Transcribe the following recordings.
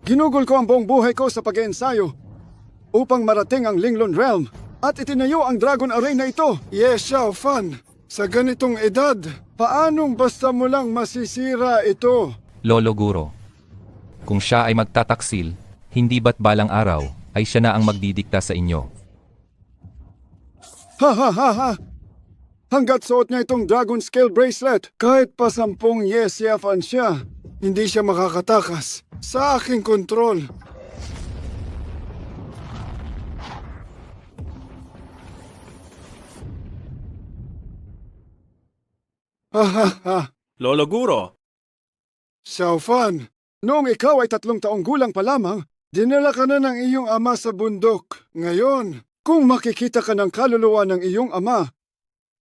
Ginugol ko ang buong buhay ko sa pag-iensayo upang marating ang Linglong Realm at itinayo ang Dragon Array na ito. Yes, Xiao Fan. Sa ganitong edad, paanong basta mo lang masisira ito? Lolo Guro, kung siya ay magtataksil, hindi ba't balang araw ay siya na ang magdidikta sa inyo? Ha ha ha ha! Hanggat suot niya itong Dragon Scale Bracelet, kahit pa 10 Yesiafan siya, hindi siya makakatakas sa aking kontrol. Ha ha ha! Lolo Guro, Xiao Fan, noong ikaw ay 3 taong gulang pa lamang, dinala ka na ng iyong ama sa bundok. Ngayon, kung makikita ka ng kaluluwa ng iyong ama,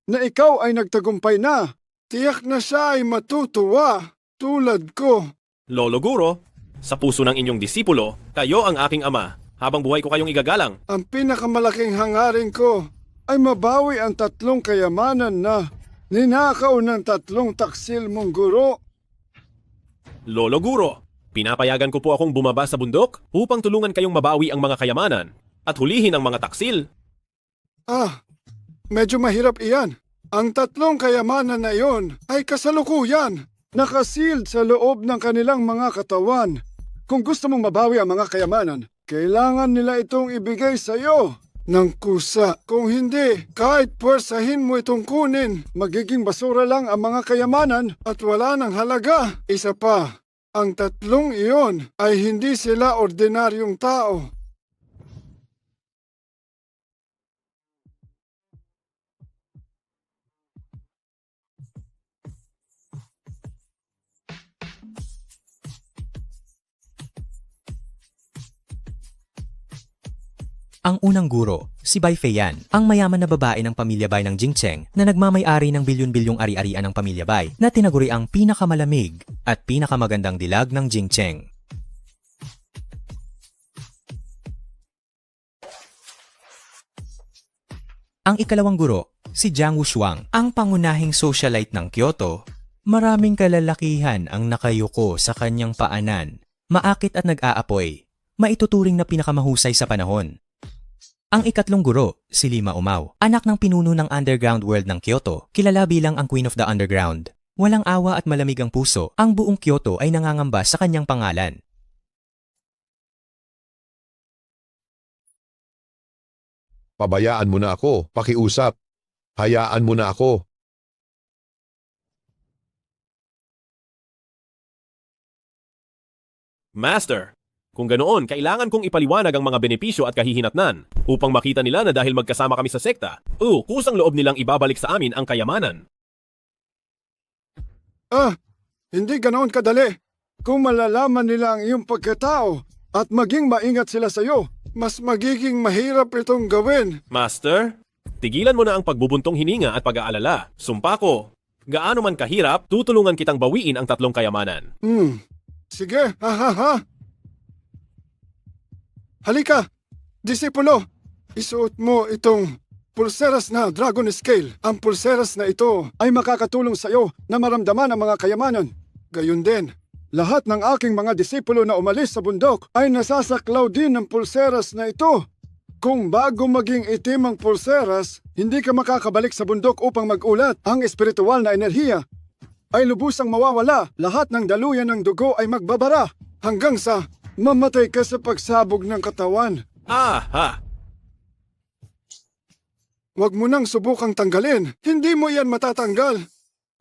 na ikaw ay nagtagumpay na, tiyak na siya ay matutuwa, tulad ko. Lolo Guro, sa puso ng inyong disipulo, kayo ang aking ama. Habang buhay ko kayong igagalang. Ang pinakamalaking hangarin ko ay mabawi ang 3 kayamanan na ninakaw ng 3 taksil mong guro. Lolo Guro, pinapayagan ko po akong bumaba sa bundok upang tulungan kayong mabawi ang mga kayamanan at hulihin ang mga taksil. Medyo mahirap iyan. Ang 3 kayamanan na iyon ay kasalukuyan, nakasild sa loob ng kanilang mga katawan. Kung gusto mong mabawi ang mga kayamanan, kailangan nila itong ibigay sa iyo ng kusa. Kung hindi, kahit puwersahin mo itong kunin, magiging basura lang ang mga kayamanan at wala ng halaga. Isa pa, ang 3 iyon ay hindi sila ordinaryong tao. Ang unang guro, si Bai Feiyan, ang mayaman na babae ng pamilya Bai ng Jingcheng na nagmamay-ari ng bilyon-bilyong ari-arian ng pamilya Bai na tinaguri ang pinakamalamig at pinakamagandang dilag ng Jingcheng. Ang ikalawang guro, si Jiang Wushuang, ang pangunahing socialite ng Kyoto. Maraming kalalakihan ang nakayuko sa kanyang paanan, maakit at nag-aapoy, maituturing na pinakamahusay sa panahon. Ang ikatlong guro, si Lima Umao, anak ng pinuno ng underground world ng Kyoto, kilala bilang ang Queen of the Underground. Walang awa at malamig ang puso, ang buong Kyoto ay nangangamba sa kanyang pangalan. Pabayaan mo na ako, pakiusap. Hayaan mo na ako. Master, kung ganoon, kailangan kong ipaliwanag ang mga benepisyo at kahihinatnan upang makita nila na dahil magkasama kami sa sekta, kusang loob nilang ibabalik sa amin ang kayamanan. Hindi ganoon kadali. Kung malalaman nila ang iyong pagkatao at maging maingat sila sa iyo, mas magiging mahirap itong gawin. Master, tigilan mo na ang pagbubuntong hininga at pag-aalala. Sumpa ko, gaano man kahirap, tutulungan kitang bawiin ang 3 kayamanan. Sige, ha ha ha. Halika, disipulo, isuot mo itong pulseras na Dragon Scale. Ang pulseras na ito ay makakatulong sa iyo na maramdaman ang mga kayamanan. Gayun din, lahat ng aking mga disipulo na umalis sa bundok ay nasasaklaw din ng pulseras na ito. Kung bago maging itim ang pulseras, hindi ka makakabalik sa bundok upang mag-ulat. Ang espiritual na enerhiya ay lubusang mawawala. Lahat ng daluyan ng dugo ay magbabara hanggang sa mamatay ka sa pagsabog ng katawan. Huwag mo nang subukang tanggalin. Hindi mo yan matatanggal.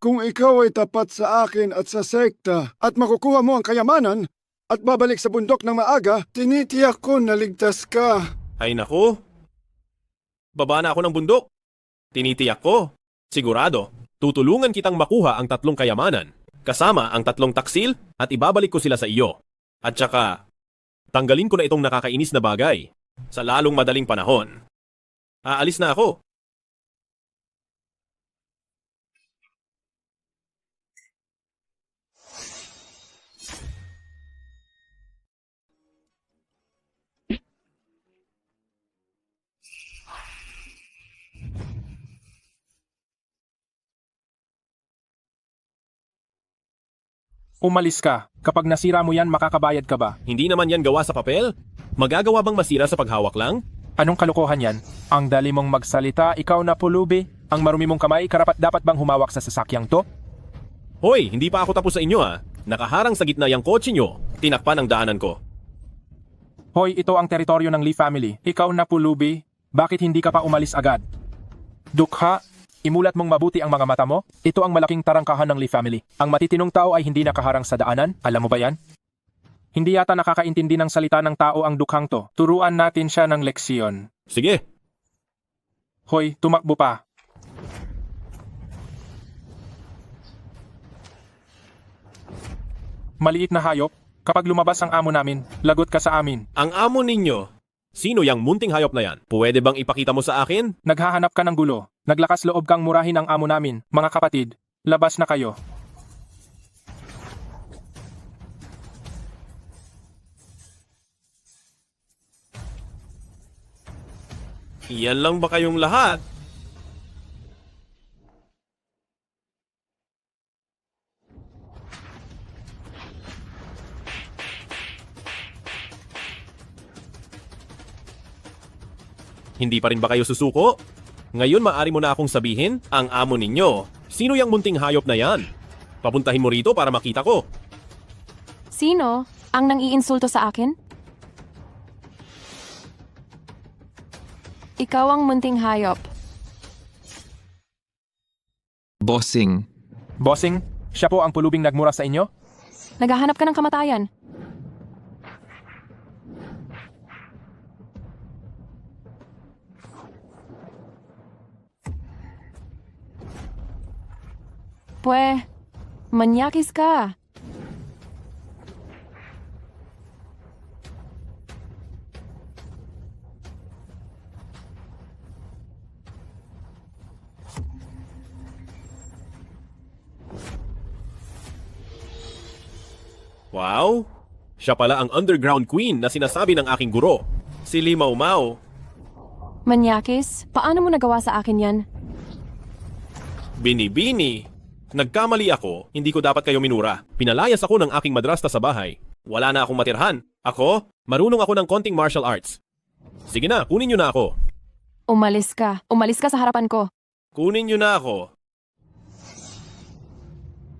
Kung ikaw ay tapat sa akin at sa sekta at makukuha mo ang kayamanan at babalik sa bundok ng maaga, tinitiyak ko na ligtas ka. Ay naku, baba na ako ng bundok. Tinitiyak ko, sigurado, tutulungan kitang makuha ang 3 kayamanan, kasama ang 3 taksil at ibabalik ko sila sa iyo. At saka, tanggalin ko na itong nakakainis na bagay sa lalong madaling panahon. Aalis na ako. Umalis ka. Kapag nasira mo yan, makakabayad ka ba? Hindi naman yan gawa sa papel. Magagawa bang masira sa paghawak lang? Anong kalokohan yan? Ang dali mong magsalita, ikaw na pulubi. Ang marumi mong kamay, karapat dapat bang humawak sa sasakyang to? Hoy, hindi pa ako tapos sa inyo ha. Nakaharang sa gitna yung kotse nyo. Tinakpan ang daanan ko. Hoy, ito ang teritoryo ng Lee family. Ikaw na pulubi. Bakit hindi ka pa umalis agad? Dukha, imulat mong mabuti ang mga mata mo. Ito ang malaking tarangkahan ng Lee family. Ang matitinong tao ay hindi nakaharang sa daanan. Alam mo ba yan? Hindi yata nakakaintindi ng salita ng tao ang dukhang to. Turuan natin siya ng leksyon. Sige, Hoy, tumakbo pa. Maliit na hayop, kapag lumabas ang amo namin, lagot ka sa amin. ang amo ninyo. Sino yang munting hayop na yan? Pwede bang ipakita mo sa akin? Naghahanap ka ng gulo. Naglakas loob kang murahin ang amo namin. Mga kapatid, labas na kayo. Iyan lang ba kayong lahat? Hindi pa rin ba kayo susuko? Ngayon maaari mo na akong sabihin, ang amo ninyo. Sino yang munting hayop na yan? Papuntahin mo rito para makita ko. Sino ang nang-iinsulto sa akin? Ikaw ang munting hayop. Bossing. Bossing, siya po ang pulubing nagmura sa inyo? Naghahanap ka ng kamatayan. Pwe, manyakis ka. Wow! Siya pala ang underground queen na sinasabi ng aking guro. Si Limau Mau. Manyakis, paano mo nagawa sa akin yan? Binibini. Nagkamali ako, hindi ko dapat kayo minura. Pinalayas ako ng aking madrasta sa bahay. Wala na akong matirhan. Ako, marunong ako ng konting martial arts. Sige na, kunin niyo na ako. Umalis ka. Umalis ka sa harapan ko. Kunin niyo na ako.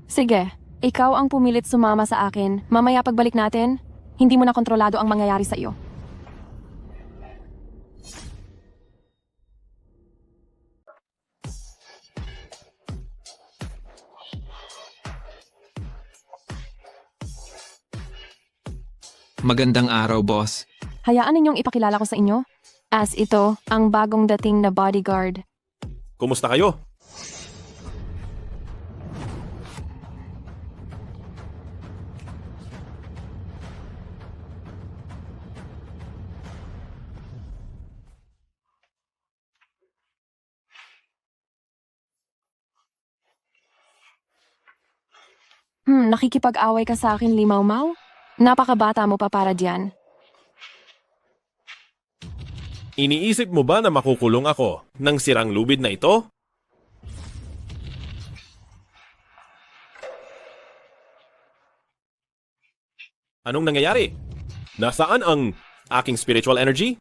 Sige, ikaw ang pumilit sumama sa akin. Mamaya pagbalik natin, hindi mo na kontrolado ang mangyayari sa iyo. Magandang araw, boss. Hayaan ninyong ipakilala ko sa inyo. As ito, ang bagong dating na bodyguard. Kumusta kayo? Nakikipag-away ka sa akin, Limau Mau? Napakabata mo pa para diyan. Iniisip mo ba na makukulong ako ng sirang lubid na ito? Anong nangyayari? Nasaan ang aking spiritual energy?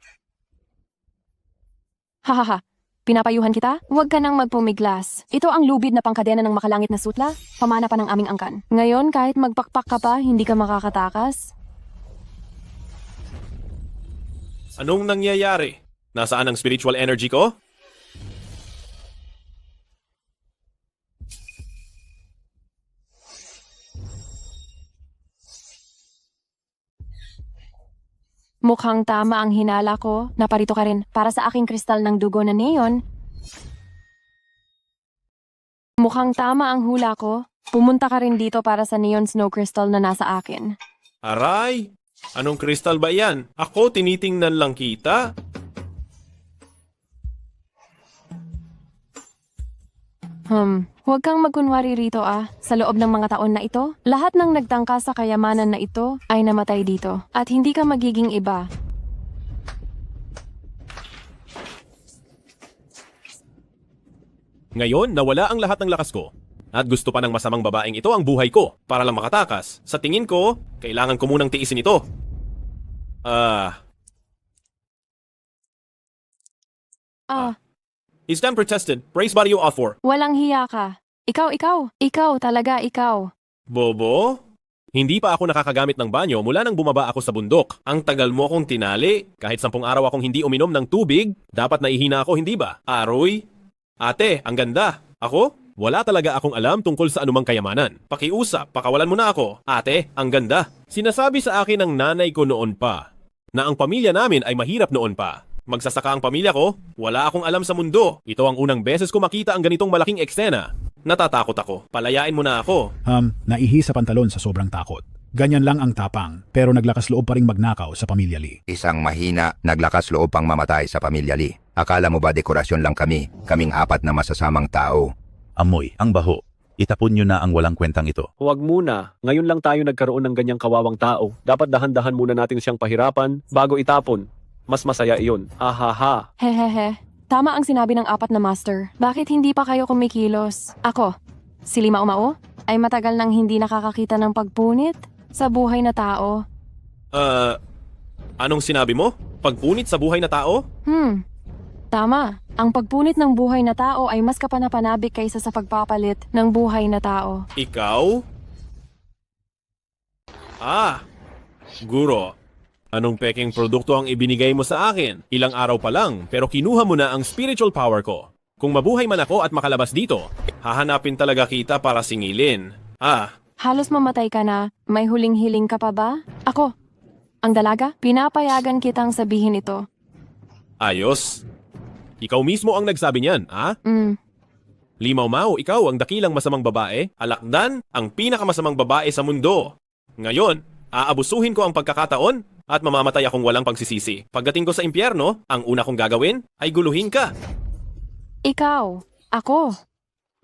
Hahaha, pinapayuhan kita? Huwag ka nang magpumiglas. Ito ang lubid na pangkadena ng makalangit na sutla, pamana pa ng aming angkan. Ngayon, kahit magpakpak ka pa, hindi ka makakatakas. Anong nangyayari? Nasaan ang spiritual energy ko? Mukhang tama ang hinala ko. Naparito ka rin para sa aking kristal ng dugo na neon. Mukhang tama ang hula ko. Pumunta ka rin dito para sa neon snow crystal na nasa akin. Aray! Anong kristal ba yan? Ako tinitingnan lang kita. Huwag kang magkunwari rito Sa loob ng mga taon na ito, lahat ng nagtangka sa kayamanan na ito ay namatay dito. At hindi ka magiging iba. Ngayon, nawala ang lahat ng lakas ko. At gusto pa ng masamang babaeng ito ang buhay ko para lang makatakas. Sa tingin ko, kailangan ko munang tiisin ito. Is Dan protested? Praise body you off for. Walang hiya ka. Ikaw talaga ikaw. Bobo? Hindi pa ako nakakagamit ng banyo mula nang bumaba ako sa bundok. Ang tagal mo akong tinali. Kahit 10 araw akong hindi uminom ng tubig, dapat naihina ako, hindi ba? Aroy? Ate, ang ganda. Ako? Wala talaga akong alam tungkol sa anumang kayamanan. Pakiusap, pakawalan mo na ako. Ate, ang ganda. Sinasabi sa akin ng nanay ko noon pa na ang pamilya namin ay mahirap noon pa. Magsasaka ang pamilya ko, wala akong alam sa mundo. Ito ang unang beses ko makita ang ganitong malaking eksena. Natatakot ako. Palayain mo na ako. Naihi sa pantalon sa sobrang takot. Ganyan lang ang tapang, pero naglakas loob pa ring magnakaw sa pamilya Lee. Isang mahina, naglakas loob pang mamatay sa pamilya Lee. Akala mo ba dekorasyon lang kami? Kaming 4 na masasamang tao. Amoy, ang baho. Itapon nyo na ang walang kwentang ito. Huwag muna. Ngayon lang tayo nagkaroon ng ganyang kawawang tao. Dapat dahan-dahan muna natin siyang pahirapan bago itapon. Mas masaya iyon. Ahaha. Hehehe. Tama ang sinabi ng 4 na master. Bakit hindi pa kayo kumikilos? Ako, si Lima Umao, ay matagal nang hindi nakakakita ng pagpunit sa buhay na tao. Anong sinabi mo? Pagpunit sa buhay na tao? Tama. Ang pagpunit ng buhay na tao ay mas kapanapanabik kaysa sa pagpapalit ng buhay na tao. Ikaw? Guro. Anong peking produkto ang ibinigay mo sa akin? Ilang araw pa lang, pero kinuha mo na ang spiritual power ko. Kung mabuhay man ako at makalabas dito, hahanapin talaga kita para singilin. Halos mamatay ka na. May huling hiling ka pa ba? Ako, ang dalaga, pinapayagan kitang sabihin ito. Ayos. Ikaw mismo ang nagsabi niyan, Limaw Mau, ikaw ang dakilang masamang babae. Alakdan, ang pinakamasamang babae sa mundo. Ngayon, aabusuhin ko ang pagkakataon at mamamatay akong walang pagsisisi. Pagdating ko sa impyerno, ang una kong gagawin ay guluhin ka. Ikaw, ako.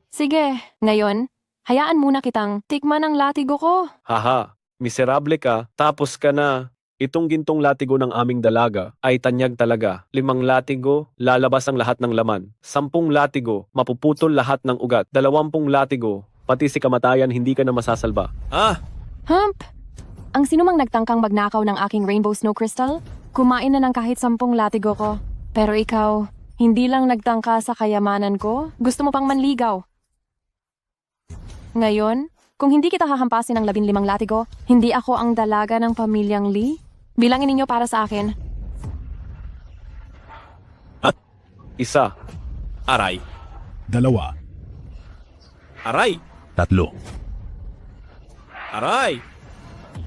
Sige, ngayon, hayaan muna kitang tikman ang latigo ko. Haha. Miserable ka. Tapos ka na. Itong gintong latigo ng aming dalaga ay tanyag talaga. 5 latigo, lalabas ang lahat ng laman. 10 latigo, mapuputol lahat ng ugat. 20 latigo, pati si kamatayan hindi ka na masasalba. Hump! Ang sinumang nagtangkang magnakaw ng aking rainbow snow crystal, kumain na ng kahit 10 latigo ko. Pero ikaw, hindi lang nagtangka sa kayamanan ko, gusto mo pang manligaw. Ngayon, kung hindi kita hahampasin ng 15 latigo, hindi ako ang dalaga ng pamilyang Lee. Bilangin ninyo para sa akin. 1. Aray. 2. Aray. 3. Aray.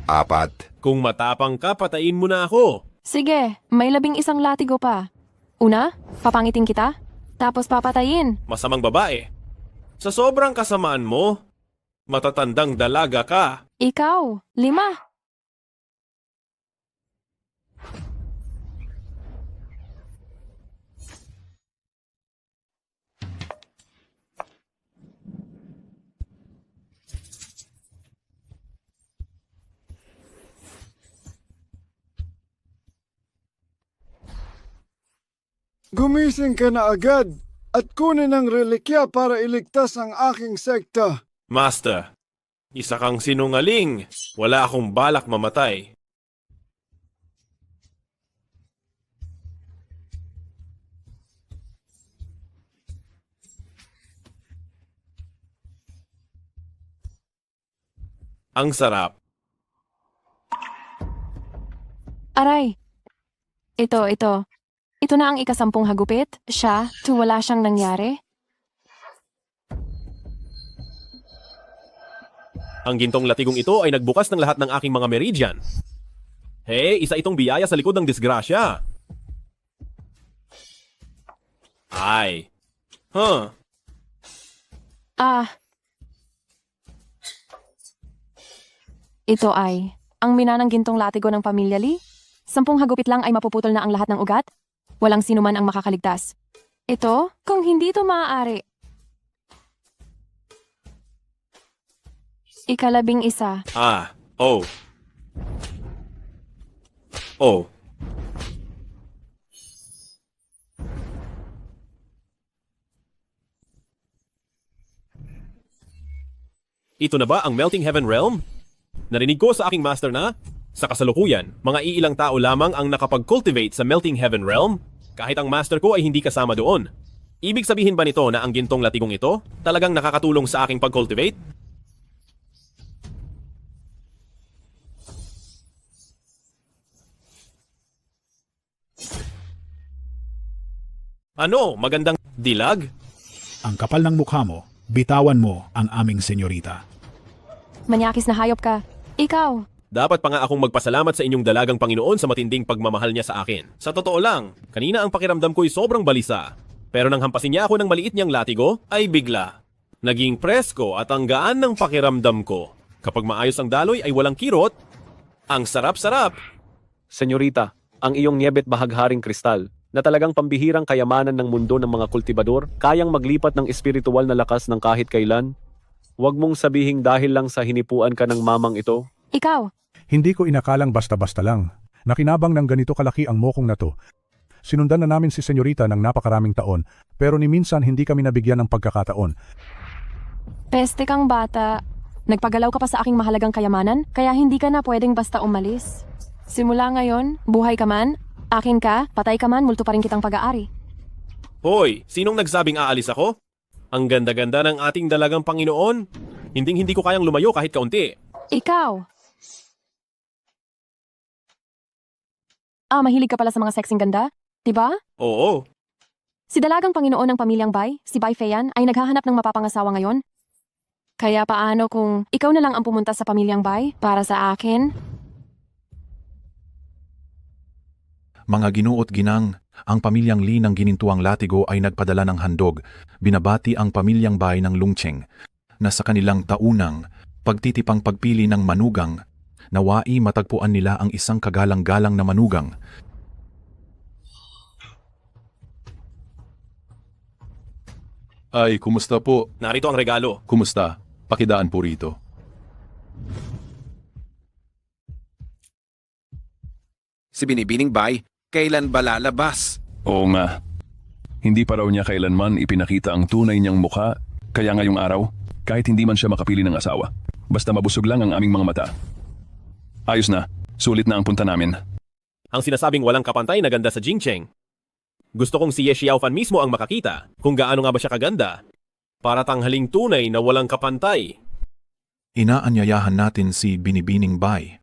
4. Kung matapang ka, patayin mo na ako. Sige, may 11 latigo pa. Una, papangitin kita, tapos papatayin. Masamang babae. Sa sobrang kasamaan mo, matatandang dalaga ka. Ikaw, 5. Gumising ka na agad at kunin ang relikya para iligtas ang aking sekta. Master, isa kang sinungaling. Wala akong balak mamatay. Ang sarap. Aray. Ito. Ito na ang 10 hagupit. Siya, wala siyang nangyari. Ang gintong latigong ito ay nagbukas ng lahat ng aking mga meridian. Hey, isa itong biyaya sa likod ng disgrasya. Ay. Ito ay ang minanang gintong latigo ng pamilya Lee. 10 hagupit lang ay mapuputol na ang lahat ng ugat. Walang sino man ang makakaligtas. Ito, kung hindi ito maaari. 11. Oh. Ito na ba ang Melting Heaven Realm? Narinig ko sa aking master na, sa kasalukuyan, mga iilang tao lamang ang nakapag-cultivate sa Melting Heaven Realm, kahit ang master ko ay hindi kasama doon. Ibig sabihin ba nito na ang gintong latigong ito talagang nakakatulong sa aking pag-cultivate? Ano, magandang dilag? Ang kapal ng mukha mo, bitawan mo ang aming senyorita. Manyakis na hayop ka. Ikaw, Dapat pa nga akong magpasalamat sa inyong dalagang Panginoon sa matinding pagmamahal niya sa akin. Sa totoo lang, kanina ang pakiramdam ko'y sobrang balisa. Pero nang hampasin niya ako ng maliit niyang latigo, ay bigla. Naging presko at ang gaan ng pakiramdam ko. Kapag maayos ang daloy ay walang kirot, ang sarap-sarap. Senyorita, ang iyong niyebet bahagharing kristal, na talagang pambihirang kayamanan ng mundo ng mga kultibador, kayang maglipat ng espiritual na lakas ng kahit kailan. Huwag mong sabihing dahil lang sa hinipuan ka ng mamang ito. ikaw. Hindi ko inakalang basta-basta lang. Nakinabang ng ganito kalaki ang mokong na to. Sinundan na namin si senyorita ng napakaraming taon, pero ni minsan hindi kami nabigyan ng pagkakataon. Peste kang bata. Nagpagalaw ka pa sa aking mahalagang kayamanan, kaya hindi ka na pwedeng basta umalis. Simula ngayon, buhay ka man, akin ka, patay ka man, multo pa rin kitang pag-aari. Hoy, sinong nagsabing aalis ako? Ang ganda-ganda ng ating dalagang Panginoon. Hinding-hindi ko kayang lumayo kahit kaunti. Ikaw. Mahilig ka pala sa mga sexing ganda? Diba? Oo. Si dalagang Panginoon ng pamilyang Bai, si Bai Feyan, ay naghahanap ng mapapangasawa ngayon. Kaya paano kung ikaw na lang ang pumunta sa pamilyang Bai para sa akin? Mga ginuot ginang, ang pamilyang Li ng ginintuang latigo ay nagpadala ng handog. Binabati ang pamilyang Bai ng Lungcheng na sa kanilang taunang pagtitipang pagpili ng manugang, nawai matagpuan nila ang isang kagalang-galang na manugang. Ay, kumusta po? Narito ang regalo. Kumusta? Pakidaan po rito. Si Binibining Bay, kailan ba lalabas? Oo nga. Hindi pa raw niya kailanman ipinakita ang tunay niyang mukha, kaya ngayong araw, kahit hindi man siya makapili ng asawa, basta mabusog lang ang aming mga mata. Ayos na, sulit na ang punta namin. Ang sinasabing walang kapantay na ganda sa Jingcheng. Gusto kong si Ye Xiaofan mismo ang makakita kung gaano nga ba siya kaganda. Para tanghaling tunay na walang kapantay. Inaanyayahan natin si Binibining Bai.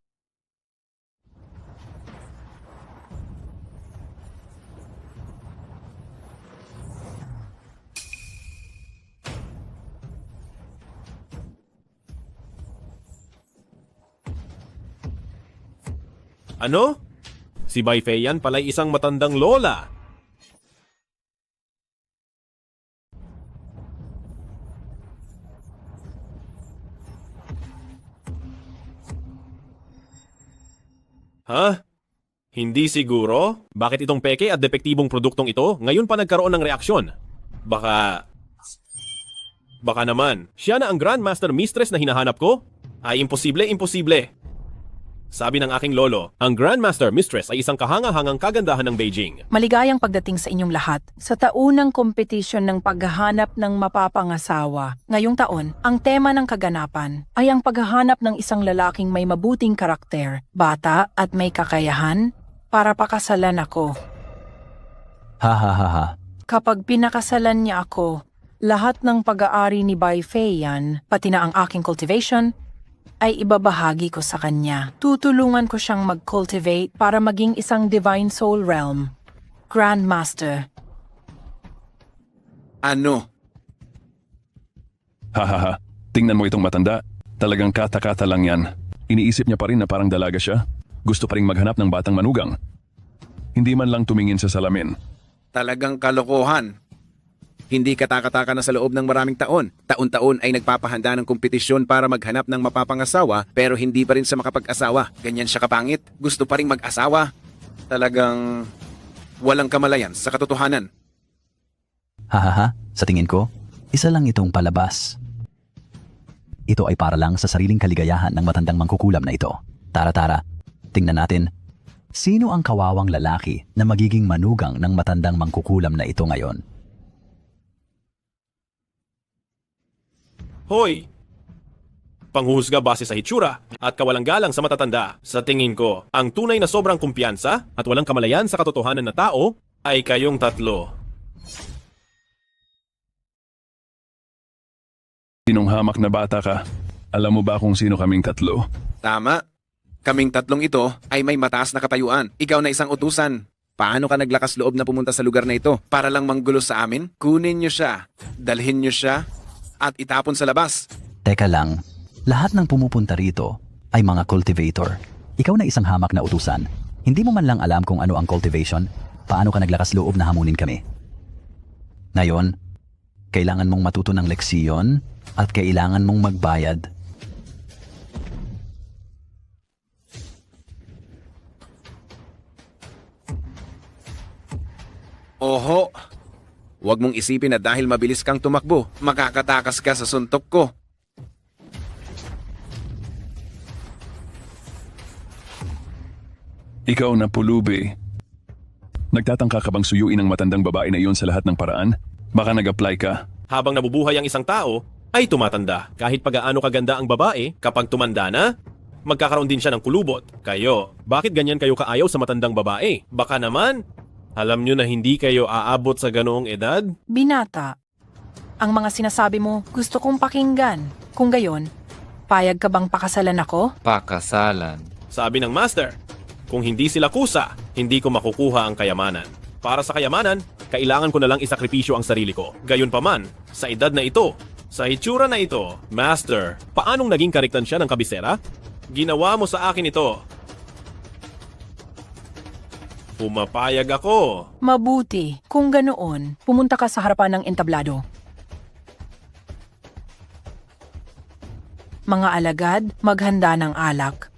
Ano? Si Bai Feyan pala'y isang matandang lola. Ha? Hindi siguro? Bakit itong peke at depektibong produktong ito ngayon pa nagkaroon ng reaksyon? Baka naman, siya na ang Grandmaster Mistress na hinahanap ko? Ay imposible, imposible. Sabi ng aking lolo, ang Grandmaster Mistress ay isang kahanga-hangang kagandahan ng Beijing. Maligayang pagdating sa inyong lahat. Sa taunang kompetisyon ng paghahanap ng mapapangasawa, ngayong taon, ang tema ng kaganapan ay ang paghahanap ng isang lalaking may mabuting karakter, bata at may kakayahan para pakasalan ako. Ha. Kapag pinakasalan niya ako, lahat ng pag-aari ni Bai Feyan, pati na ang aking cultivation, ay ibabahagi ko sa kanya. Tutulungan ko siyang mag-cultivate para maging isang Divine Soul Realm. Grandmaster. Ano? Hahaha, tingnan mo itong matanda. Talagang kata-kata lang yan. Iniisip niya pa rin na parang dalaga siya. Gusto pa rin maghanap ng batang manugang. Hindi man lang tumingin sa salamin. Talagang kalokohan. Hindi katakataka na sa loob ng maraming taon. Taon-taon ay nagpapahanda ng kompetisyon para maghanap ng mapapangasawa pero hindi pa rin sa makapag-asawa. Ganyan siya kapangit. Gusto pa rin mag-asawa. Talagang walang kamalayan sa katotohanan. Hahaha, sa tingin ko, isa lang itong palabas. Ito ay para lang sa sariling kaligayahan ng matandang mangkukulam na ito. Tara, tingnan natin. Sino ang kawawang lalaki na magiging manugang ng matandang mangkukulam na ito ngayon? Hoy! panghuhusga base sa hitsura, at kawalang galang sa matatanda. Sa tingin ko, ang tunay na sobrang kumpiyansa at walang kamalayan sa katotohanan na tao ay kayong tatlo. Sinong hamak na bata ka? Alam mo ba kung sino kaming tatlo? Tama. Kaming tatlong ito ay may mataas na katayuan. Ikaw na isang utusan. Paano ka naglakas loob na pumunta sa lugar na ito? Para lang manggulo sa amin? Kunin niyo siya, dalhin niyo siya, at itapon sa labas. Teka lang, lahat ng pumupunta rito ay mga cultivator. Ikaw na isang hamak na utusan. Hindi mo man lang alam kung ano ang cultivation, paano ka naglakas loob na hamunin kami. Ngayon, kailangan mong matuto ng leksiyon at kailangan mong magbayad. Oho, huwag mong isipin na dahil mabilis kang tumakbo, makakatakas ka sa suntok ko. Ikaw na pulubi. Nagtatangka ka bang suyuin ang matandang babae na iyon sa lahat ng paraan? Baka nag-apply ka. Habang nabubuhay ang isang tao, ay tumatanda. Kahit pagaano kaganda ang babae, kapag tumanda na, magkakaroon din siya ng kulubot. Kayo, bakit ganyan kayo kaayaw sa matandang babae? Baka naman, alam nyo na hindi kayo aabot sa ganoong edad? Binata, ang mga sinasabi mo gusto kong pakinggan. Kung gayon, payag ka bang pakasalan ako? Pakasalan. Sabi ng master, kung hindi sila kusa, hindi ko makukuha ang kayamanan. Para sa kayamanan, kailangan ko na lang isakripisyo ang sarili ko. Gayunpaman, sa edad na ito, sa itsura na ito, master, paanong naging kariktansya ng kabisera? Ginawa mo sa akin ito. Pumapayag ako. Mabuti. Kung ganoon, pumunta ka sa harapan ng entablado. Mga alagad, maghanda ng alak.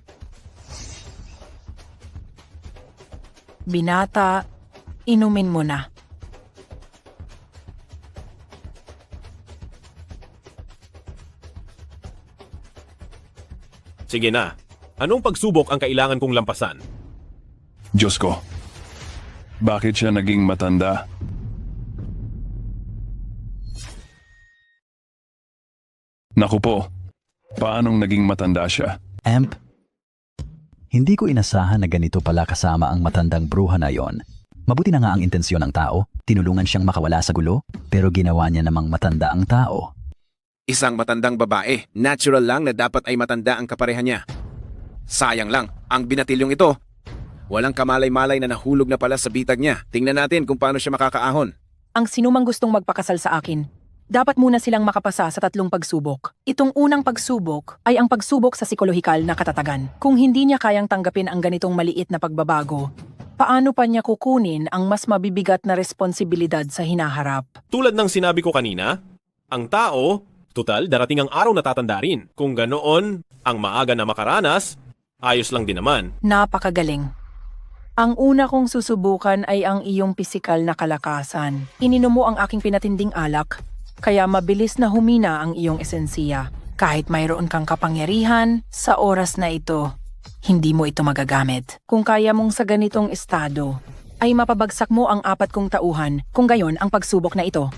Binata, inumin mo na. Sige na. Anong pagsubok ang kailangan kong lampasan? Diyos ko. Bakit siya naging matanda? Naku po. Paanong naging matanda siya? Amp, hindi ko inasahan na ganito pala kasama ang matandang bruha na yon. Mabuti na nga ang intensyon ng tao. Tinulungan siyang makawala sa gulo, pero ginawa niya namang matanda ang tao. Isang matandang babae, natural lang na dapat ay matanda ang kapareha niya. Sayang lang, ang binatilyong ito, walang kamalay-malay na nahulog na pala sa bitag niya. Tingnan natin kung paano siya makakaahon. Ang sinumang gustong magpakasal sa akin, dapat muna silang makapasa sa 3 pagsubok. Itong unang pagsubok ay ang pagsubok sa psikolohikal na katatagan. Kung hindi niya kayang tanggapin ang ganitong maliit na pagbabago, paano pa niya kukunin ang mas mabibigat na responsibilidad sa hinaharap? Tulad ng sinabi ko kanina, ang tao, tutal darating ang araw na tatanda rin. Kung ganoon, ang maaga na makaranas, ayos lang din naman. Napakagaling. Ang una kong susubukan ay ang iyong pisikal na kalakasan. Ininom mo ang aking pinatinding alak, kaya mabilis na humina ang iyong esensiya. Kahit mayroon kang kapangyarihan, sa oras na ito, hindi mo ito magagamit. Kung kaya mong sa ganitong estado, ay mapabagsak mo ang 4 kong tauhan. Kung gayon, ang pagsubok na ito,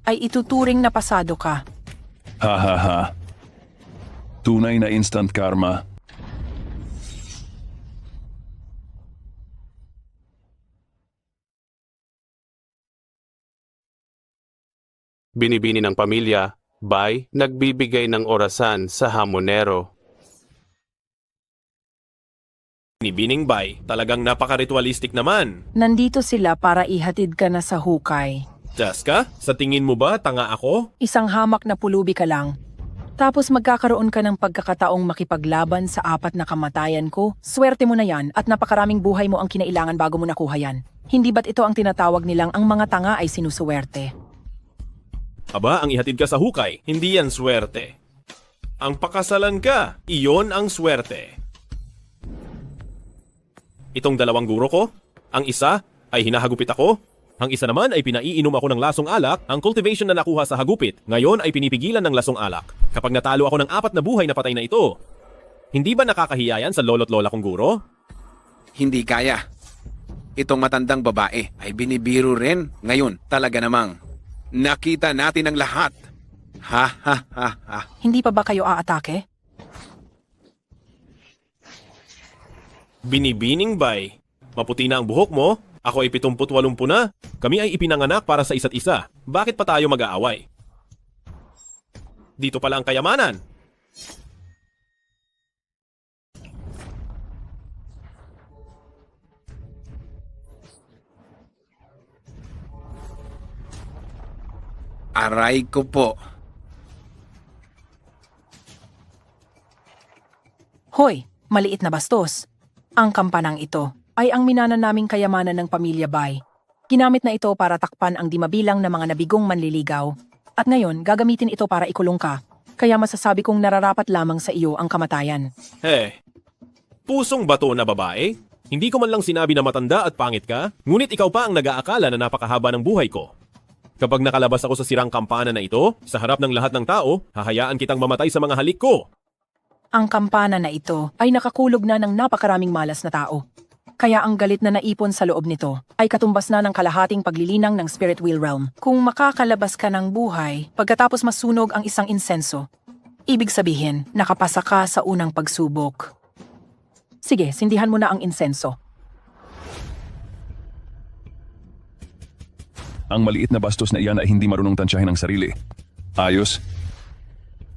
ay ituturing na pasado ka. Ha ha ha. Tunay na instant karma. Binibini ng pamilya, Bay, nagbibigay ng orasan sa hamonero. Ni Bining Bay, talagang napaka-ritualistic naman. Nandito sila para ihatid ka na sa hukay. Jaska, sa tingin mo ba tanga ako? Isang hamak na pulubi ka lang. Tapos magkakaroon ka ng pagkakataong makipaglaban sa 4 na kamatayan ko. Swerte mo na yan at napakaraming buhay mo ang kinailangan bago mo nakuha yan. Hindi ba't ito ang tinatawag nilang ang mga tanga ay sinusuwerte? Aba, ang ihatid ka sa hukay, hindi yan swerte. Ang pakasalan ka, iyon ang swerte. Itong 2 guro ko, ang isa ay hinahagupit ako, ang isa naman ay pinaiinom ako ng lasong alak. Ang cultivation na nakuha sa hagupit, ngayon ay pinipigilan ng lasong alak. Kapag natalo ako ng 4 na buhay na patay na ito, hindi ba nakakahiya yan sa lolo't lola kong guro? Hindi kaya. Itong matandang babae ay binibiro rin. Ngayon, talaga namang nakita natin ang lahat. Ha ha ha ha. Hindi pa ba kayo aatake? Binibining bay. Maputi na ang buhok mo, ako ay 70-80 na. Kami ay ipinanganak para sa isa't isa. Bakit pa tayo mag-aaway? Dito pala ang kayamanan. Aray ko po. Hoy, maliit na bastos. Ang kampanang ito ay ang minana naming kayamanan ng pamilya Bay. Ginamit na ito para takpan ang di mabilang na mga nabigong manliligaw. At ngayon, gagamitin ito para ikulong ka. Kaya masasabi kong nararapat lamang sa iyo ang kamatayan. Pusong bato na babae? Hindi ko man lang sinabi na matanda at pangit ka, ngunit ikaw pa ang nag-aakala na napakahaba ng buhay ko. Kapag nakalabas ako sa sirang kampana na ito, sa harap ng lahat ng tao, hahayaan kitang mamatay sa mga halik ko. Ang kampana na ito ay nakakulog na ng napakaraming malas na tao. Kaya ang galit na naipon sa loob nito ay katumbas na ng kalahating paglilinang ng Spirit Wheel Realm. Kung makakalabas ka ng buhay pagkatapos masunog ang isang insenso, ibig sabihin nakapasa ka sa unang pagsubok. Sige, sindihan mo na ang insenso. Ang maliit na bastos na iyan ay hindi marunong tansyahin ang sarili. Ayos.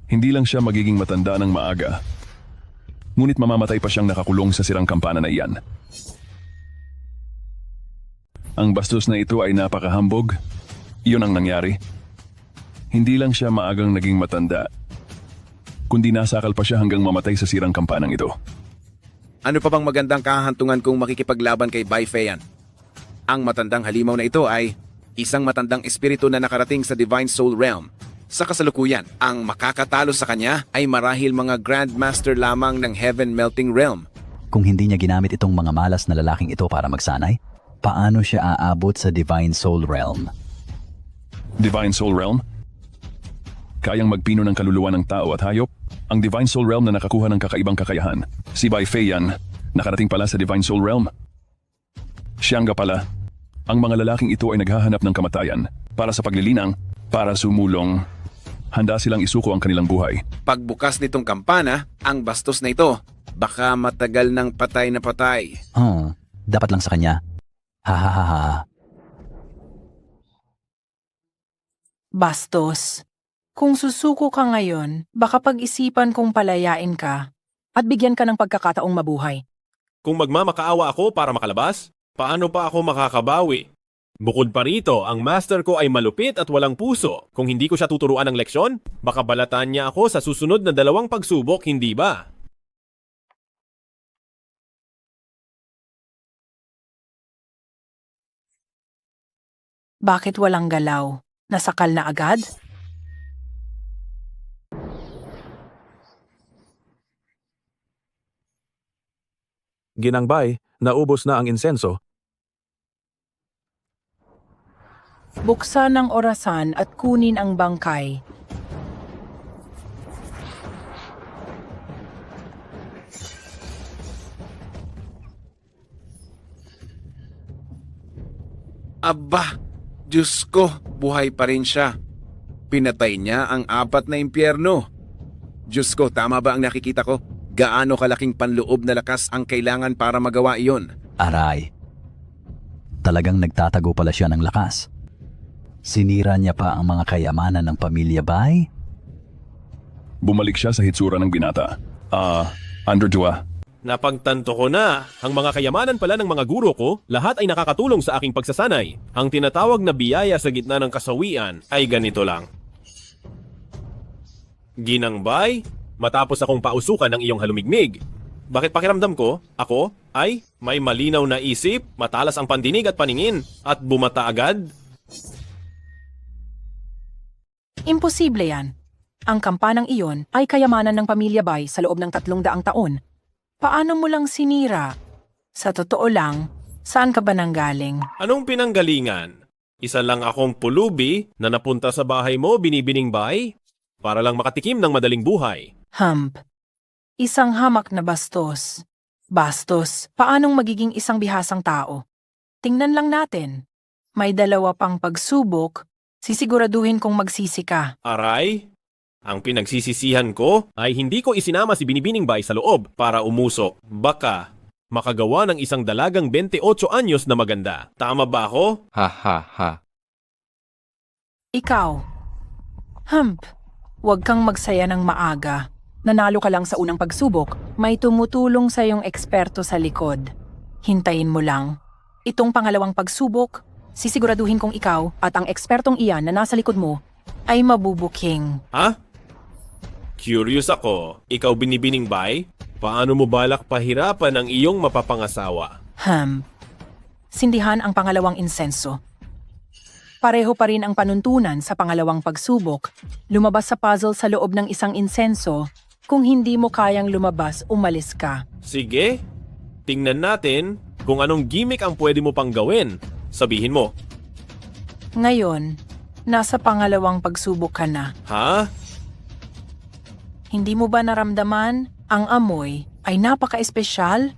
Hindi lang siya magiging matanda ng maaga, ngunit mamamatay pa siyang nakakulong sa sirang kampana na iyan. Ang bastos na ito ay napakahambog. Iyon ang nangyari. Hindi lang siya maagang naging matanda, kundi nasakal pa siya hanggang mamatay sa sirang kampanang ito. Ano pa bang magandang kahantungan kung makikipaglaban kay Bai Feiyan? Ang matandang halimaw na ito ay isang matandang espiritu na nakarating sa Divine Soul Realm. Sa kasalukuyan, ang makakatalo sa kanya ay marahil mga Grandmaster lamang ng Heaven Melting Realm. Kung hindi niya ginamit itong mga malas na lalaking ito para magsanay, paano siya aabot sa Divine Soul Realm? Divine Soul Realm? Kayang magpino ng kaluluwa ng tao at hayop? Ang Divine Soul Realm na nakakuha ng kakaibang kakayahan. Si Bai Feiyan, nakarating pala sa Divine Soul Realm. Siyang pala. Ang mga lalaking ito ay naghahanap ng kamatayan para sa paglilinang, para sumulong. Handa silang isuko ang kanilang buhay. Pagbukas nitong kampana, ang bastos na ito, baka matagal ng patay na patay. Dapat lang sa kanya. Ha. Bastos, kung susuko ka ngayon, baka pag-isipan kong palayain ka at bigyan ka ng pagkakataong mabuhay. Kung magmamakaawa ako para makalabas, paano pa ako makakabawi? Bukod pa rito, ang master ko ay malupit at walang puso. Kung hindi ko siya tuturuan ng leksyon, baka balatan niya ako sa susunod na 2 pagsubok, hindi ba? Bakit walang galaw? Nasakal na agad? Ginangbay, naubos na ang insenso. Buksan ang orasan at kunin ang bangkay. Aba, Diyos ko, buhay pa rin siya. Pinatay niya ang 4 na impyerno. Diyos ko, tama ba ang nakikita ko? Gaano kalaking panloob na lakas ang kailangan para magawa iyon? Aray. Talagang nagtatago pala siya ng lakas. Sinira niya pa ang mga kayamanan ng pamilya Bai? Bumalik siya sa hitsura ng binata. Underdua. Napagtanto ko na, ang mga kayamanan pala ng mga guro ko, lahat ay nakakatulong sa aking pagsasanay. Ang tinatawag na biyaya sa gitna ng kasawian ay ganito lang. Ginangbay, matapos akong pausukan ng iyong halumigmig, bakit pakiramdam ko, ako, ay may malinaw na isip, matalas ang pandinig at paningin, at bumata agad? Imposible yan. Ang kampanang iyon ay kayamanan ng pamilya Bai sa loob ng 300 taon. Paano mo lang sinira? Sa totoo lang, saan ka ba nanggaling? Anong pinanggalingan? Isa lang akong pulubi na napunta sa bahay mo, Binibining Bay, para lang makatikim ng madaling buhay. Isang hamak na bastos. Bastos, paanong magiging isang bihasang tao? Tingnan lang natin. May 2 pang pagsubok, sisiguraduhin kong magsisi ka. Aray? Ang pinagsisisihan ko ay hindi ko isinama si Binibining Bay sa loob para umusok. Baka makagawa ng isang dalagang 28 anyos na maganda. Tama ba ako? Ha ha ha. Ikaw. Huwag kang magsaya ng maaga. Nanalo ka lang sa unang pagsubok. May tumutulong sa iyong eksperto sa likod. Hintayin mo lang. Itong pangalawang pagsubok, sisiguraduhin kong ikaw at ang ekspertong iyan na nasa likod mo ay mabubuking. Ha? Curious ako. Ikaw binibining bay? Paano mo balak pahirapan ang iyong mapapangasawa? Sindihan ang pangalawang insenso. Pareho pa rin ang panuntunan sa pangalawang pagsubok. Lumabas sa puzzle sa loob ng isang insenso. Kung hindi mo kayang lumabas, umalis ka. Sige, tingnan natin kung anong gimmick ang pwede mo pang gawin. Sabihin mo. Ngayon, nasa pangalawang pagsubok ka na. Ha? Hindi mo ba naramdaman ang amoy ay napaka-espesyal?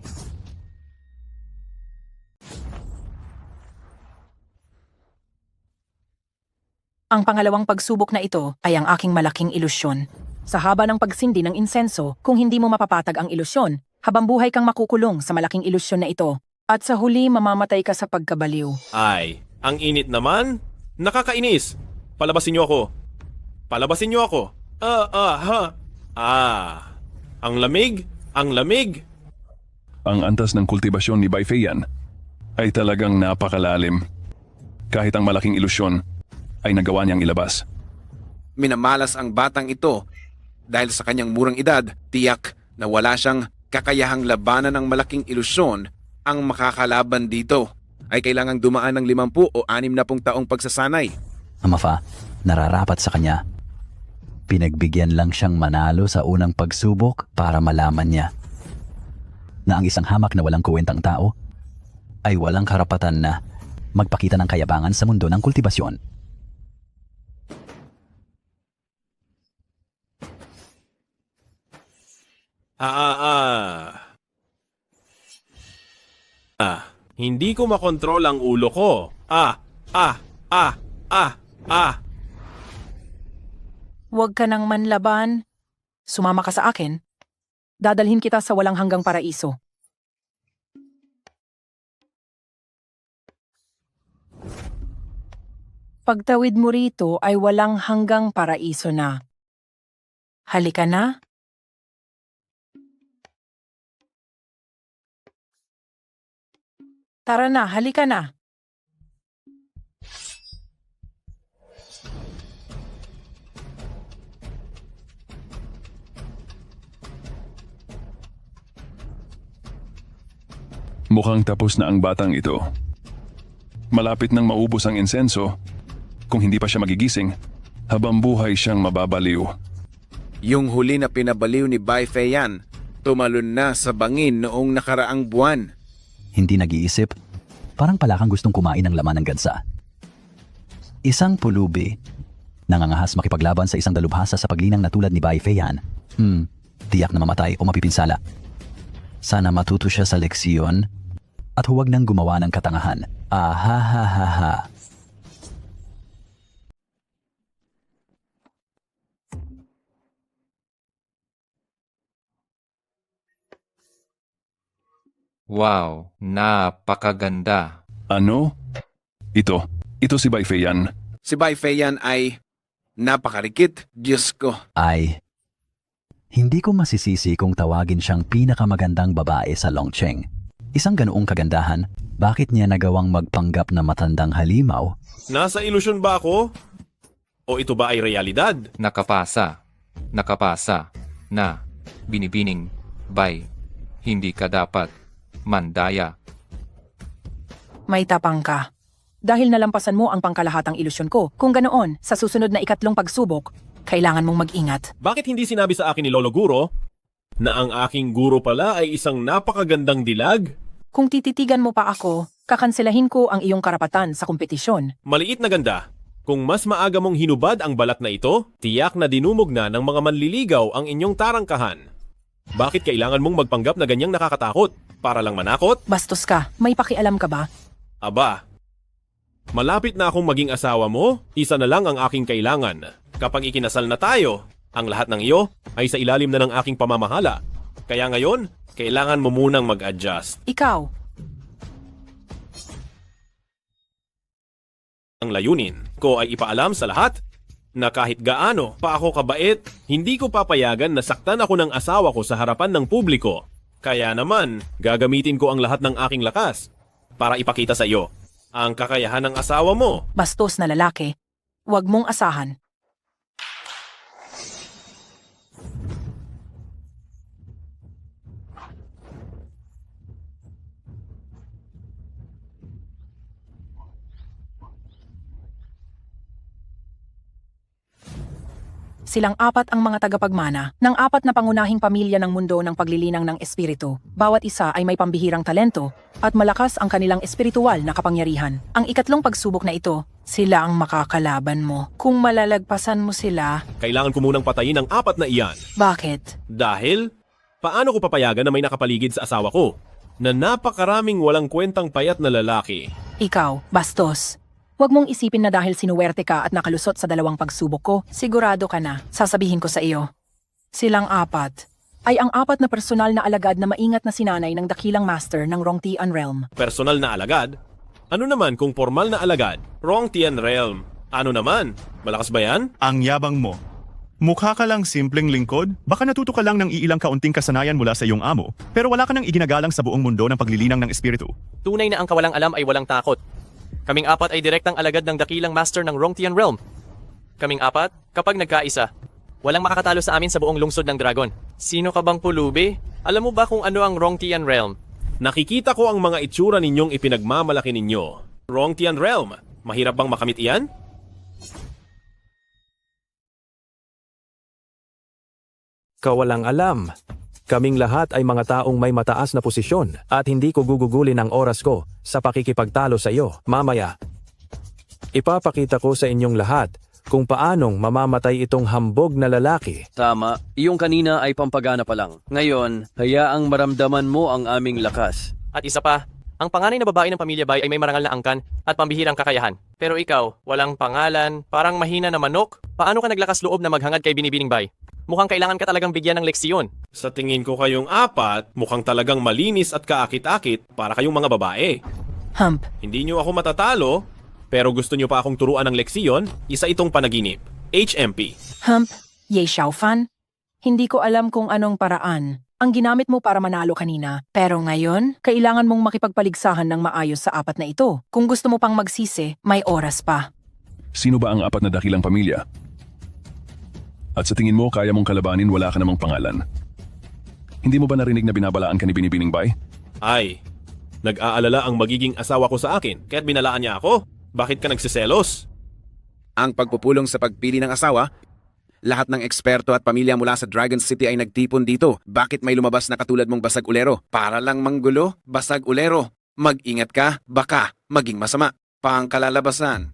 Ang pangalawang pagsubok na ito ay ang aking malaking ilusyon. Sa haba ng pagsindi ng insenso, kung hindi mo mapapatag ang ilusyon, habang buhay kang makukulong sa malaking ilusyon na ito. At sa huli, mamamatay ka sa pagkabaliw. Ay, ang init naman. Nakakainis. Palabasin niyo ako. Palabasin niyo ako. Ang lamig, ang lamig. Ang antas ng kultibasyon ni Bai Feiyan ay talagang napakalalim. Kahit ang malaking ilusyon ay nagawa niyang ilabas. Minamalas ang batang ito dahil sa kanyang murang edad, tiyak na wala siyang kakayahang labanan ng malaking ilusyon. Ang makakalaban dito ay kailangang dumaan ng 50 o 60 taong pagsasanay. Amafa, nararapat sa kanya. Pinagbigyan lang siyang manalo sa unang pagsubok para malaman niya na ang isang hamak na walang kuwentang tao ay walang karapatan na magpakita ng kayabangan sa mundo ng kultibasyon. Hindi ko makontrol ang ulo ko. Huwag ka nang manlaban. Sumama ka sa akin. Dadalhin kita sa walang hanggang paraiso. Pagtawid mo rito ay walang hanggang paraiso na. Halika na. Tara na, halika na. Mukhang tapos na ang batang ito. Malapit nang maubos ang insenso. Kung hindi pa siya magigising, habang buhay siyang mababaliw. Yung huli na pinabaliw ni Bai Feiyan, tumalon na sa bangin noong nakaraang buwan. Hindi nag-iisip, parang pala kang gustong kumain ng laman ng gansa. Isang pulubi, nangangahas makipaglaban sa isang dalubhasa sa paglinang na tulad ni Bai Feiyan. Tiyak na mamatay o mapipinsala. Sana matuto siya sa leksiyon at huwag nang gumawa ng katangahan. Ahahaha. Wow, napakaganda. Ano? Ito si Bai Feiyan. Si Bai Feiyan ay napakarikit, Diyos ko. Hindi ko masisisi kung tawagin siyang pinakamagandang babae sa Longcheng. Isang ganoong kagandahan, bakit niya nagawang magpanggap na matandang halimaw? Nasa ilusyon ba ako? O ito ba ay realidad? Nakapasa na binibining Bai. Hindi ka dapat mandaya. May tapang ka. Dahil nalampasan mo ang pangkalahatang ilusyon ko. Kung ganoon, sa susunod na ikatlong pagsubok, kailangan mong mag-ingat. Bakit hindi sinabi sa akin ni Lolo Guro na ang aking guro pala ay isang napakagandang dilag? Kung tititigan mo pa ako, kakanselahin ko ang iyong karapatan sa kompetisyon. Maliit na ganda. Kung mas maaga mong hinubad ang balat na ito, tiyak na dinumog na ng mga manliligaw ang inyong tarangkahan. Bakit kailangan mong magpanggap na ganyang nakakatakot? Para lang manakot? Bastos ka. May pakialam ka ba? Aba, malapit na akong maging asawa mo, isa na lang ang aking kailangan. Kapag ikinasal na tayo, ang lahat ng iyo ay sa ilalim na ng aking pamamahala. Kaya ngayon, kailangan mo munang mag-adjust. Ikaw, Ang layunin ko ay ipaalam sa lahat na kahit gaano pa ako kabait, hindi ko papayagan na saktan ako ng asawa ko sa harapan ng publiko. Kaya naman, gagamitin ko ang lahat ng aking lakas para ipakita sa iyo ang kakayahan ng asawa mo. bastos na lalaki. Huwag mong asahan. Silang apat ang mga tagapagmana ng apat na pangunahing pamilya ng mundo ng paglilinang ng espiritu. Bawat isa ay may pambihirang talento at malakas ang kanilang espiritual na kapangyarihan. Ang ikatlong pagsubok na ito, sila ang makakalaban mo. Kung malalagpasan mo sila, Kailangan ko munang patayin ang apat na iyan. bakit? Dahil, paano ko papayagan na may nakapaligid sa asawa ko na napakaraming walang kwentang payat na lalaki? Ikaw, bastos. Huwag mong isipin na dahil sinuwerte ka at nakalusot sa dalawang pagsubok ko, sigurado ka na. Sasabihin ko sa iyo. Silang apat ay ang apat na personal na alagad na maingat na sinanay ng dakilang master ng Rongtian Realm. Personal na alagad? Ano naman kung formal na alagad? Rongtian Realm. Ano naman? Malakas ba yan? Ang yabang mo. Mukha ka lang simpleng lingkod, baka natuto ka lang ng iilang kaunting kasanayan mula sa iyong amo, pero wala ka nang iginagalang sa buong mundo ng paglilinang ng espiritu. Tunay na ang kawalang alam ay walang takot. Kaming apat ay direktang alagad ng dakilang master ng Rongtian Realm. Kaming apat, kapag nagkaisa, walang makakatalo sa amin sa buong lungsod ng dragon. Sino ka bang pulubi? Alam mo ba kung ano ang Rongtian Realm? Nakikita ko ang mga itsura ninyong ipinagmamalaki ninyo. Rongtian Realm, mahirap bang makamit iyan? Kawalang alam. Kaming lahat ay mga taong may mataas na posisyon at hindi ko gugugulin ang oras ko sa pakikipagtalo sa iyo mamaya. Ipapakita ko sa inyong lahat kung paanong mamamatay itong hambog na lalaki. Tama, iyong kanina ay pampagana pa lang. Ngayon, hayaang maramdaman mo ang aming lakas. At isa pa, ang panganay na babae ng pamilya Bay ay may marangal na angkan at pambihirang kakayahan. Pero ikaw, walang pangalan, parang mahina na manok. Paano ka naglakas loob na maghangad kay Binibining Bay? Mukhang kailangan ka talagang bigyan ng leksiyon. Sa tingin ko kayong apat, mukhang talagang malinis at kaakit-akit para kayong mga babae. Hump. Hindi nyo ako matatalo, pero gusto nyo pa akong turuan ng leksiyon, isa itong panaginip. HMP. Hump, Ye Xiaofan. Hindi ko alam kung anong paraan ang ginamit mo para manalo kanina. Pero ngayon, kailangan mong makipagpaligsahan ng maayos sa apat na ito. Kung gusto mo pang magsisi, may oras pa. Sino ba ang apat na dakilang pamilya? At sa tingin mo, kaya mong kalabanin, wala ka namang pangalan. Hindi mo ba narinig na binabalaan ka ni Binibining Bay? Ay, nag-aalala ang magiging asawa ko sa akin, kaya't binalaan niya ako. Bakit ka nagsiselos? Ang pagpupulong sa pagpili ng asawa, lahat ng eksperto at pamilya mula sa Dragon City ay nagtipon dito. Bakit may lumabas na katulad mong basag ulero? Para lang manggulo, basag ulero. Mag-ingat ka, baka maging masama. Pangkalalabasan.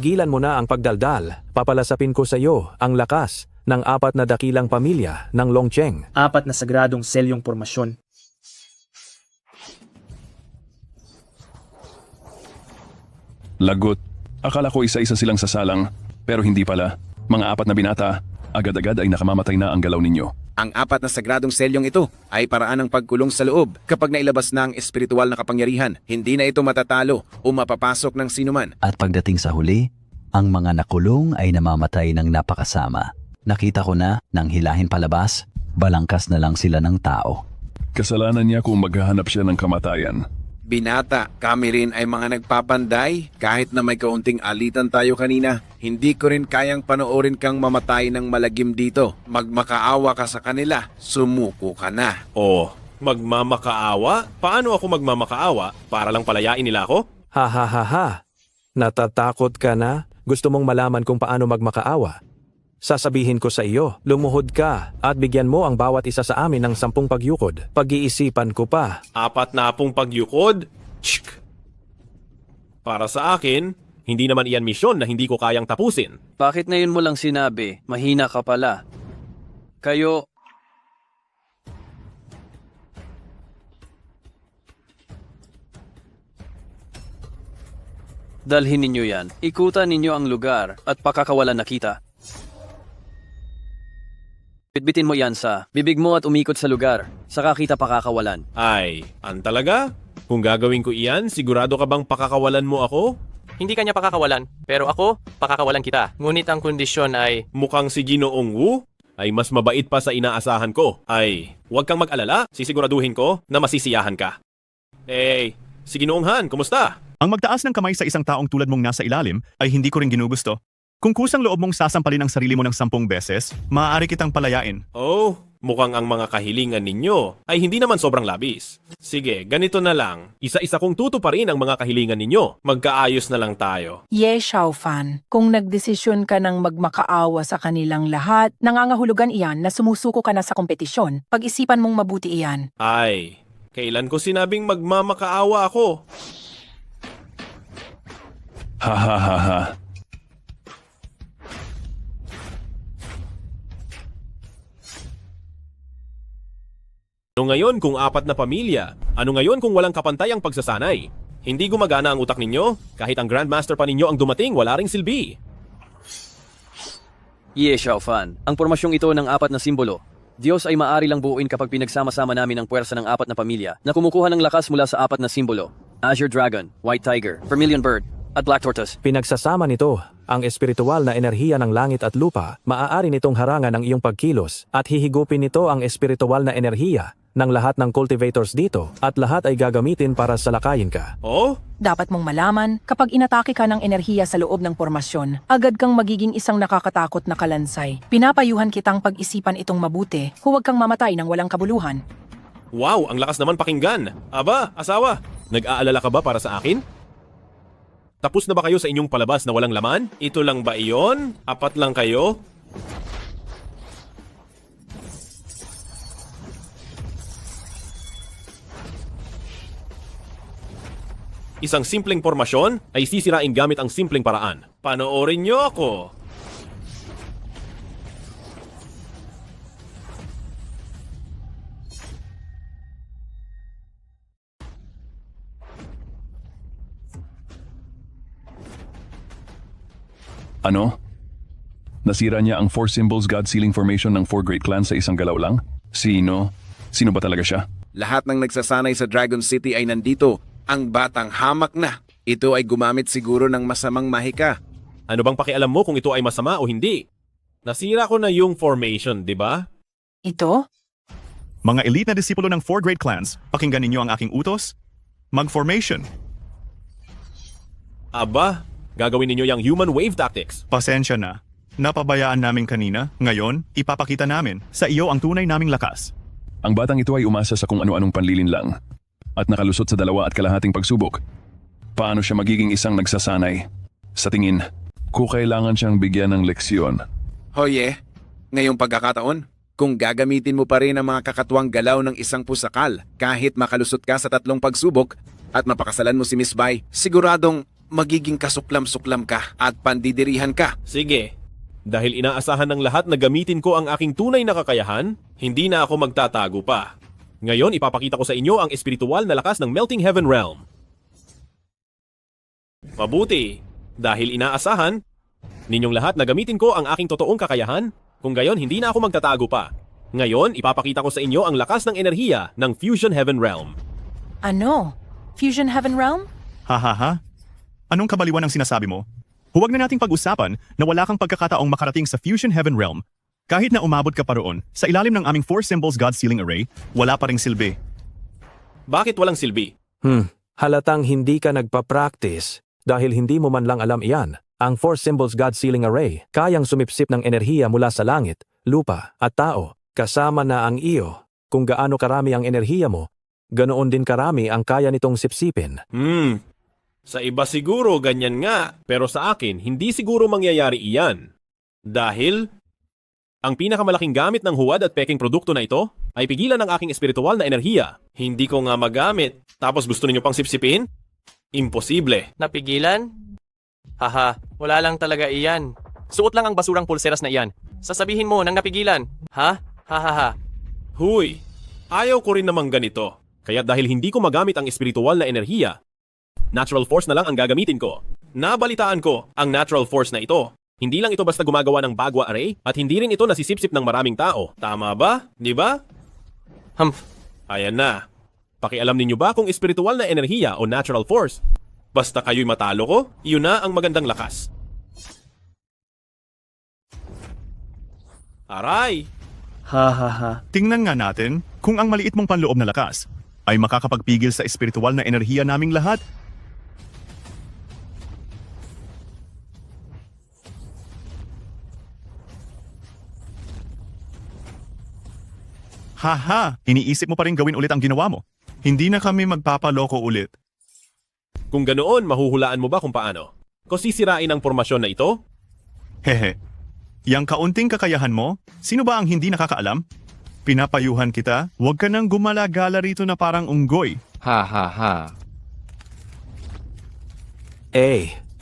Gilan mo na ang pagdaldal. Papalasapin ko sa iyo ang lakas ng apat na dakilang pamilya ng Longcheng. Apat na sagradong selyong pormasyon. Lagot. Akala ko isa-isa silang sasalang, pero hindi pala. Mga apat na binata, agad-agad ay nakamamatay na ang galaw ninyo. Ang apat na sagradong selyong ito ay paraan ng pagkulong sa loob. Kapag nailabas na ang espiritual na kapangyarihan, hindi na ito matatalo o mapapasok ng sinuman. At pagdating sa huli, ang mga nakulong ay namamatay ng napakasama. Nakita ko na, nang hilahin palabas, balangkas na lang sila ng tao. Kasalanan niya kung maghahanap siya ng kamatayan. Binata, kami rin ay mga nagpapanday. Kahit na may kaunting alitan tayo kanina, hindi ko rin kayang panoorin kang mamatay ng malagim dito. Magmakaawa ka sa kanila, sumuko ka na. Oh, magmamakaawa? Paano ako magmamakaawa? Para lang palayain nila ako? Ha ha ha ha. Natatakot ka na? Gusto mong malaman kung paano magmakaawa? Sasabihin ko sa iyo, lumuhod ka at bigyan mo ang bawat isa sa amin ng 10 pagyukod. Pag-iisipan ko pa. 40 pagyukod? Tsk! Para sa akin, hindi naman iyan misyon na hindi ko kayang tapusin. Bakit ngayon mo lang sinabi? Mahina ka pala. Kayo... Dalhin ninyo yan. Ikutan ninyo ang lugar at pakakawalan na kita. Bitbitin mo yan sa bibig mo at umikot sa lugar. Saka kita pakakawalan. Ay, talaga? Kung gagawin ko iyan, sigurado ka bang pakakawalan mo ako? Hindi kanya pakakawalan, pero ako, pakakawalan kita. Ngunit ang kondisyon ay... Mukhang si Ginoong Wu ay mas mabait pa sa inaasahan ko. Ay, huwag kang mag-alala, sisiguraduhin ko na masisiyahan ka. Si Ginoong Han, kumusta? Ang magtaas ng kamay sa isang taong tulad mong nasa ilalim ay hindi ko rin ginugusto. Kung kusang loob mong sasampalin ang sarili mo ng 10 beses, maaari kitang palayain. Oh, mukhang ang mga kahilingan ninyo ay hindi naman sobrang labis. Sige, ganito na lang. Isa-isa kong tutuparin ang mga kahilingan ninyo. Magkaayos na lang tayo. Ye Xiaofan, kung nagdesisyon ka ng magmakaawa sa kanilang lahat, nangangahulugan iyan na sumusuko ka na sa kompetisyon. Pag-isipan mong mabuti iyan. Ay, kailan ko sinabing magmamakaawa ako? Ha ha ha ha. Ano ngayon kung 4 na pamilya? Ano ngayon kung walang kapantay ang pagsasanay? Hindi gumagana ang utak ninyo? Kahit ang Grandmaster pa ninyo ang dumating, wala ring silbi. Ye Xiaofan, ang pormasyong ito ng 4 na simbolo. Diyos ay maaari lang buuin kapag pinagsama-sama namin ang puwersa ng 4 na pamilya na kumukuha ng lakas mula sa 4 na simbolo. Azure Dragon, White Tiger, Vermilion Bird, at Black Tortoise. Pinagsasama nito ang espiritual na enerhiya ng langit at lupa, maaari nitong harangan ang iyong pagkilos at hihigupin nito ang espiritual na enerhiya ng lahat ng cultivators dito at lahat ay gagamitin para salakayin ka. Oh? Dapat mong malaman, kapag inatake ka ng enerhiya sa loob ng pormasyon, agad kang magiging isang nakakatakot na kalansay. Pinapayuhan kitang pag-isipan itong mabuti, huwag kang mamatay ng walang kabuluhan. Wow, ang lakas naman pakinggan. Aba, asawa, nag-aalala ka ba para sa akin? Tapos na ba kayo sa inyong palabas na walang laman? Ito lang ba iyon? 4 lang kayo? Isang simpleng pormasyon ay sisirain gamit ang simpleng paraan. Panoorin niyo ako! Ano? Nasira niya ang 4 symbols God-sealing formation ng 4 great clans sa isang galaw lang? Sino? Sino ba talaga siya? Lahat ng nagsasanay sa Dragon City ay nandito. Ang batang hamak na. Ito ay gumamit siguro ng masamang mahika. Ano bang pakialam mo kung ito ay masama o hindi? Nasira ko na yung formation, di ba? Ito? Mga elite na disipulo ng 4 great clans, pakinggan ninyo ang aking utos. Mag-formation. Aba, gagawin ninyo yung human wave tactics. Pasensya na. Napabayaan namin kanina. Ngayon, ipapakita namin sa iyo ang tunay naming lakas. Ang batang ito ay umasa sa kung ano-anong panlilinlang at nakalusot sa 2.5 pagsubok. Paano siya magiging isang nagsasanay? Sa tingin, kailangan siyang bigyan ng leksyon. Hoye, ngayong pagkakataon, kung gagamitin mo pa rin ang mga kakatuwang galaw ng isang pusakal kahit makalusot ka sa 3 pagsubok at mapakasalan mo si Miss Bai, siguradong magiging kasuklam-suklam ka at pandidirihan ka. Sige, dahil inaasahan ng lahat na gamitin ko ang aking tunay na kakayahan, hindi na ako magtatago pa. Ngayon, ipapakita ko sa inyo ang espiritual na lakas ng Melting Heaven Realm. Mabuti, dahil inaasahan ninyong lahat na gamitin ko ang aking totoong kakayahan, kung gayon hindi na ako magtatago pa. Ngayon, ipapakita ko sa inyo ang lakas ng enerhiya ng Fusion Heaven Realm. Ano? Fusion Heaven Realm? Ha? Anong kabaliwan ang sinasabi mo? Huwag na nating pag-usapan na wala kang pagkakataong makarating sa Fusion Heaven Realm. Kahit na umabot ka pa roon, sa ilalim ng aming 4 symbols God-sealing array, wala pa ring silbi. Bakit walang silbi? Halatang hindi ka nagpa-practice dahil hindi mo man lang alam iyan. Ang 4 symbols God-sealing array, kayang sumipsip ng enerhiya mula sa langit, lupa, at tao, kasama na ang iyo. Kung gaano karami ang enerhiya mo, ganoon din karami ang kaya nitong sipsipin. Sa iba siguro ganyan nga, pero sa akin hindi siguro mangyayari iyan. Dahil ang pinakamalaking gamit ng huwad at peking produkto na ito ay pigilan ng aking espiritual na enerhiya. Hindi ko nga magamit, tapos gusto ninyo pang sipsipin? Imposible. Napigilan? Haha, wala lang talaga iyan. Suot lang ang basurang pulseras na iyan. Sasabihin mo nang napigilan. Ha? Ha. Huy, ayaw ko rin namang ganito. Kaya dahil hindi ko magamit ang espiritual na enerhiya, natural force na lang ang gagamitin ko. Nabalitaan ko ang natural force na ito. Hindi lang ito basta gumagawa ng bagwa array at hindi rin ito nasisipsip ng maraming tao. Tama ba? Di ba? Ayan na. Pakialam ninyo ba kung espiritual na enerhiya o natural force? Basta kayo'y matalo ko, yun na ang magandang lakas. Aray! Tingnan nga natin kung ang maliit mong panloob na lakas ay makakapagpigil sa espiritual na enerhiya naming lahat. Haha, iniisip mo pa rin gawin ulit ang ginawa mo. Hindi na kami magpapaloko ulit. Kung ganoon, mahuhulaan mo ba kung paano? Kung sisirain ang formasyon na ito? Hehe. Yang kaunting kakayahan mo, sino ba ang hindi nakakaalam? Pinapayuhan kita, huwag ka nang gumala-gala rito na parang unggoy.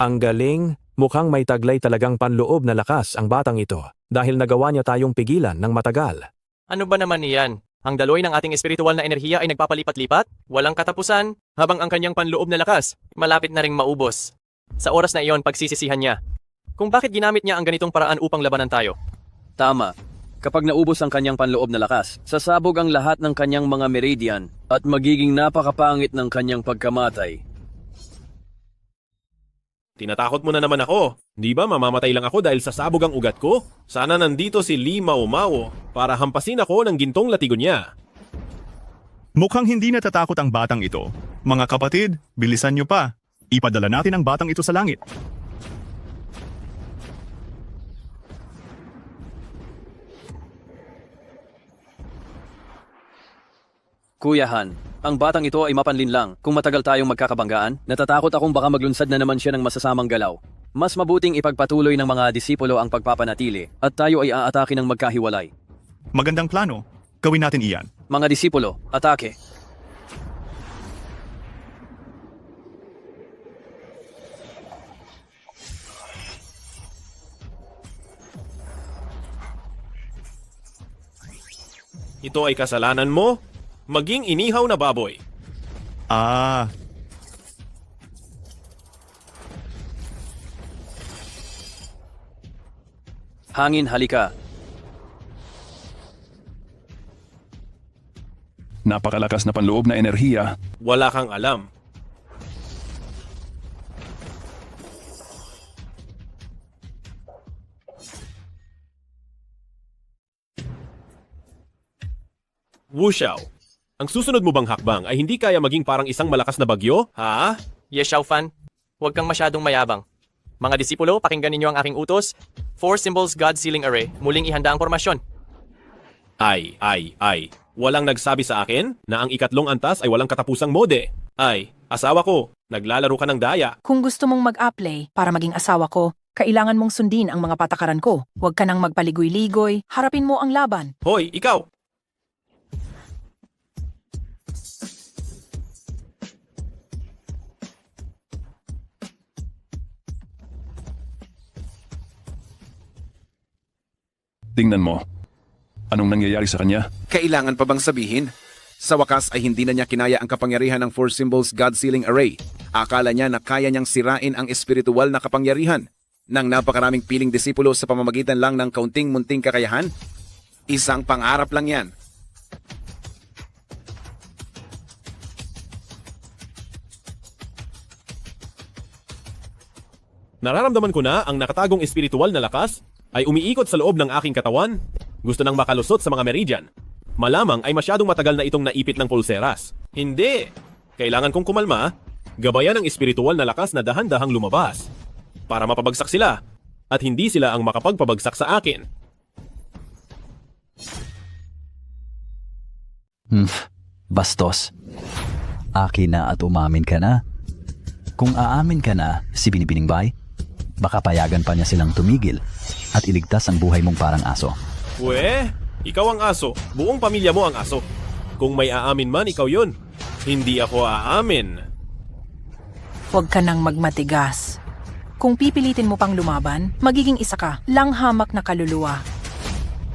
Ang galing. Mukhang may taglay talagang panloob na lakas ang batang ito dahil nagawa niya tayong pigilan ng matagal. Ano ba naman iyan? Ang daloy ng ating espiritual na enerhiya ay nagpapalipat-lipat, walang katapusan, habang ang kanyang panloob na lakas malapit na ring maubos. Sa oras na iyon, pagsisisihan niya kung bakit ginamit niya ang ganitong paraan upang labanan tayo. Tama. Kapag naubos ang kanyang panloob na lakas, sasabog ang lahat ng kanyang mga meridian at magiging napakapangit ng kanyang pagkamatay. Tinatakot mo na naman ako. Di ba mamamatay lang ako dahil sasabog ang ugat ko? Sana nandito si Lee Mao Mao para hampasin ako ng gintong latigo niya. Mukhang hindi natatakot ang batang ito. Mga kapatid, bilisan niyo pa. Ipadala natin ang batang ito sa langit. Kuya Han, ang batang ito ay mapanlin lang. Kung matagal tayong magkakabanggaan, natatakot akong baka maglunsad na naman siya ng masasamang galaw. Mas mabuting ipagpatuloy ng mga disipulo ang pagpapanatili at tayo ay aatake ng magkahiwalay. Magandang plano. Gawin natin iyan. Mga disipulo, atake. Ito ay kasalanan mo? Maging inihaw na baboy. Hangin, halika. Napakalakas na panloob na enerhiya. Wala kang alam. Wu Xiao, ang susunod mo bang hakbang ay hindi kaya maging parang isang malakas na bagyo? Ha? Yes, Xiaofan. Huwag kang masyadong mayabang. Mga disipulo, pakinggan ninyo ang aking utos. 4 symbols God Sealing Array. Muling ihanda ang formasyon. Ay. Walang nagsabi sa akin na ang ikatlong antas ay walang katapusang mode. Ay, asawa ko, naglalaro ka ng daya. Kung gusto mong mag-apply para maging asawa ko, kailangan mong sundin ang mga patakaran ko. Huwag ka nang magpaligoy-ligoy, harapin mo ang laban. Hoy, ikaw! Tingnan mo. Anong nangyayari sa kanya? Kailangan pa bang sabihin? Sa wakas ay hindi na niya kinaya ang kapangyarihan ng 4 symbols God Sealing Array. Akala niya na kaya niyang sirain ang espiritual na kapangyarihan ng napakaraming piling disipulo sa pamamagitan lang ng kaunting-munting kakayahan? Isang pangarap lang yan. Nararamdaman ko na ang nakatagong espiritual na lakas ay umiikot sa loob ng aking katawan. Gusto nang makalusot sa mga meridian. Malamang ay masyadong matagal na itong naipit ng pulseras. Hindi! Kailangan kong kumalma, gabayan ang espiritual na lakas na dahan-dahang lumabas. Para mapabagsak sila, at hindi sila ang makapagpabagsak sa akin. Bastos. Akin na at umamin ka na. Kung aamin ka na, si Binibining Bay, baka payagan pa niya silang tumigil at iligtas ang buhay mong parang aso. Ikaw ang aso. Buong pamilya mo ang aso. Kung may aamin man, ikaw yun. Hindi ako aamin. Huwag ka nang magmatigas. Kung pipilitin mo pang lumaban, magiging isa ka, lang hamak na kaluluwa.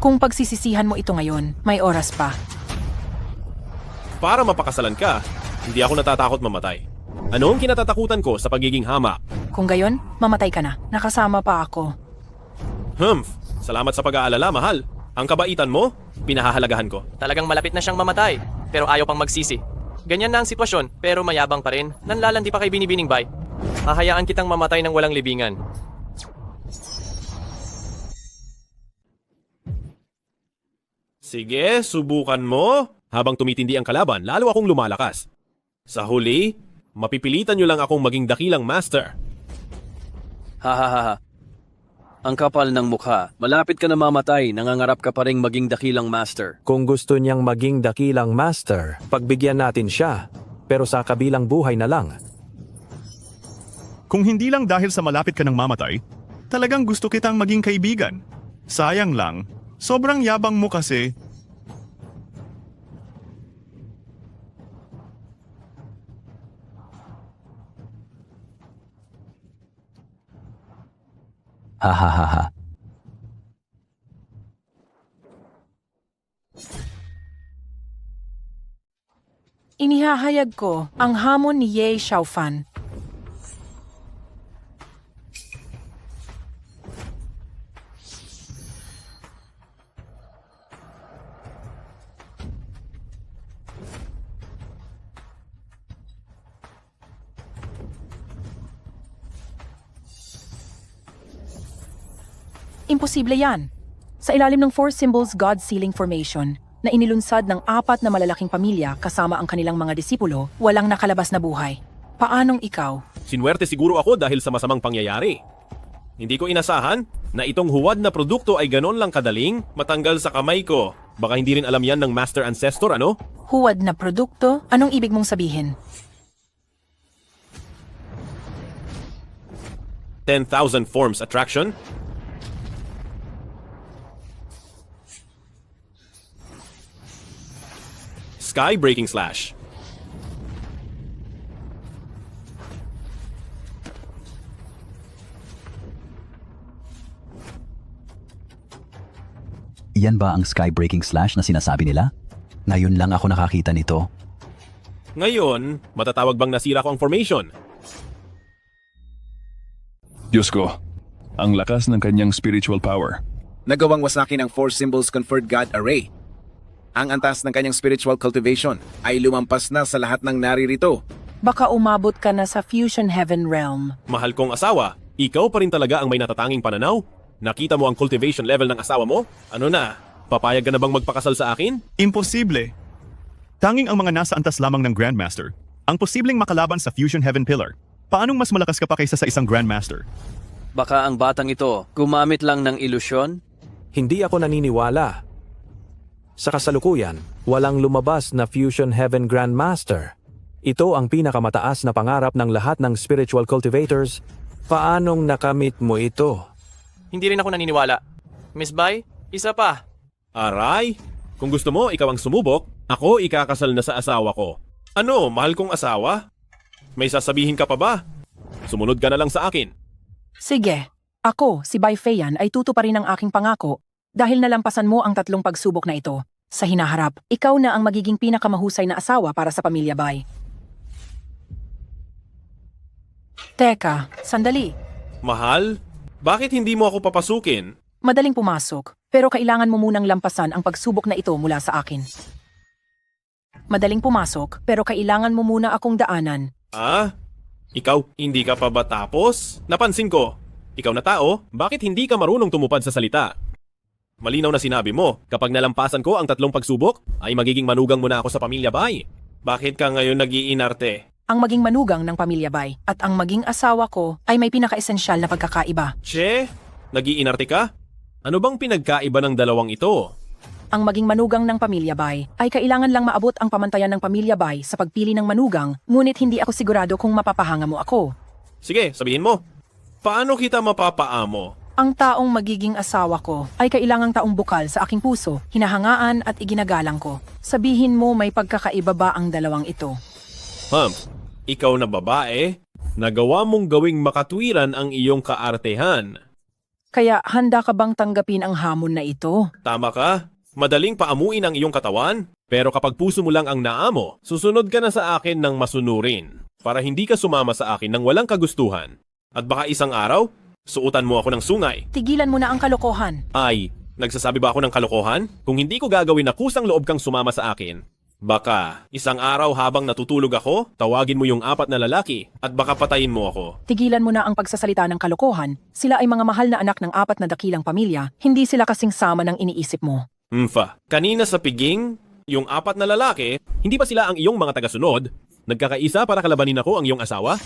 Kung pagsisisihan mo ito ngayon, may oras pa. Para mapakasalan ka, hindi ako natatakot mamatay. Ano ang kinatatakutan ko sa pagiging hamak? Kung gayon, mamatay ka na. Nakasama pa ako. Salamat sa pag-aalala, mahal. Ang kabaitan mo, pinahahalagahan ko. Talagang malapit na siyang mamatay, pero ayaw pang magsisi. Ganyan na ang sitwasyon, pero mayabang pa rin. Nanlalandi pa kay Binibining Bay. Hahayaan kitang mamatay ng walang libingan. Sige, subukan mo. Habang tumitindi ang kalaban, lalo akong lumalakas. Sa huli, mapipilitan nyo lang akong maging dakilang master. Hahaha. Ang kapal ng mukha. Malapit ka na mamatay, nangangarap ka pa ring maging dakilang master. Kung gusto niyang maging dakilang master, pagbigyan natin siya. Pero sa kabilang buhay na lang. Kung hindi lang dahil sa malapit ka ng mamatay, talagang gusto kitang maging kaibigan. Sayang lang, sobrang yabang mo kasi. Hahaha. Inihahayag ko ang hamon ni Ye Xiaofan. Imposible yan. Sa ilalim ng Four Symbols God Sealing Formation, na inilunsad ng 4 na malalaking pamilya kasama ang kanilang mga disipulo, walang nakalabas na buhay. Paanong ikaw? Sinwerte siguro ako dahil sa masamang pangyayari. Hindi ko inasahan na itong huwad na produkto ay ganon lang kadaling matanggal sa kamay ko. Baka hindi rin alam yan ng Master Ancestor, ano? Huwad na produkto? Anong ibig mong sabihin? 10,000 forms attraction? Sky-breaking slash. Iyan ba ang sky-breaking slash na sinasabi nila? Ngayon lang ako nakakita nito. Ngayon, matatawag bang nasira ko ang formation? Diyos ko, ang lakas ng kanyang spiritual power. Nagawang wasakin ang Four Symbols Conferred God Array. Ang antas ng kanyang spiritual cultivation ay lumampas na sa lahat ng naririto. Baka umabot ka na sa Fusion Heaven Realm. Mahal kong asawa, ikaw pa rin talaga ang may natatanging pananaw? Nakita mo ang cultivation level ng asawa mo? Ano na? Papayag ka na bang magpakasal sa akin? Imposible. Tanging ang mga nasa antas lamang ng Grandmaster ang posibleng makalaban sa Fusion Heaven Pillar. Paanong mas malakas ka pa kaysa sa isang Grandmaster? Baka ang batang ito gumamit lang ng ilusyon? Hindi ako naniniwala. Sa kasalukuyan, walang lumabas na Fusion Heaven Grandmaster. Ito ang pinakamataas na pangarap ng lahat ng spiritual cultivators. Paanong nakamit mo ito? Hindi rin ako naniniwala. Miss Bai, isa pa. Aray, kung gusto mo ikaw ang sumubok, ako ikakasal na sa asawa ko. Ano, mahal kong asawa? May sasabihin ka pa ba? Sumunod ka na lang sa akin. Sige, ako, si Bai Feiyan ay tutuparin ang aking pangako dahil nalampasan mo ang 3 pagsubok na ito. Sa hinaharap, ikaw na ang magiging pinakamahusay na asawa para sa pamilya Bai. Teka, sandali. Mahal, bakit hindi mo ako papasukin? Madaling pumasok, pero kailangan mo munang lampasan ang pagsubok na ito mula sa akin. Madaling pumasok, pero kailangan mo muna akong daanan. Ah? Ikaw, hindi ka pa ba tapos? Napansin ko, ikaw na tao, bakit hindi ka marunong tumupad sa salita? Malinaw na sinabi mo, kapag nalampasan ko ang 3 pagsubok, ay magiging manugang mo na ako sa pamilya Bai. Bakit ka ngayon nag-iinarte? Ang maging manugang ng pamilya Bai at ang maging asawa ko ay may pinaka-esensyal na pagkakaiba. Che, nag-iinarte ka? Ano bang pinagkaiba ng dalawang ito? Ang maging manugang ng pamilya Bai ay kailangan lang maabot ang pamantayan ng pamilya Bai sa pagpili ng manugang, ngunit hindi ako sigurado kung mapapahanga mo ako. Sige, sabihin mo. Paano kita mapapaamo? Ang taong magiging asawa ko ay kailangang taong bukal sa aking puso, hinahangaan at iginagalang ko. Sabihin mo may pagkakaiba ba ang dalawang ito? Ikaw na babae, nagawa mong gawing makatwiran ang iyong kaartehan. Kaya handa ka bang tanggapin ang hamon na ito? Tama ka, madaling paamuin ang iyong katawan, pero kapag puso mo lang ang naamo, susunod ka na sa akin ng masunurin para hindi ka sumama sa akin ng walang kagustuhan. At baka isang araw, suotan mo ako ng sungay. Tigilan mo na ang kalokohan. Ay, nagsasabi ba ako ng kalokohan? Kung hindi ko gagawin na kusang loob kang sumama sa akin, baka isang araw habang natutulog ako, tawagin mo yung 4 na lalaki at baka patayin mo ako. Tigilan mo na ang pagsasalita ng kalokohan. Sila ay mga mahal na anak ng 4 na dakilang pamilya. Hindi sila kasing sama ng iniisip mo. Kanina sa piging, yung 4 na lalaki, hindi ba sila ang iyong mga tagasunod? Nagkakaisa para kalabanin ako ang iyong asawa?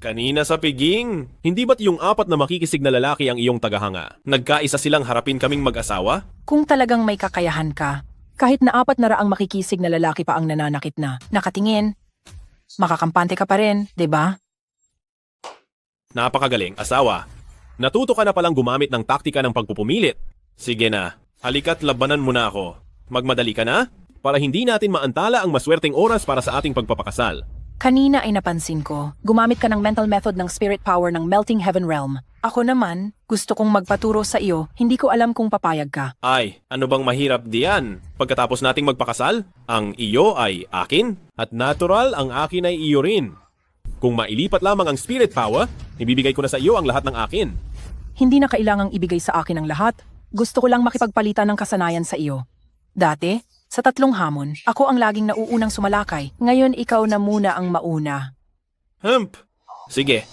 Kanina sa piging, hindi ba't yung 4 na makikisig na lalaki ang iyong tagahanga? Nagkaisa silang harapin kaming mag-asawa? Kung talagang may kakayahan ka, kahit na 4 na raang makikisig na lalaki pa ang nananakit na, nakatingin, makakampante ka pa rin, 'di ba? Napakagaling, asawa. Natuto ka na palang gumamit ng taktika ng pagpupumilit. Sige na, halika't labanan mo na ako. Magmadali ka na? Para hindi natin maantala ang maswerteng oras para sa ating pagpapakasal. Kanina ay napansin ko, gumamit ka ng mental method ng spirit power ng Melting Heaven Realm. Ako naman, gusto kong magpaturo sa iyo, hindi ko alam kung papayag ka. Ay, ano bang mahirap diyan? Pagkatapos nating magpakasal, ang iyo ay akin, at natural ang akin ay iyo rin. Kung mailipat lamang ang spirit power, ibibigay ko na sa iyo ang lahat ng akin. Hindi na kailangang ibigay sa akin ang lahat. Gusto ko lang makipagpalitan ng kasanayan sa iyo. Dati, sa 3 hamon, ako ang laging nauunang sumalakay. Ngayon ikaw na muna ang mauna. Sige.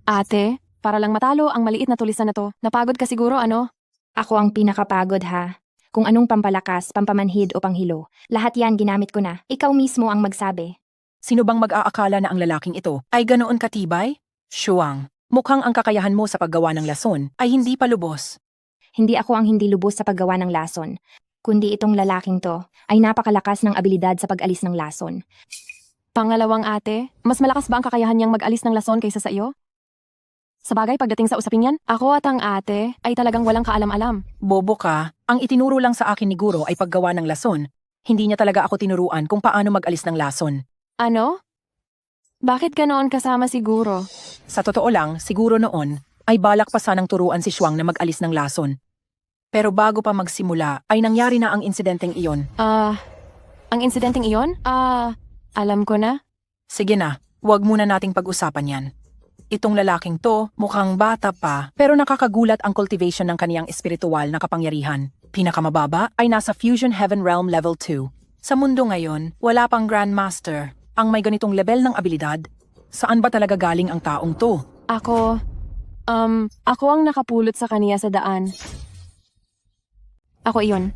Ate, para lang matalo ang maliit na tulisan na to. Napagod ka siguro, ano? Ako ang pinakapagod ha. Kung anong pampalakas, pampamanhid o panghilo, lahat yan ginamit ko na. Ikaw mismo ang magsabi. Sino bang mag-aakala na ang lalaking ito ay ganoon katibay? Shuang, mukhang ang kakayahan mo sa paggawa ng lason ay hindi pa lubos. Hindi ako ang hindi lubos sa paggawa ng lason, kundi itong lalaking to ay napakalakas ng abilidad sa pag-alis ng lason. Pangalawang ate, mas malakas ba ang kakayahan niyang mag-alis ng lason kaysa sa iyo? Sabagay, pagdating sa usapin yan, ako at ang ate ay talagang walang kaalam-alam. Bobo ka, ang itinuro lang sa akin ni Guro ay paggawa ng lason. Hindi niya talaga ako tinuruan kung paano mag-alis ng lason. Ano? Bakit ganoon kasama si Guro? Sa totoo lang, siguro noon, ay balak pa sanang turuan si Shuang na mag-alis ng lason. Pero bago pa magsimula, ay nangyari na ang insidenteng iyon. Ang insidenteng iyon? Alam ko na. Sige na, huwag muna nating pag-usapan yan. Itong lalaking to, mukhang bata pa, pero nakakagulat ang cultivation ng kaniyang espiritual na kapangyarihan. Pinakamababa ay nasa Fusion Heaven Realm Level 2. Sa mundo ngayon, wala pang Grandmaster. Ang may ganitong level ng abilidad, saan ba talaga galing ang taong to? Ako ang nakapulot sa kaniya sa daan. Ako iyon.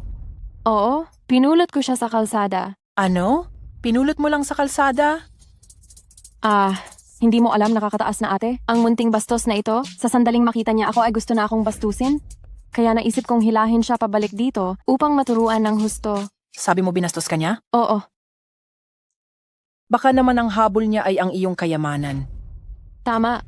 Oo, pinulot ko siya sa kalsada. Ano? Pinulot mo lang sa kalsada? Hindi mo alam, nakakataas na ate. Ang munting bastos na ito, sa sandaling makita niya ako ay gusto na akong bastusin. Kaya naisip kong hilahin siya pabalik dito upang maturuan ng husto. Sabi mo binastos ka niya? Oo. Baka naman ang habol niya ay ang iyong kayamanan. Tama.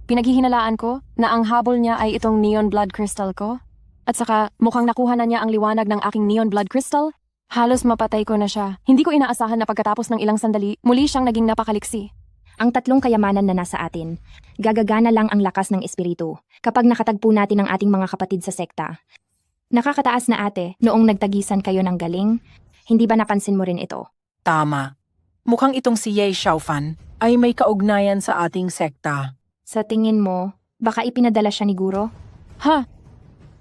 Pinaghihinalaan ko na ang habol niya ay itong neon blood crystal ko. At saka mukhang nakuha na niya ang liwanag ng aking neon blood crystal. Halos mapatay ko na siya. Hindi ko inaasahan na pagkatapos ng ilang sandali, muli siyang naging napakaliksi. Ang 3 kayamanan na nasa atin, gagagana lang ang lakas ng espiritu kapag nakatagpo natin ang ating mga kapatid sa sekta. Nakakataas na ate, noong nagtagisan kayo ng galing, hindi ba napansin mo rin ito? Tama. Mukhang itong si Ye Xiaofan ay may kaugnayan sa ating sekta. Sa tingin mo, baka ipinadala siya ni Guro?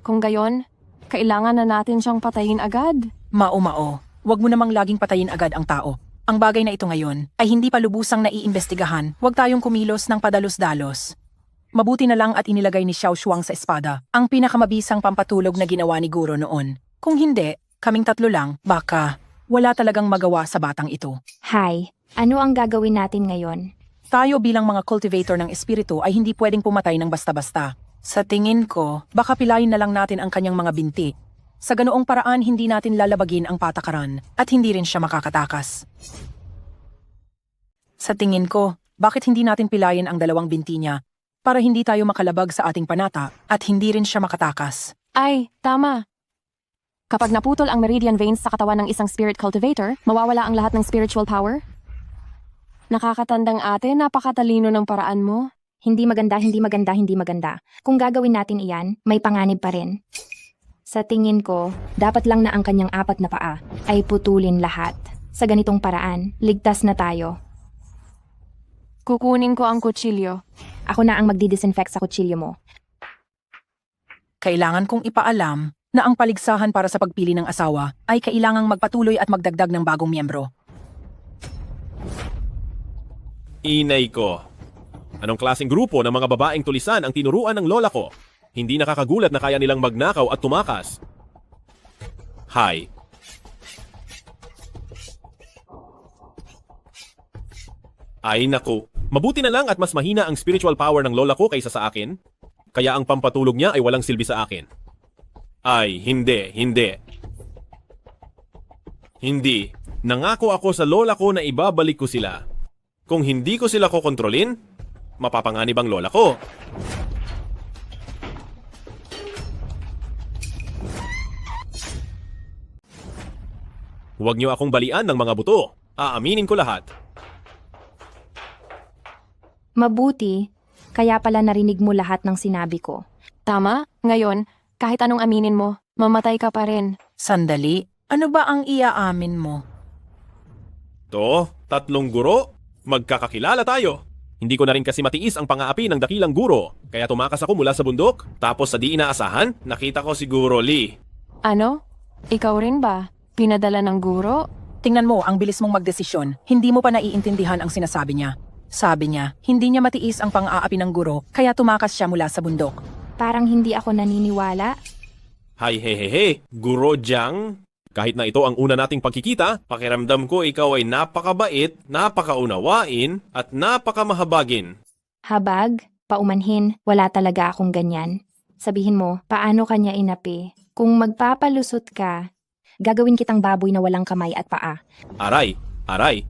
Kung gayon, kailangan na natin siyang patayin agad. Mao, wag mo namang laging patayin agad ang tao. Ang bagay na ito ngayon ay hindi pa lubusang naiimbestigahan. Huwag tayong kumilos ng padalos-dalos. Mabuti na lang at inilagay ni Xiao Shuang sa espada ang pinakamabisang pampatulog na ginawa ni Guro noon. Kung hindi, kaming 3 lang, baka wala talagang magawa sa batang ito. Hay, ano ang gagawin natin ngayon? Tayo bilang mga cultivator ng espiritu ay hindi pwedeng pumatay ng basta-basta. Sa tingin ko, baka pilayin na lang natin ang kanyang mga binti. Sa ganoong paraan, hindi natin lalabagin ang patakaran at hindi rin siya makakatakas. Sa tingin ko, bakit hindi natin pilayin ang 2 binti niya para hindi tayo makalabag sa ating panata at hindi rin siya makatakas? Ay, tama. Kapag naputol ang meridian veins sa katawan ng isang spirit cultivator, mawawala ang lahat ng spiritual power? Nakakatandang ate, napakatalino ng paraan mo. Hindi maganda, hindi maganda, hindi maganda. Kung gagawin natin iyan, may panganib pa rin. Sa tingin ko, dapat lang na ang kanyang 4 na paa ay putulin lahat. Sa ganitong paraan, ligtas na tayo. Kukunin ko ang kutsilyo. Ako na ang magdi-disinfect sa kutsilyo mo. Kailangan kong ipaalam na ang paligsahan para sa pagpili ng asawa ay kailangang magpatuloy at magdagdag ng bagong miyembro. Inay ko. Anong klaseng grupo ng mga babaeng tulisan ang tinuruan ng lola ko? Hindi nakakagulat na kaya nilang magnakaw at tumakas. Hi. Ay naku, mabuti na lang at mas mahina ang spiritual power ng lola ko kaysa sa akin. Kaya ang pampatulog niya ay walang silbi sa akin. Ay, hindi. Hindi. Nangako ako sa lola ko na ibabalik ko sila. Kung hindi ko sila kokontrolin, mapapanganib ang lola ko. Huwag niyo akong balian ng mga buto. Aaminin ko lahat. Mabuti, kaya pala narinig mo lahat ng sinabi ko. Tama? Ngayon, kahit anong aminin mo, mamatay ka pa rin. Sandali, ano ba ang iaamin mo? To, 3 guro? Magkakakilala tayo. Hindi ko na rin kasi matiis ang pang-aapi ng dakilang guro. Kaya tumakas ako mula sa bundok. Tapos sa di inaasahan, nakita ko si Guro Lee. Ano? Ikaw rin ba? Pinadala ng guro? Tingnan mo, ang bilis mong magdesisyon. Hindi mo pa naiintindihan ang sinasabi niya. Sabi niya, hindi niya matiis ang pang-aapi ng guro, kaya tumakas siya mula sa bundok. Parang hindi ako naniniwala. Hay hehehe, Guro Jiang. Kahit na ito ang una nating pagkikita, pakiramdam ko ikaw ay napakabait, napakaunawain, at napakamahabagin. Habag, paumanhin, wala talaga akong ganyan. Sabihin mo, paano kanya inapi? Kung magpapalusot ka, gagawin kitang baboy na walang kamay at paa. Aray, aray.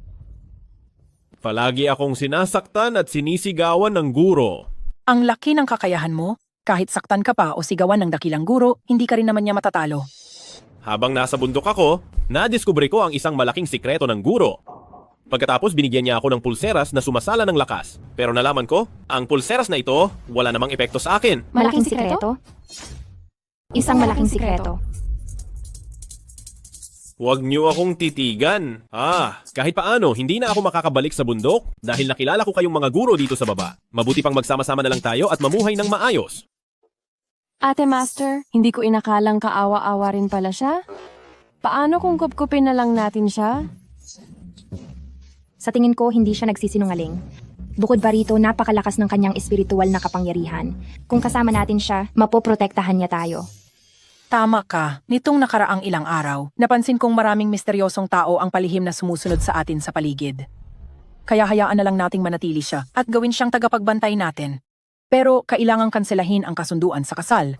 Palagi akong sinasaktan at sinisigawan ng guro. Ang laki ng kakayahan mo, kahit saktan ka pa o sigawan ng dakilang guro, hindi ka rin naman niya matatalo. Habang nasa bundok ako, nadiskubre ko ang isang malaking sikreto ng guro. Pagkatapos binigyan niya ako ng pulseras na sumasala ng lakas. Pero nalaman ko, ang pulseras na ito, wala namang epekto sa akin. Malaking sikreto? Isang malaking sikreto. Huwag niyo akong titigan. Kahit paano, hindi na ako makakabalik sa bundok dahil nakilala ko kayong mga guro dito sa baba. Mabuti pang magsama-sama na lang tayo at mamuhay ng maayos. Ate Master, hindi ko inakalang kaawa-awa rin pala siya. Paano kung kupkupin na lang natin siya? Sa tingin ko, hindi siya nagsisinungaling. Bukod pa rito, napakalakas ng kanyang espiritual na kapangyarihan. Kung kasama natin siya, mapoprotektahan niya tayo. Tama ka, nitong nakaraang ilang araw, napansin kong maraming misteryosong tao ang palihim na sumusunod sa atin sa paligid. Kaya hayaan na lang nating manatili siya at gawin siyang tagapagbantay natin. Pero kailangang kanselahin ang kasunduan sa kasal.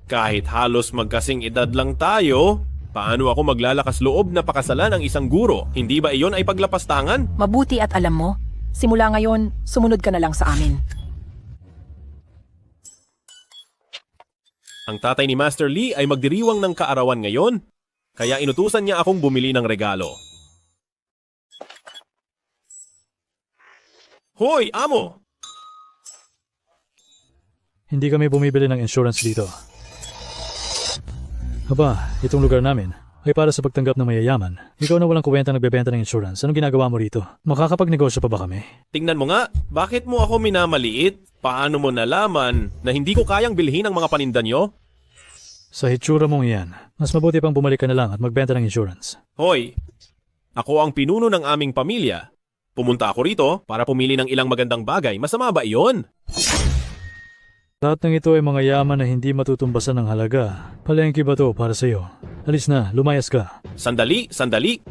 Kahit halos magkasing edad lang tayo, paano ako maglalakas loob na pakasalan ang isang guro? Hindi ba iyon ay paglapastangan? Mabuti at alam mo, simula ngayon, sumunod ka na lang sa amin. Ang tatay ni Master Lee ay magdiriwang ng kaarawan ngayon, kaya inutusan niya akong bumili ng regalo. Hoy, amo! Hindi kami bumibili ng insurance dito. Aba, itong lugar namin ay para sa pagtanggap ng mayayaman. Ikaw na walang kuwenta nagbebenta ng insurance. Anong ginagawa mo rito? Makakapagnegosyo pa ba kami? Tingnan mo nga, bakit mo ako minamaliit? Paano mo nalaman na hindi ko kayang bilhin ang mga paninda nyo? Sa hitsura mong iyan, mas mabuti pang bumalik ka na lang at magbenta ng insurance. Hoy, ako ang pinuno ng aming pamilya. Pumunta ako rito para pumili ng ilang magandang bagay. Masama ba iyon? Lahat ng ito ay mga yaman na hindi matutumbasan ng halaga. Palengke ba to para sa iyo? Alis na, lumayas ka. Sandali, sandali.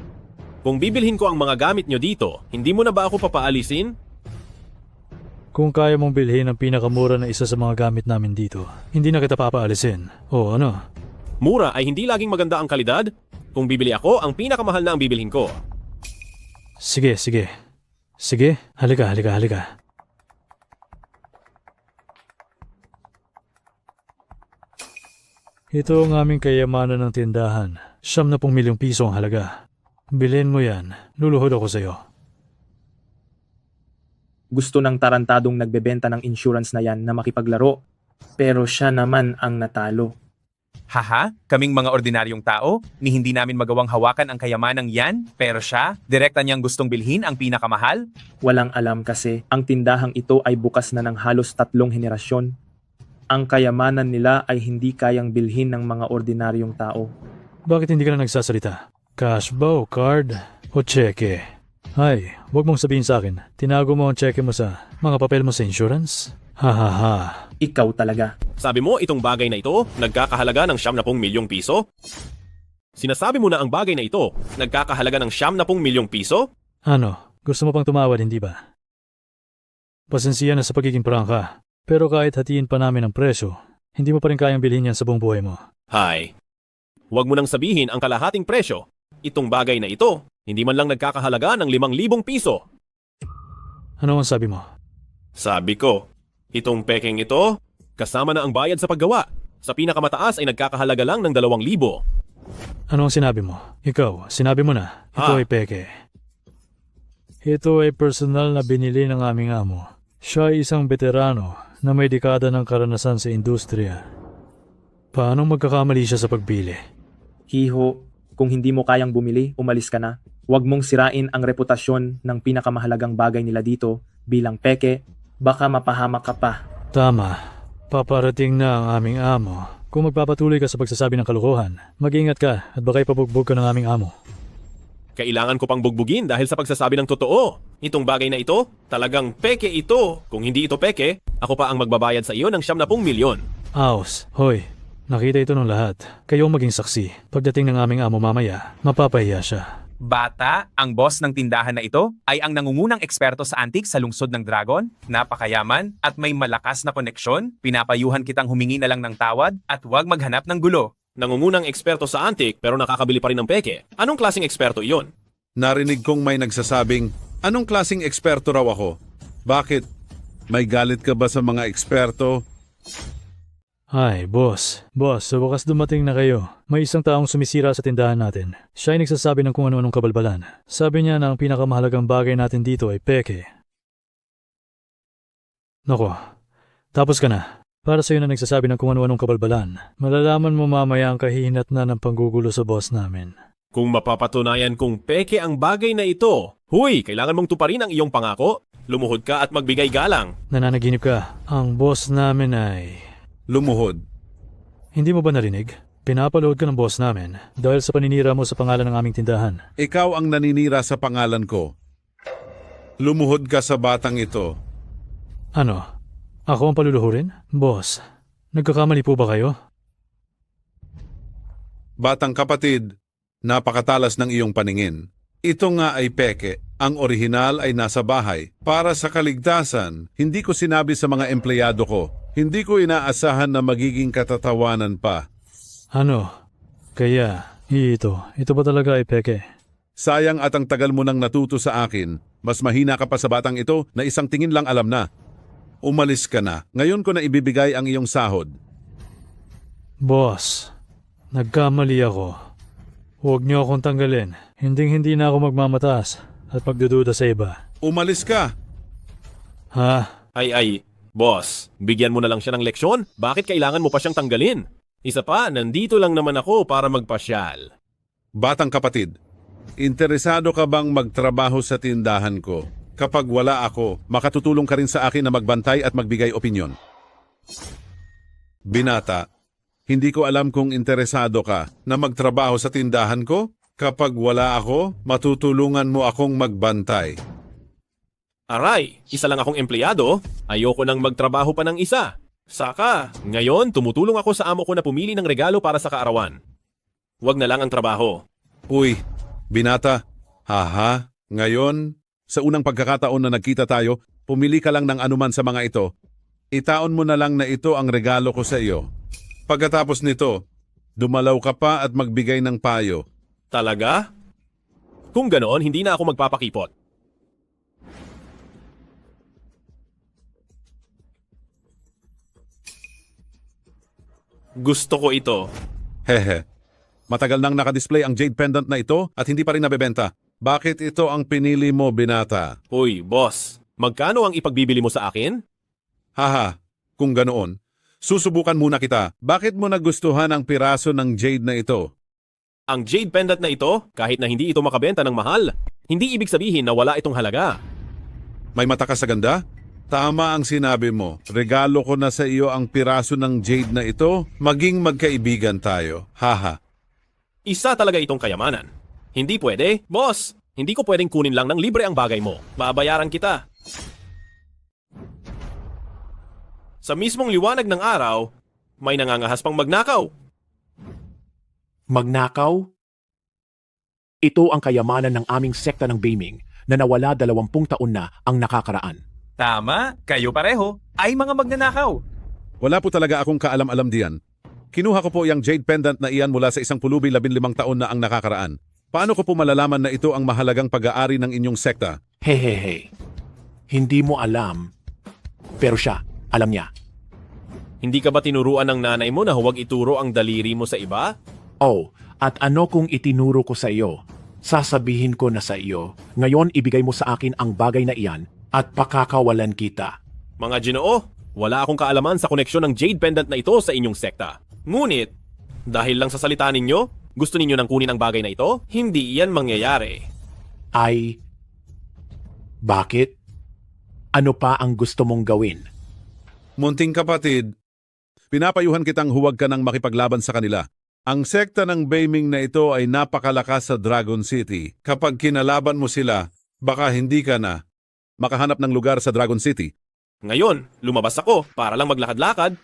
Kung bibilhin ko ang mga gamit nyo dito, hindi mo na ba ako papaalisin? Kung kaya mong bilhin ang pinakamura na isa sa mga gamit namin dito, hindi na kita papaalisin. O ano? Mura ay hindi laging maganda ang kalidad. Kung bibili ako, ang pinakamahal na ang bibilhin ko. Sige, sige. Sige, halika, halika, halika. Ito ang aming kayamanan ng tindahan. 70 milyong piso ang halaga. Bilhin mo yan. Luluhod ako sa iyo. Gusto ng tarantadong nagbebenta ng insurance na yan na makipaglaro. Pero siya naman ang natalo. Haha, kaming mga ordinaryong tao, ni hindi namin magawang hawakan ang kayamanang yan, pero siya, direkta niyang gustong bilhin ang pinakamahal? Walang alam kasi, ang tindahang ito ay bukas na ng halos 3 henerasyon. Ang kayamanan nila ay hindi kayang bilhin ng mga ordinaryong tao. Bakit hindi ka na nagsasalita? Cash ba o card? O cheque? Ay, huwag mong sabihin sa akin, tinago mo ang cheque mo sa mga papel mo sa insurance? Ha ha ha. Ikaw talaga. Sabi mo itong bagay na ito, nagkakahalaga ng 70 milyong piso? Sinasabi mo na ang bagay na ito, nagkakahalaga ng 70 milyong piso? Ano, gusto mo pang tumawad, hindi ba? Pasensya na sa pagiging prangka, pero kahit hatiin pa namin ang presyo, hindi mo pa rin kayang bilhin yan sa buong buhay mo. Hay, huwag mo nang sabihin ang kalahating presyo. Itong bagay na ito, hindi man lang nagkakahalaga ng 5,000 piso. Ano ang sabi mo? Sabi ko, itong pekeng ito, kasama na ang bayad sa paggawa. Sa pinakamataas ay nagkakahalaga lang ng 2,000. Ano ang sinabi mo? Ikaw, sinabi mo na, ito ay peke. Ito ay personal na binili ng aming amo. Siya ay isang veterano na may dekada ng karanasan sa industriya. Paano magkakamali siya sa pagbili? Hiho, kung hindi mo kayang bumili, umalis ka na. Huwag mong sirain ang reputasyon ng pinakamahalagang bagay nila dito bilang peke, baka mapahamak ka pa. Tama. Paparating na ang aming amo. Kung magpapatuloy ka sa pagsasabi ng kalokohan, mag-ingat ka at baka ipabugbog ka ng aming amo. Kailangan ko pang bugbugin dahil sa pagsasabi ng totoo. Itong bagay na ito, talagang peke ito. Kung hindi ito peke, ako pa ang magbabayad sa iyo ng 70 milyon. Aus, hoy, nakita ito ng lahat. Kayo maging saksi. Pagdating ng aming amo mamaya, mapapahiya siya. Bata, ang boss ng tindahan na ito ay ang nangungunang eksperto sa antique sa lungsod ng Dragon, napakayaman at may malakas na koneksyon. Pinapayuhan kitang humingi na lang ng tawad at huwag maghanap ng gulo. Nangungunang eksperto sa antique pero nakakabili pa rin ng peke. Anong klaseng eksperto iyon? Narinig kong may nagsasabing, anong klaseng eksperto raw ako? Bakit? May galit ka ba sa mga eksperto? Ay, boss. Boss, sa wakas dumating na kayo. May isang taong sumisira sa tindahan natin. Siya ay nagsasabi ng kung ano-anong kabalbalan. Sabi niya na ang pinakamahalagang bagay natin dito ay peke. Nako, tapos ka na. Para sa'yo na nagsasabi ng kung ano-anong kabalbalan. Malalaman mo mamaya ang kahihinat na ng panggugulo sa boss namin. Kung mapapatunayan kung peke ang bagay na ito, huy, kailangan mong tuparin ang iyong pangako. Lumuhod ka at magbigay galang. Nananaginip ka. Ang boss namin ay... Lumuhod. Hindi mo ba narinig? Pinapalood ka ng boss namin dahil sa paninira mo sa pangalan ng aming tindahan. Ikaw ang naninira sa pangalan ko. Lumuhod ka sa batang ito. Ano? Ako ang paluluhurin? Boss, nagkakamali po ba kayo? Batang kapatid, napakatalas ng iyong paningin. Ito nga ay peke. Ang orihinal ay nasa bahay. Para sa kaligtasan, hindi ko sinabi sa mga empleyado ko. Hindi ko inaasahan na magiging katatawanan pa. Ano? Kaya, ito ba talaga ay peke? Sayang at ang tagal mo nang natuto sa akin. Mas mahina ka pa sa batang ito na isang tingin lang alam na. Umalis ka na. Ngayon ko na ibibigay ang iyong sahod. Boss, nagkamali ako. Huwag niyo akong tanggalin. Hindi na ako magmamataas at magdududa sa iba. Umalis ka! Ha? Ay, boss, bigyan mo na lang siya ng leksyon. Bakit kailangan mo pa siyang tanggalin? Isa pa, nandito lang naman ako para magpasyal. Batang kapatid, interesado ka bang magtrabaho sa tindahan ko? Kapag wala ako, makatutulong ka rin sa akin na magbantay at magbigay opinyon. Binata, hindi ko alam kung interesado ka na magtrabaho sa tindahan ko. Kapag wala ako, matutulungan mo akong magbantay. Aray, isa lang akong empleyado. Ayoko nang magtrabaho pa ng isa. Saka, ngayon tumutulong ako sa amo ko na pumili ng regalo para sa kaarawan. Huwag na lang ang trabaho. Uy, binata, haha, ngayon, sa unang pagkakataon na nagkita tayo, pumili ka lang ng anuman sa mga ito. Itaon mo na lang na ito ang regalo ko sa iyo. Pagkatapos nito, dumalaw ka pa at magbigay ng payo. Talaga? Kung ganoon, hindi na ako magpapakipot. Gusto ko ito. Hehe. Matagal nang nakadisplay ang jade pendant na ito at hindi pa rin nabebenta. Bakit ito ang pinili mo, binata? Uy, boss. Magkano ang ipagbibili mo sa akin? Haha, kung ganoon, susubukan muna kita. Bakit mo nagustuhan ang piraso ng jade na ito? Ang jade pendant na ito, kahit na hindi ito makabenta ng mahal, hindi ibig sabihin na wala itong halaga. May mata ka sa ganda? Tama ang sinabi mo. Regalo ko na sa iyo ang piraso ng jade na ito. Maging magkaibigan tayo. Haha. Isa talaga itong kayamanan. Hindi pwede. Boss, hindi ko pwedeng kunin lang ng libre ang bagay mo. Babayaran kita. Sa mismong liwanag ng araw, may nangangahas pang magnakaw. Magnakaw? Ito ang kayamanan ng aming sekta ng Beiming na nawala 20 taon na ang nakakaraan. Tama, kayo pareho ay mga magnanakaw. Wala po talaga akong kaalam-alam diyan. Kinuha ko po yung jade pendant na iyan mula sa isang pulubi 15 taon na ang nakakaraan. Paano ko po malalaman na ito ang mahalagang pag-aari ng inyong sekta? Hehehe. Hindi mo alam. Pero siya, alam niya. Hindi ka ba tinuruan ng nanay mo na huwag ituro ang daliri mo sa iba? Oh, at ano kung itinuro ko sa iyo? Sasabihin ko na sa iyo, ngayon ibigay mo sa akin ang bagay na iyan at pakakawalan kita. Mga Ginoo, wala akong kaalaman sa koneksyon ng jade pendant na ito sa inyong sekta. Ngunit, dahil lang sa salita ninyo, gusto ninyo nang kunin ang bagay na ito? Hindi iyan mangyayari. Ay, bakit? Ano pa ang gusto mong gawin? Munting kapatid, pinapayuhan kitang huwag ka nang makipaglaban sa kanila. Ang sekta ng Beiming na ito ay napakalakas sa Dragon City. Kapag kinalaban mo sila, baka hindi ka na makahanap ng lugar sa Dragon City. Ngayon, lumabas ako para lang maglakad-lakad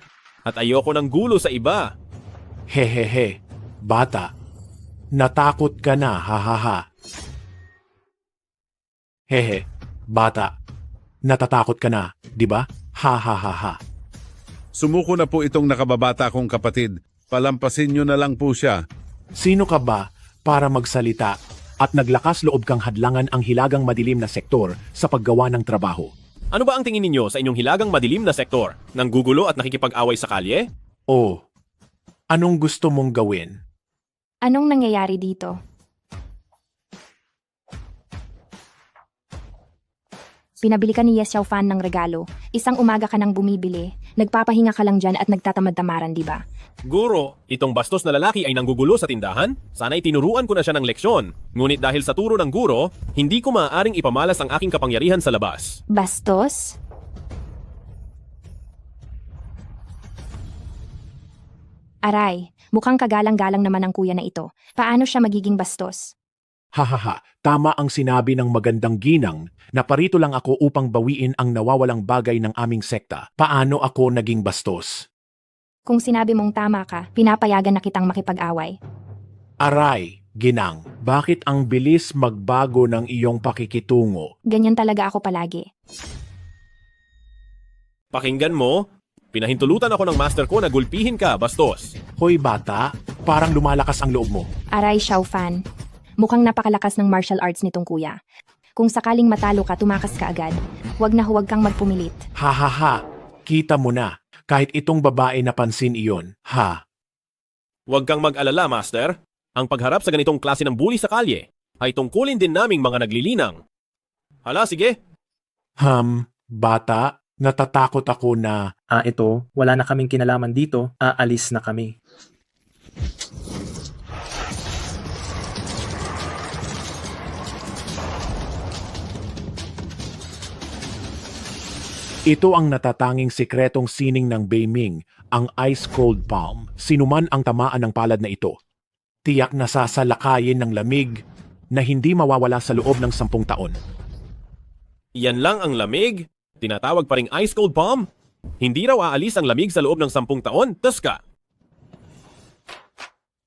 at ayoko ng gulo sa iba. Hehehe, bata. Natakot ka na, hahaha. Hehe, bata. Natatakot ka na, di ba? Ha. Sumuko na po itong nakababata kong kapatid. Palampasin nyo na lang po siya. Sino ka ba para magsalita at naglakas loob kang hadlangan ang hilagang madilim na sektor sa paggawa ng trabaho? Ano ba ang tingin ninyo sa inyong hilagang madilim na sektor? Nanggugulo at nakikipag-away sa kalye? Oh, anong gusto mong gawin? Anong nangyayari dito? Pinabili ka ni Yes Xiaofan ng regalo. Isang umaga ka nang bumibili. Nagpapahinga ka lang dyan at nagtatamad-tamaran, di ba? Guro, itong bastos na lalaki ay nanggugulo sa tindahan? Sana'y tinuruan ko na siya ng leksyon. Ngunit dahil sa turo ng guro, hindi ko maaaring ipamalas ang aking kapangyarihan sa labas. Bastos? Aray, mukhang kagalang-galang naman ang kuya na ito. Paano siya magiging bastos? Hahaha, tama ang sinabi ng magandang ginang na parito lang ako upang bawiin ang nawawalang bagay ng aming sekta. Paano ako naging bastos? Kung sinabi mong tama ka, pinapayagan na kitang makipag-away. Aray, ginang, bakit ang bilis magbago ng iyong pakikitungo? Ganyan talaga ako palagi. Pakinggan mo, pinahintulutan ako ng master ko na gulpihin ka, bastos. Hoy bata, parang lumalakas ang loob mo. Aray, Xiaofan. Mukhang napakalakas ng martial arts nitong kuya. Kung sakaling matalo ka, tumakas ka agad. Huwag na huwag kang magpumilit. Hahaha, kita mo na. Kahit itong babae napansin iyon, ha? Huwag kang mag-alala, master. Ang pagharap sa ganitong klase ng bully sa kalye ay tungkulin din naming mga naglilinang. Hala, sige. Bata, natatakot ako na... Ito, wala na kaming kinalaman dito, aalis na kami. Ito ang natatanging sikretong sining ng Beiming, ang Ice Cold Palm. Sinuman ang tamaan ng palad na ito. Tiyak na sasalakayin ng lamig na hindi mawawala sa loob ng 10 taon. Yan lang ang lamig? Tinatawag pa ring ice cold palm? Hindi raw aalis ang lamig sa loob ng 10 taon? Tuska!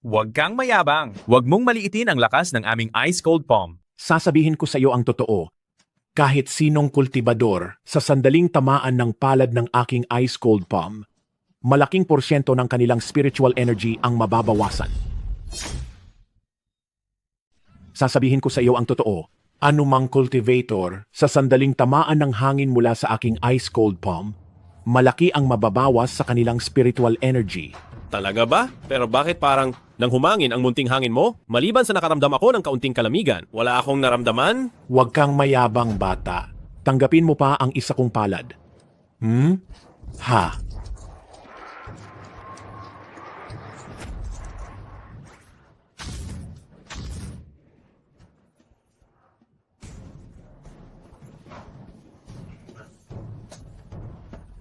Huwag kang mayabang. Huwag mong maliitin ang lakas ng aming ice cold palm. Sasabihin ko sa iyo ang totoo. Kahit sinong kultibador sa sandaling tamaan ng palad ng aking ice cold palm, malaking porsyento ng kanilang spiritual energy ang mababawasan. Sasabihin ko sa iyo ang totoo, anumang cultivator sa sandaling tamaan ng hangin mula sa aking ice cold palm, malaki ang mababawas sa kanilang spiritual energy. Talaga ba? Pero bakit parang nang humangin ang munting hangin mo? Maliban sa nakaramdam ako ng kaunting kalamigan, wala akong naramdaman? Huwag kang mayabang, bata. Tanggapin mo pa ang isa kong palad. Ha?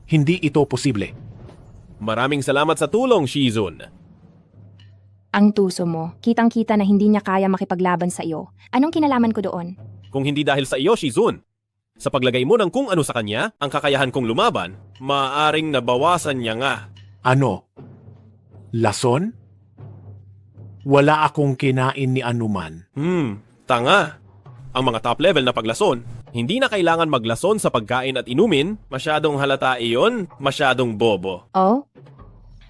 Hindi ito posible. Maraming salamat sa tulong, Shizun. Ang tuso mo, kitang-kita na hindi niya kaya makipaglaban sa iyo. Anong kinalaman ko doon? Kung hindi dahil sa iyo, Shizun. Sa paglagay mo ng kung ano sa kanya, ang kakayahan kong lumaban, maaaring nabawasan niya nga. Ano? Lason? Wala akong kinain ni anuman. Tanga. Ang mga top level na paglason, hindi na kailangan maglason sa pagkain at inumin, masyadong halata iyon, masyadong bobo. Oh?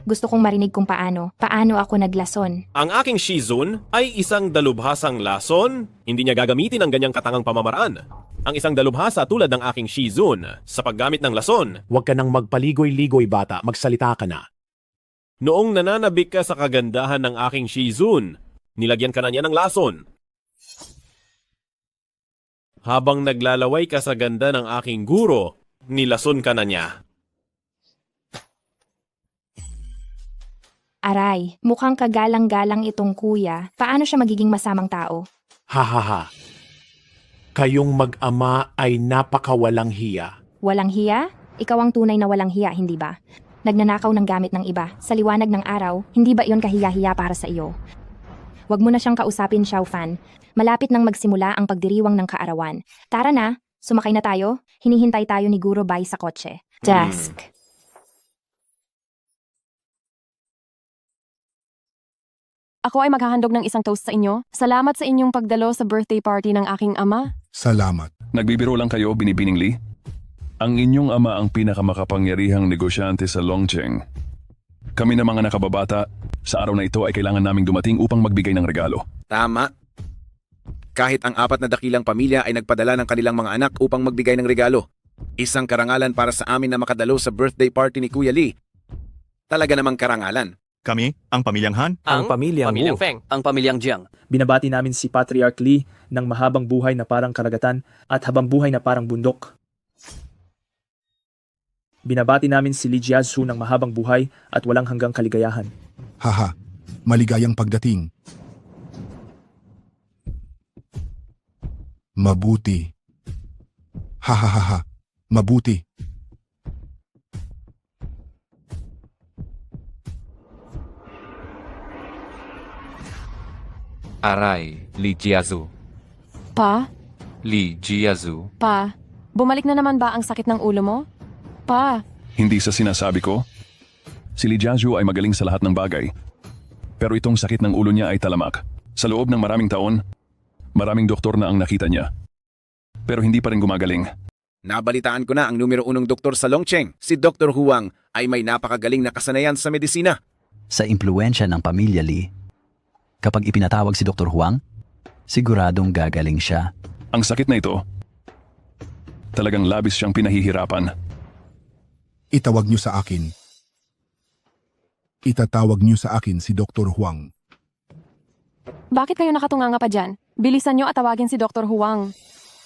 Gusto kong marinig kung paano ako naglason. Ang aking Shizun ay isang dalubhasang lason, hindi niya gagamitin ang ganyang katangang pamamaraan. Ang isang dalubhasa tulad ng aking Shizun sa paggamit ng lason. Huwag ka nang magpaligoy-ligoy bata, magsalita ka na. Noong nananabik ka sa kagandahan ng aking Shizun, nilagyan ka na niya ng lason. Habang naglalaway ka sa ganda ng aking guro, nilason ka na niya. Aray, mukhang kagalang-galang itong kuya. Paano siya magiging masamang tao? Ha. Kayong mag-ama ay napakawalang hiya. Walang hiya? Ikaw ang tunay na walang hiya, hindi ba? Nagnanakaw ng gamit ng iba, sa liwanag ng araw, hindi ba iyon kahiya-hiya para sa iyo? Huwag mo na siyang kausapin, Xiaofan. Malapit nang magsimula ang pagdiriwang ng kaarawan. Tara na, sumakay na tayo. Hinihintay tayo ni Guro Bai sa kotse. Dusk. Ako ay maghahandog ng isang toast sa inyo. Salamat sa inyong pagdalo sa birthday party ng aking ama. Salamat. Nagbibiro lang kayo, Binibining Lee? Ang inyong ama ang pinakamakapangyarihang negosyante sa Longcheng. Kami na mga nakababata, sa araw na ito ay kailangan naming dumating upang magbigay ng regalo. Tama. Kahit ang 4 na dakilang pamilya ay nagpadala ng kanilang mga anak upang magbigay ng regalo. Isang karangalan para sa amin na makadalo sa birthday party ni Kuya Lee. Talaga namang karangalan. Kami, ang pamilyang Han, Ang pamilyang Feng. Ang pamilyang Jiang. Binabati namin si Patriarch Lee ng mahabang buhay na parang karagatan at habang buhay na parang bundok. Binabati namin si Li Jiazhu ng mahabang buhay at walang hanggang kaligayahan. Haha, maligayang pagdating. Mabuti. Hahaha, mabuti. Aray, Li Jiazu. Pa? Li Jiazu. Pa? Bumalik na naman ba ang sakit ng ulo mo? Pa? Hindi sa sinasabi ko, si Li Jiazhu ay magaling sa lahat ng bagay. Pero itong sakit ng ulo niya ay talamak. Sa loob ng maraming taon, maraming doktor na ang nakita niya. Pero hindi pa rin gumagaling. Nabalitaan ko na ang numero 1 doktor sa Longcheng, si Dr. Huang, ay may napakagaling na kasanayan sa medisina. Sa impluensya ng pamilya Lee, kapag ipinatawag si Dr. Huang, siguradong gagaling siya. Ang sakit na ito, talagang labis siyang pinahihirapan. Itawag niyo sa akin. Itatawag niyo sa akin si Dr. Huang. Bakit kayo nakatunganga pa dyan? Bilisan nyo at tawagin si Dr. Huang.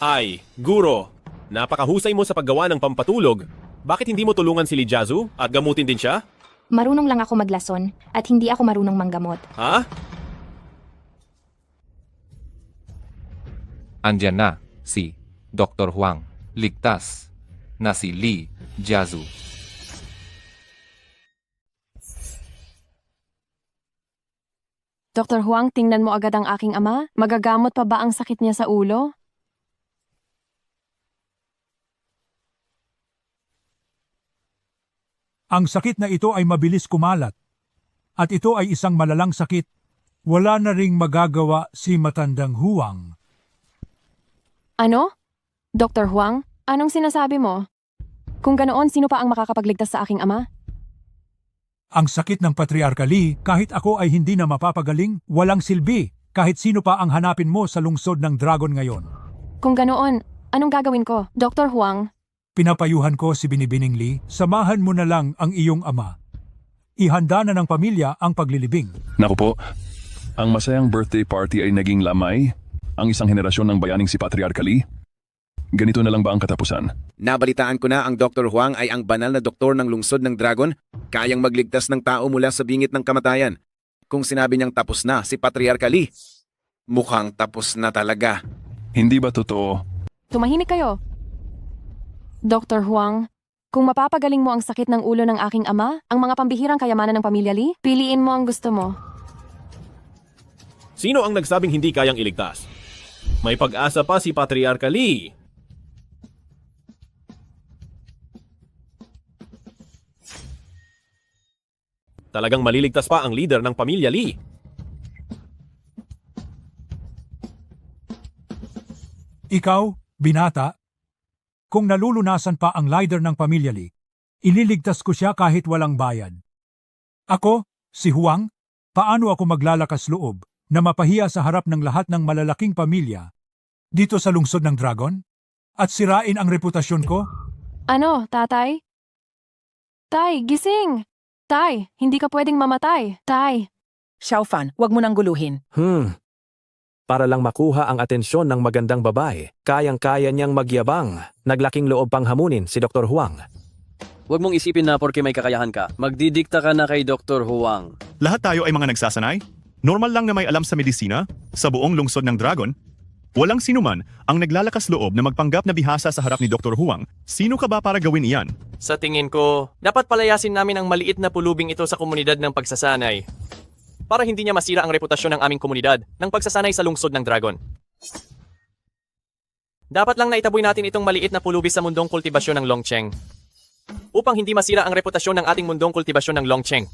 Ay, Guro, napakahusay mo sa paggawa ng pampatulog. Bakit hindi mo tulungan si Li Jiazhu at gamutin din siya? Marunong lang ako maglason at hindi ako marunong manggamot. Ha? Andyan na si Dr. Huang. Ligtas na si Li Jiazhu. Dr. Huang, tingnan mo agad ang aking ama. Magagamot pa ba ang sakit niya sa ulo? Ang sakit na ito ay mabilis kumalat. At ito ay isang malalang sakit. Wala na ring magagawa si matandang Huang. Ano? Dr. Huang, anong sinasabi mo? Kung ganoon, sino pa ang makakapagligtas sa aking ama? Ang sakit ng Patriarka Lee, kahit ako ay hindi na mapapagaling, walang silbi, kahit sino pa ang hanapin mo sa lungsod ng Dragon ngayon. Kung ganoon, anong gagawin ko? Dr. Huang, Pinapayuhan ko si Binibining Lee, samahan mo na lang ang iyong ama. Ihanda na ng pamilya ang paglilibing. Naku po, ang masayang birthday party ay naging lamay, ang isang henerasyon ng bayaning si Patriarka Lee. Ganito na lang ba ang katapusan? Nabalitaan ko na ang Dr. Huang ay ang banal na doktor ng lungsod ng Dragon, kayang magligtas ng tao mula sa bingit ng kamatayan. Kung sinabi niyang tapos na si Patriarka Lee, mukhang tapos na talaga. Hindi ba totoo? Tumahimik kayo. Dr. Huang, kung mapapagaling mo ang sakit ng ulo ng aking ama, ang mga pambihirang kayamanan ng pamilya Lee, piliin mo ang gusto mo. Sino ang nagsabing hindi kayang iligtas? May pag-asa pa si Patriarka Lee. Talagang maliligtas pa ang leader ng pamilya Lee. Ikaw, binata, kung nalulunasan pa ang leader ng pamilya Lee, ililigtas ko siya kahit walang bayad. Ako, si Huang, paano ako maglalakas loob na mapahiya sa harap ng lahat ng malalaking pamilya dito sa lungsod ng Dragon? At sirain ang reputasyon ko? Ano, tatay? Tay, gising! Tay, hindi ka pwedeng mamatay. Tay. Xiaofan, wag mo nang guluhin. Para lang makuha ang atensyon ng magandang babae, kayang-kaya niyang magyabang. Naglaking loob pang hamunin si Dr. Huang. Huwag mong isipin na porke may kakayahan ka. Magdidikta ka na kay Dr. Huang. Lahat tayo ay mga nagsasanay. Normal lang na may alam sa medisina, sa buong lungsod ng Dragon. Walang sinuman ang naglalakas loob na magpanggap na bihasa sa harap ni Dr. Huang. Sino ka ba para gawin iyan? Sa tingin ko, dapat palayasin namin ang maliit na pulubing ito sa komunidad ng pagsasanay. Para hindi niya masira ang reputasyon ng aming komunidad ng pagsasanay sa lungsod ng Dragon. Dapat lang naitaboy natin itong maliit na pulubi sa mundong kultibasyon ng Longcheng. Upang hindi masira ang reputasyon ng ating mundong kultibasyon ng Longcheng.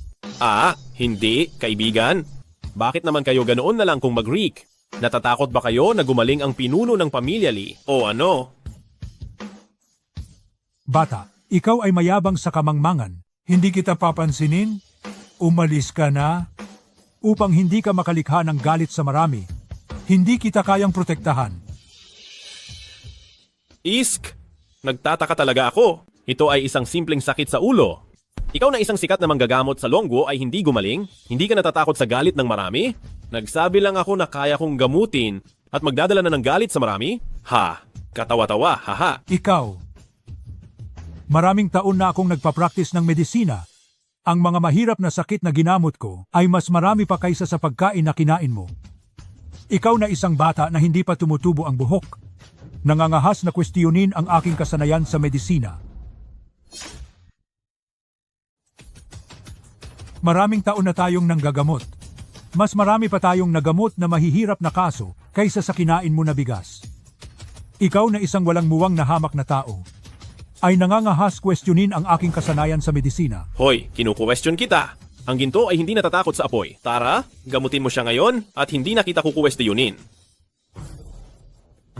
Hindi, kaibigan. Bakit naman kayo ganoon na lang kung mag-Greek? Natatakot ba kayo na gumaling ang pinuno ng pamilya Lee? O ano? Bata, ikaw ay mayabang sa kamangmangan. Hindi kita papansinin? Umalis ka na? Upang hindi ka makalikha ng galit sa marami. Hindi kita kayang protektahan. Isk! Nagtataka talaga ako. Ito ay isang simpleng sakit sa ulo. Ikaw na isang sikat na manggagamot sa Longguo ay hindi gumaling? Hindi ka natatakot sa galit ng marami? Nagsabi lang ako na kaya kong gamutin at magdadala na ng galit sa marami? Katawa-tawa, haha. Ikaw. Maraming taon na akong nagpa-practice ng medisina. Ang mga mahirap na sakit na ginamot ko ay mas marami pa kaysa sa pagkain na kinain mo. Ikaw na isang bata na hindi pa tumutubo ang buhok. Nangangahas na kwestiyonin ang aking kasanayan sa medisina. Maraming taon na tayong nanggagamot. Mas marami pa tayong nagamot na mahihirap na kaso kaysa sa kinain mo na bigas. Ikaw na isang walang muwang na hamak na tao ay nangangahas kwestiyonin ang aking kasanayan sa medisina. Hoy, kinukuwestiyon kita. Ang ginto ay hindi natatakot sa apoy. Tara, gamutin mo siya ngayon at hindi na kita kukuwestiyonin.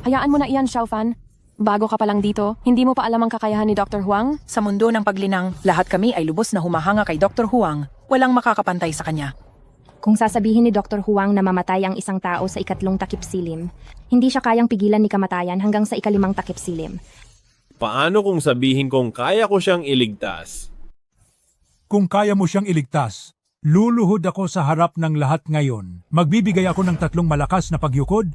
Hayaan mo na iyan, Xiaofan. Bago ka pa lang dito, hindi mo pa alam ang kakayahan ni Dr. Huang? Sa mundo ng paglinang, lahat kami ay lubos na humahanga kay Dr. Huang. Walang makakapantay sa kanya. Kung sasabihin ni Dr. Huang na mamatay ang isang tao sa ikatlong takip silim, hindi siya kayang pigilan ni kamatayan hanggang sa ikalimang takip silim. Paano kung sabihin kong kaya ko siyang iligtas? Kung kaya mo siyang iligtas, luluhod ako sa harap ng lahat ngayon. Magbibigay ako ng 3 malakas na pagyukod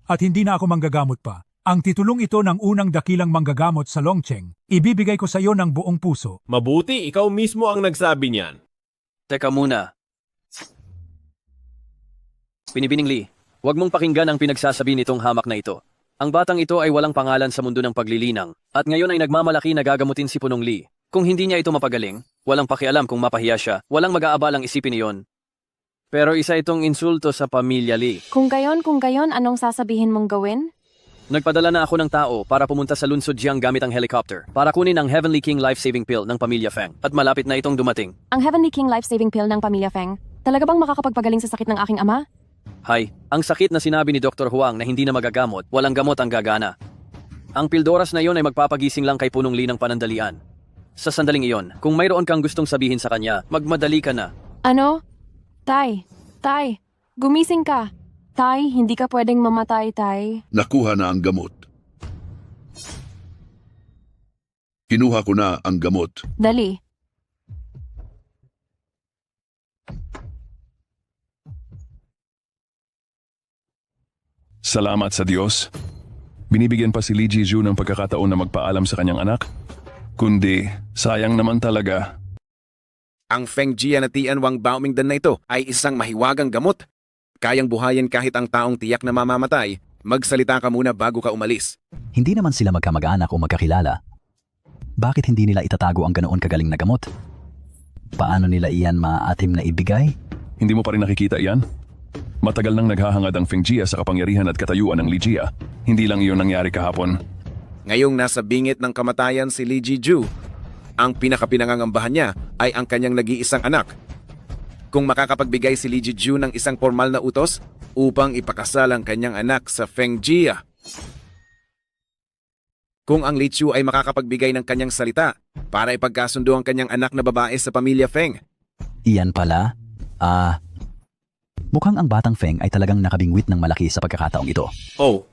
at hindi na ako manggagamot pa. Ang titulong ito ng unang dakilang manggagamot sa Longcheng. Ibibigay ko sa iyo ng buong puso. Mabuti, ikaw mismo ang nagsabi niyan. Teka muna. Binibining Lee, huwag mong pakinggan ang pinagsasabi nitong hamak na ito. Ang batang ito ay walang pangalan sa mundo ng paglilinang, at ngayon ay nagmamalaki na gagamutin si Punong Lee. Kung hindi niya ito mapagaling, walang pakialam kung mapahiya siya, walang mag-aabalang isipin iyon. Pero isa itong insulto sa pamilya Lee. Kung gayon, anong sasabihin mong gawin? Nagpadala na ako ng tao para pumunta sa Lunsod Jiang gamit ang helicopter para kunin ang Heavenly King life-saving pill ng pamilya Feng, at malapit na itong dumating. Ang Heavenly King life-saving pill ng pamilya Feng, talaga bang makakapagpagaling sa sakit ng aking ama? Hay, ang sakit na sinabi ni Dr. Huang na hindi na magagamot, walang gamot ang gagana. Ang pildoras na iyon ay magpapagising lang kay Punong Lee ng panandalian. Sa sandaling iyon, kung mayroon kang gustong sabihin sa kanya, magmadali ka na. Ano? Tay, gumising ka. Tay, hindi ka pwedeng mamatay, Tay. Nakuha na ang gamot. Kinuha ko na ang gamot. Dali. Salamat sa Diyos. Binibigyan pa si Lee Ji-ju ng pagkakataon na magpaalam sa kanyang anak? Kundi, sayang naman talaga. Ang Feng Jia na Tianwang Baomingdan na ito ay isang mahiwagang gamot. Kayang buhayin kahit ang taong tiyak na mamamatay. Magsalita ka muna bago ka umalis. Hindi naman sila magkamag-anak o magkakilala. Bakit hindi nila itatago ang ganoon kagaling na gamot? Paano nila iyan maaatim na ibigay? Hindi mo pa rin nakikita iyan? Matagal nang naghahangad ang Feng Jia sa kapangyarihan at katayuan ng Lee Jia. Hindi lang iyon nangyari kahapon. Ngayong nasa bingit ng kamatayan si Lee Ji-ju, ang pinakapinangangambahan niya ay ang kanyang nag-iisang anak. Kung makakapagbigay si Lee Ji-ju ng isang formal na utos upang ipakasal ang kanyang anak sa Feng Jia. Kung ang Lee Chu ay makakapagbigay ng kanyang salita para ipagkasundo ang kanyang anak na babae sa pamilya Feng. Iyan pala? Mukhang ang Batang Feng ay talagang nakabingwit ng malaki sa pagkakataong ito. Oh.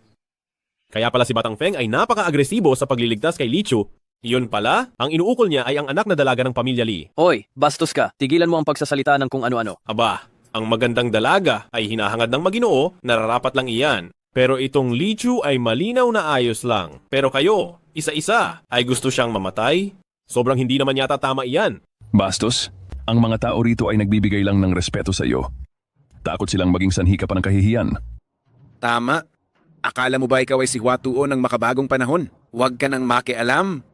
Kaya pala si Batang Feng ay napaka-agresibo sa pagliligtas kay Lee Chu. Iyon pala, ang inuukol niya ay ang anak na dalaga ng pamilya Lee. Hoy, bastos ka. Tigilan mo ang pagsasalita ng kung ano-ano. Aba, ang magandang dalaga ay hinahangad ng Maginoo, nararapat lang iyan. Pero itong Lee Chu ay malinaw na ayos lang. Pero kayo, isa-isa, ay gusto siyang mamatay? Sobrang hindi naman yata tama iyan. Bastos, ang mga tao rito ay nagbibigay lang ng respeto sa iyo. Takot silang maging sanhi ka pa ng kahihiyan. Tama. Akala mo ba ikaw ay si Huatuo ng makabagong panahon? Huwag ka nang makialam.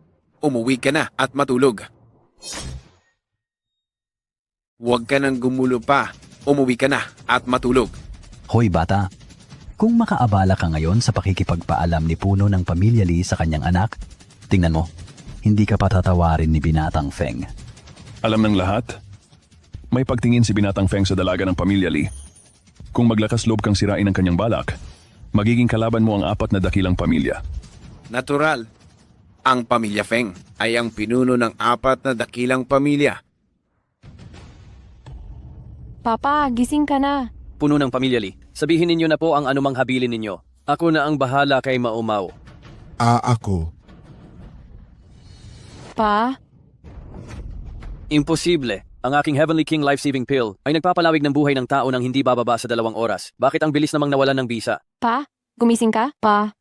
Umuwi ka na at matulog. Huwag ka nang gumulo pa. Umuwi ka na at matulog. Hoy bata, kung makaabala ka ngayon sa pakikipagpaalam ni Puno ng Pamilya Lee sa kanyang anak, tingnan mo, hindi ka patatawarin ni Binatang Feng. Alam ng lahat, may pagtingin si Binatang Feng sa dalaga ng Pamilya Lee. Kung maglakas loob kang sirain ang kanyang balak, magiging kalaban mo ang 4 na dakilang pamilya. Natural. Ang pamilya Feng ay ang pinuno ng 4 na dakilang pamilya. Papa, gising ka na. Puno ng pamilya Lee, sabihin ninyo na po ang anumang habilin ninyo. Ako na ang bahala kay Maumaw. Ako. Pa? Imposible. Ang aking Heavenly King Life-Saving Pill ay nagpapalawig ng buhay ng tao nang hindi bababa sa 2 oras. Bakit ang bilis namang nawalan ng bisa? Pa? Gumising ka? Pa?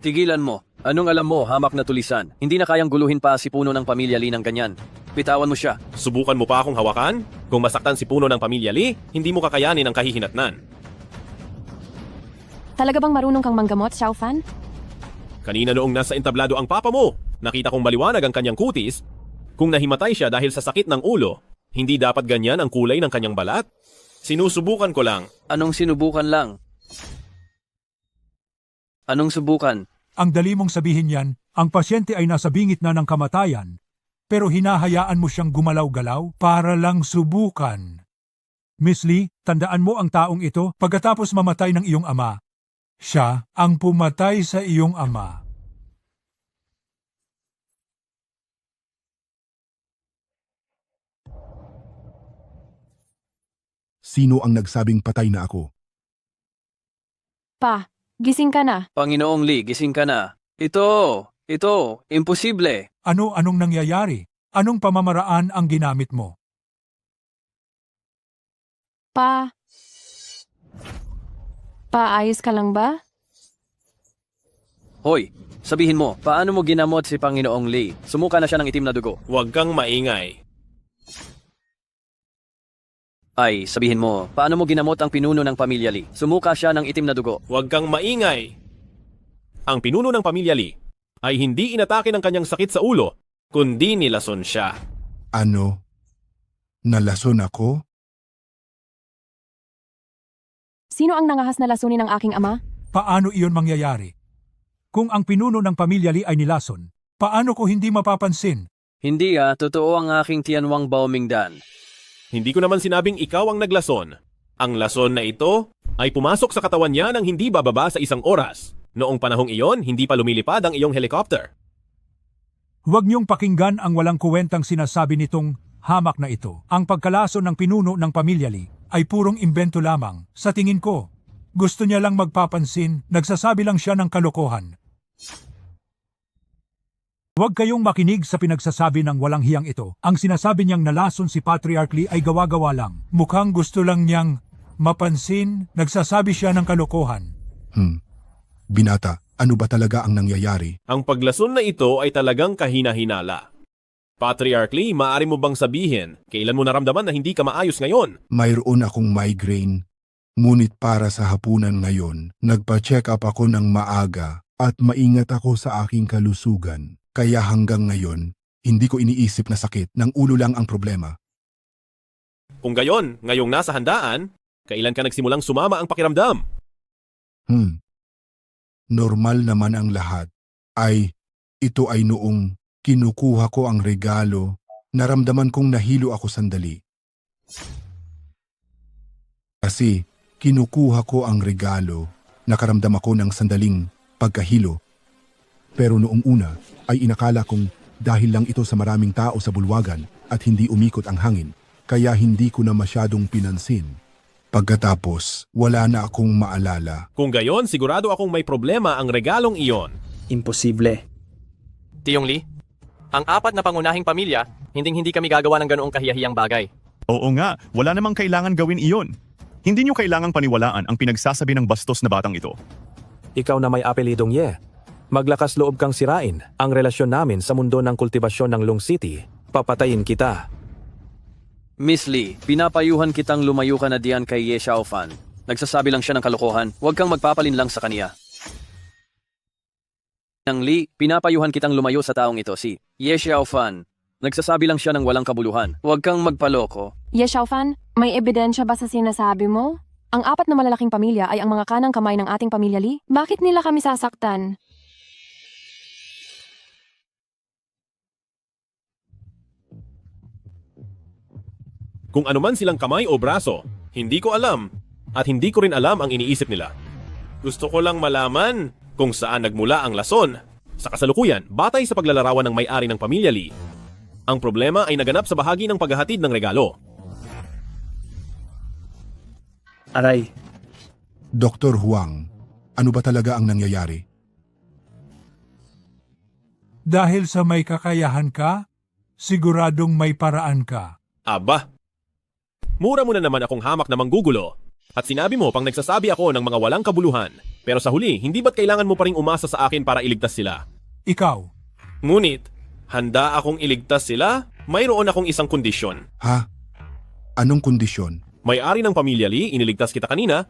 Tigilan mo. Anong alam mo, hamak na tulisan? Hindi na kayang guluhin pa si Puno ng Pamilya Lee ng ganyan. Bitawan mo siya. Subukan mo pa akong hawakan? Kung masaktan si Puno ng Pamilya Lee, hindi mo kakayanin ang kahihinatnan. Talaga bang marunong kang manggamot, Xiao Fan? Kanina noong nasa entablado ang papa mo, nakita kong maliwanag ang kanyang kutis. Kung nahimatay siya dahil sa sakit ng ulo, hindi dapat ganyan ang kulay ng kanyang balat. Sinusubukan ko lang. Anong sinubukan lang? Anong subukan? Ang dali mong sabihin yan, ang pasyente ay nasa bingit na ng kamatayan, pero hinahayaan mo siyang gumalaw-galaw para lang subukan. Miss Lee, tandaan mo ang taong ito pagkatapos mamatay ng iyong ama. Siya ang pumatay sa iyong ama. Sino ang nagsabing patay na ako? Pa, gising ka na. Panginoong Lee, gising ka na. Ito, imposible. Anong nangyayari? Anong pamamaraan ang ginamit mo? Pa, ayos ka lang ba? Hoy, sabihin mo, paano mo ginamot si Panginoong Lee? Sumuka na siya ng itim na dugo. Huwag kang maingay. Ay, sabihin mo, paano mo ginamot ang pinuno ng Pamilya Lee? Sumuka siya ng itim na dugo. Huwag kang maingay. Ang pinuno ng Pamilya Lee ay hindi inatake ng kanyang sakit sa ulo, kundi nilason siya. Ano? Nalason ako? Sino ang nangahas na lasunin ng aking ama? Paano iyon mangyayari? Kung ang pinuno ng Pamilya Lee ay nilason, paano ko hindi mapapansin? Hindi totoo ang aking Tianwang Baomingdan. Hindi ko naman sinabing ikaw ang naglason. Ang lason na ito ay pumasok sa katawan niya nang hindi bababa sa 1 oras. Noong panahong iyon, hindi pa lumilipad ang iyong helicopter. Huwag niyong pakinggan ang walang kuwentang sinasabi nitong hamak na ito. Ang pagkalason ng pinuno ng Pamilya Lee ay purong imbento lamang. Sa tingin ko, gusto niya lang magpapansin, nagsasabi lang siya ng kalokohan. Huwag kayong makinig sa pinagsasabi ng walang hiyang ito. Ang sinasabi niyang nalason si Patriarch Lee ay gawa-gawa lang. Mukhang gusto lang niyang mapansin, nagsasabi siya ng kalokohan. Binata, Ano ba talaga ang nangyayari? Ang paglason na ito ay talagang kahina-hinala. Patriarch Lee, maaari mo bang sabihin, kailan mo naramdaman na hindi ka maayos ngayon? Mayroon akong migraine. Ngunit para sa hapunan ngayon, nagpa-check up ako ng maaga at maingat ako sa aking kalusugan. Kaya hanggang ngayon, hindi ko iniisip na sakit ng ulo lang ang problema. Kung gayon, ngayong nasa handaan, kailan ka nagsimulang sumama ang pakiramdam? Normal naman ang lahat. Ito ay noong kinukuha ko ang regalo, naramdaman kong nahilo ako sandali. Kasi kinukuha ko ang regalo, nakaramdam ako ng sandaling pagkahilo. Pero noong una ay inakala kong dahil lang ito sa maraming tao sa bulwagan at hindi umikot ang hangin, kaya hindi ko na masyadong pinansin. Pagkatapos, wala na akong maalala. Kung gayon, sigurado akong may problema ang regalong iyon. Imposible. Tiyong Lee, ang apat na pangunahing pamilya, hindi kami gagawa ng ganoong kahiyahiyang bagay. Oo nga, wala namang kailangan gawin iyon. Hindi nyo kailangang paniwalaan ang pinagsasabi ng bastos na batang ito. Ikaw na may apelidong Ye. Maglakas loob kang sirain ang relasyon namin sa mundo ng kultibasyon ng Long City. Papatayin kita. Miss Lee, pinapayuhan kitang lumayo ka na diyan kay Ye Xiaofan. Nagsasabi lang siya ng kalokohan, huwag kang magpapalin lang sa kaniya. Nang Lee, pinapayuhan kitang lumayo sa taong ito, si Ye Xiaofan. Nagsasabi lang siya ng walang kabuluhan, huwag kang magpaloko. Ye Xiaofan, may ebidensya ba sa sinasabi mo? Ang apat na malalaking pamilya ay ang mga kanang kamay ng ating pamilya Lee? Bakit nila kami sasaktan? Kung anuman silang kamay o braso, hindi ko alam at hindi ko rin alam ang iniisip nila. Gusto ko lang malaman kung saan nagmula ang lason. Sa kasalukuyan, batay sa paglalarawan ng may-ari ng pamilya Lee, ang problema ay naganap sa bahagi ng paghahatid ng regalo. Aray. Dr. Huang, ano ba talaga ang nangyayari? Dahil sa may kakayahan ka, siguradong may paraan ka. Aba, mura mo na naman akong hamak na manggugulo. At sinabi mo pang nagsasabi ako ng mga walang kabuluhan. Pero sa huli, hindi ba't kailangan mo pa ring umasa sa akin para iligtas sila? Ikaw. Ngunit, handa akong iligtas sila, mayroon akong isang kondisyon. Ha? Anong kondisyon? May-ari ng pamilya Lee, iniligtas kita kanina,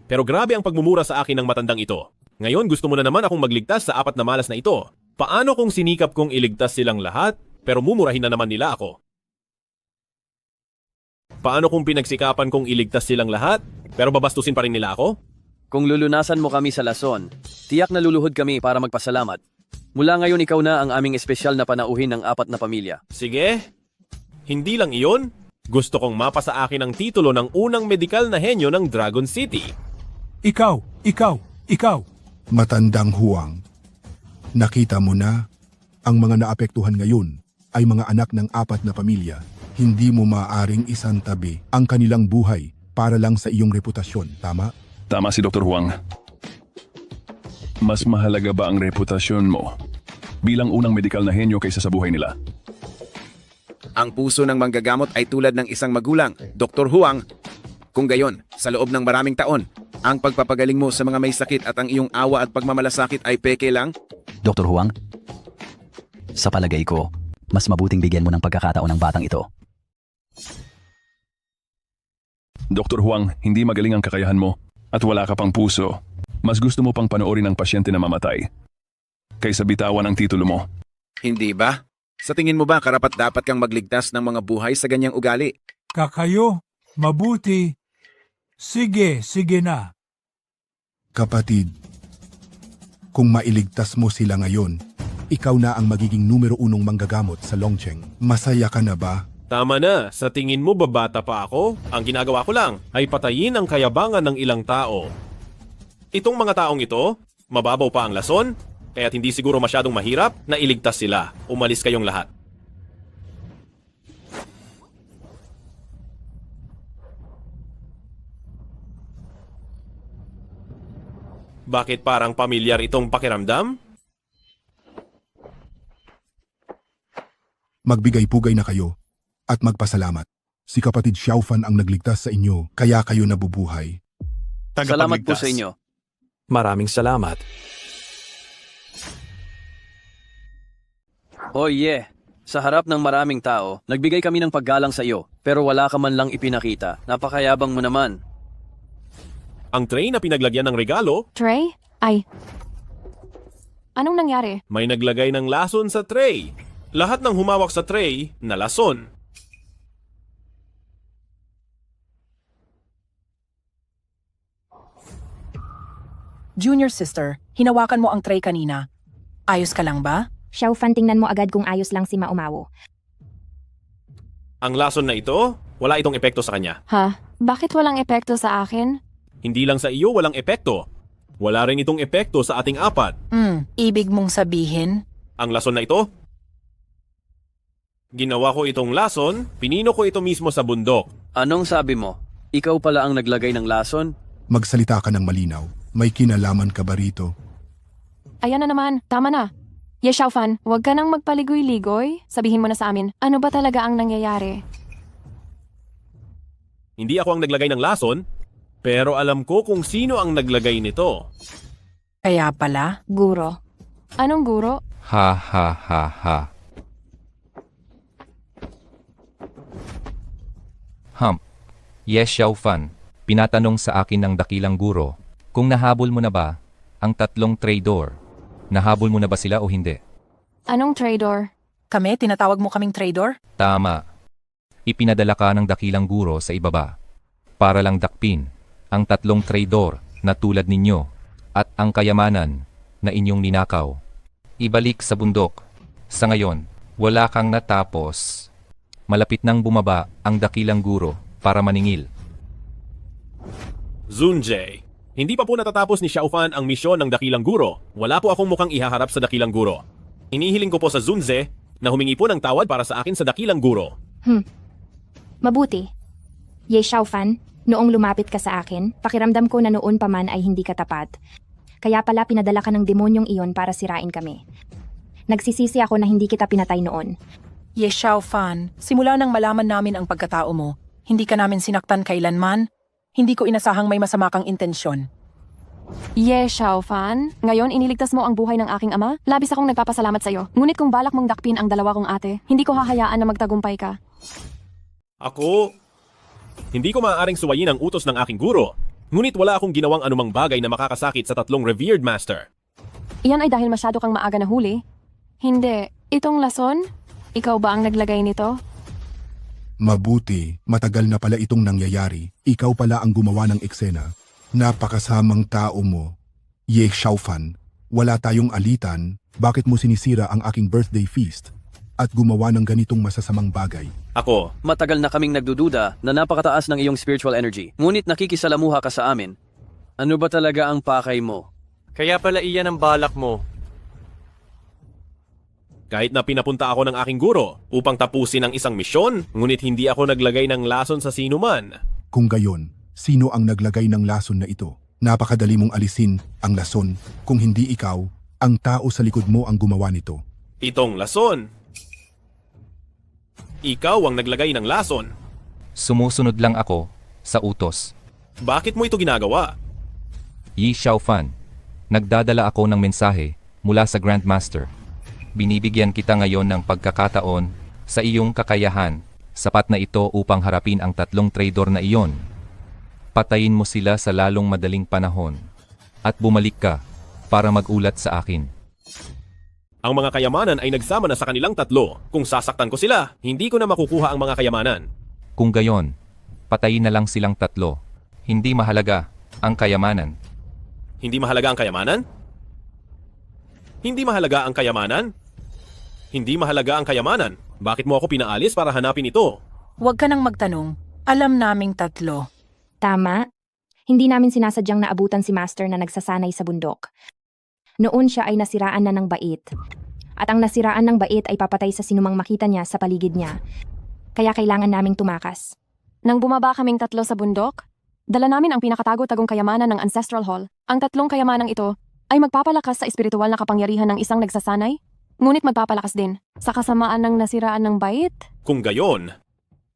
pero grabe ang pagmumura sa akin ng matandang ito. Ngayon gusto mo na naman akong magligtas sa apat na malas na ito. Paano kung sinikap kong iligtas silang lahat, pero mumurahin na naman nila ako? Paano kung pinagsikapan kong iligtas silang lahat, pero babastusin pa rin nila ako? Kung lulunasan mo kami sa lason, tiyak na luluhod kami para magpasalamat. Mula ngayon ikaw na ang aming espesyal na panauhin ng apat na pamilya. Sige, hindi lang iyon. Gusto kong mapa sa akin ang titulo ng unang medikal na henyo ng Dragon City. Ikaw. Matandang Huang, nakita mo na, ang mga naapektuhan ngayon ay mga anak ng apat na pamilya. Hindi mo maaaring isantabi ang kanilang buhay para lang sa iyong reputasyon, tama? Tama si Dr. Huang. Mas mahalaga ba ang reputasyon mo bilang unang medikal na henyo kaysa sa buhay nila? Ang puso ng manggagamot ay tulad ng isang magulang, Dr. Huang. Kung gayon, sa loob ng maraming taon, ang pagpapagaling mo sa mga may sakit at ang iyong awa at pagmamalasakit ay peke lang? Dr. Huang, sa palagay ko, mas mabuting bigyan mo ng pagkakataon ng batang ito. Dr. Huang, hindi magaling ang kakayahan mo at wala ka pang puso. Mas gusto mo pang panoorin ang pasyente na mamatay kaysa bitawan ang titulo mo. Hindi ba? Sa tingin mo ba karapat-dapat kang magligtas ng mga buhay sa ganyang ugali? Kakayo, mabuti. Sige na. Kapatid, kung mailigtas mo sila ngayon, ikaw na ang magiging numero 1 manggagamot sa Longcheng. Masaya ka na ba? Tama na, sa tingin mo babata pa ako? Ang ginagawa ko lang ay patayin ang kayabangan ng ilang tao. Itong mga taong ito, mababaw pa ang lason, kaya't hindi siguro masyadong mahirap na iligtas sila. Umalis kayong lahat. Bakit parang pamilyar itong pakiramdam? Magbigay-pugay na kayo at magpasalamat. Si kapatid Xiaofan ang nagligtas sa inyo, kaya kayo nabubuhay. Salamat po sa inyo. Maraming salamat. Oh yeah, sa harap ng maraming tao, nagbigay kami ng paggalang sa iyo, pero wala ka man lang ipinakita. Napakayabang mo naman. Ang tray na pinaglagyan ng regalo, Trey? Ay. Anong nangyari? may naglagay ng lason sa tray. Lahat ng humawak sa tray, nalason. Junior sister, hinawakan mo ang tray kanina. Ayos ka lang ba? Xiaofan, tingnan mo agad kung ayos lang si Maumawo. Ang lason na ito, wala itong epekto sa kanya. Ha? Bakit walang epekto sa akin? Hindi lang sa iyo walang epekto. Wala rin itong epekto sa ating apat. Ibig mong sabihin? Ang lason na ito? Ginawa ko itong lason, pinino ko ito mismo sa bundok. Anong sabi mo? Ikaw pala ang naglagay ng lason? Magsalita ka ng malinaw. May kinalaman ka ba rito? Ayan na naman, tama na. Ye Xiaofan, huwag ka nang magpaligoy-ligoy. Sabihin mo na sa amin, ano ba talaga ang nangyayari? Hindi ako ang naglagay ng lason, pero alam ko kung sino ang naglagay nito. Kaya pala? Guro. Anong guro? Ha ha ha ha. Yes, Xiaofan. Pinatanong sa akin ng dakilang guro kung nahabol mo na ba ang tatlong traidor. Nahabol mo na ba sila o hindi? Anong traidor? Kami, tinatawag mo kaming traidor? Tama. Ipinadala ka ng dakilang guro sa ibaba para lang dakpin ang tatlong traidor na tulad ninyo at ang kayamanan na inyong ninakaw. Ibalik sa bundok. Sa ngayon, wala kang natapos. Malapit nang bumaba ang dakilang guro para maningil. Zunjie, hindi pa po natatapos ni Xiaofan ang misyon ng dakilang guro. Wala po akong mukhang ihaharap sa dakilang guro. Inihiling ko po sa Zunjie na humingi po ng tawad para sa akin sa dakilang guro. Mabuti. Ye Xiaofan, noong lumapit ka sa akin, pakiramdam ko na noon pa man ay hindi ka tapat. Kaya pala pinadala ka ng demonyong iyon para sirain kami. Nagsisisi ako na hindi kita pinatay noon. Ye Xiaofan, simula nang malaman namin ang pagkatao mo, hindi ka namin sinaktan kailanman. Hindi ko inasahang may masama kang intensyon. Ye Xiaofan, ngayon iniligtas mo ang buhay ng aking ama? Labis akong nagpapasalamat sa iyo. Ngunit kung balak mong dakpin ang dalawa kong ate, hindi ko hahayaan na magtagumpay ka. Ako, hindi ko maaaring suwayin ang utos ng aking guro. Ngunit wala akong ginawang anumang bagay na makakasakit sa tatlong revered master. Iyan ay dahil masyado kang maaga nahuli? Hindi. Itong lason? Ikaw ba ang naglagay nito? Mabuti, matagal na pala itong nangyayari. Ikaw pala ang gumawa ng eksena. Napakasamang tao mo. Ye Xiaofan, wala tayong alitan. Bakit mo sinisira ang aking birthday feast? At gumawa ng ganitong masasamang bagay? Ako, Matagal na kaming nagdududa na napakataas ng iyong spiritual energy. Ngunit nakikisalamuha ka sa amin. Ano ba talaga ang pakay mo? Kaya pala iyan ang balak mo. kahit na pinapunta ako ng aking guro upang tapusin ang isang misyon, ngunit hindi ako naglagay ng lason sa sino man. Kung gayon, sino ang naglagay ng lason na ito? Napakadali mong alisin ang lason kung hindi ikaw, ang tao sa likod mo ang gumawa nito. Itong lason. Ikaw ang naglagay ng lason. Sumusunod lang ako sa utos. Bakit mo ito ginagawa? Yi Xiaofan, nagdadala ako ng mensahe mula sa Grandmaster. Binibigyan kita ngayon ng pagkakataon sa iyong kakayahan. Sapat na ito upang harapin ang tatlong traidor na iyon. Patayin mo sila sa lalong madaling panahon. At bumalik ka para magulat sa akin. Ang mga kayamanan ay nagsama na sa kanilang tatlo. Kung sasaktan ko sila, hindi ko na makukuha ang mga kayamanan. Kung gayon, patayin na lang silang tatlo. Hindi mahalaga ang kayamanan. Hindi mahalaga ang kayamanan? Hindi mahalaga ang kayamanan? Hindi mahalaga ang kayamanan. Bakit mo ako pinaalis para hanapin ito? Huwag ka nang magtanong. Alam naming tatlo. Tama. Hindi namin sinasadyang naabutan si Master na nagsasanay sa bundok. Noon siya ay nasiraan na ng bait. At ang nasiraan ng bait ay papatay sa sinumang makita niya sa paligid niya. Kaya kailangan naming tumakas. Nang bumaba kaming tatlo sa bundok, dala namin ang pinakatago-tagong kayamanan ng Ancestral Hall. Ang tatlong kayamanang ito ay magpapalakas sa espiritual na kapangyarihan ng isang nagsasanay, ngunit magpapalakas din sa kasamaan ng nasiraan ng bait. Kung gayon,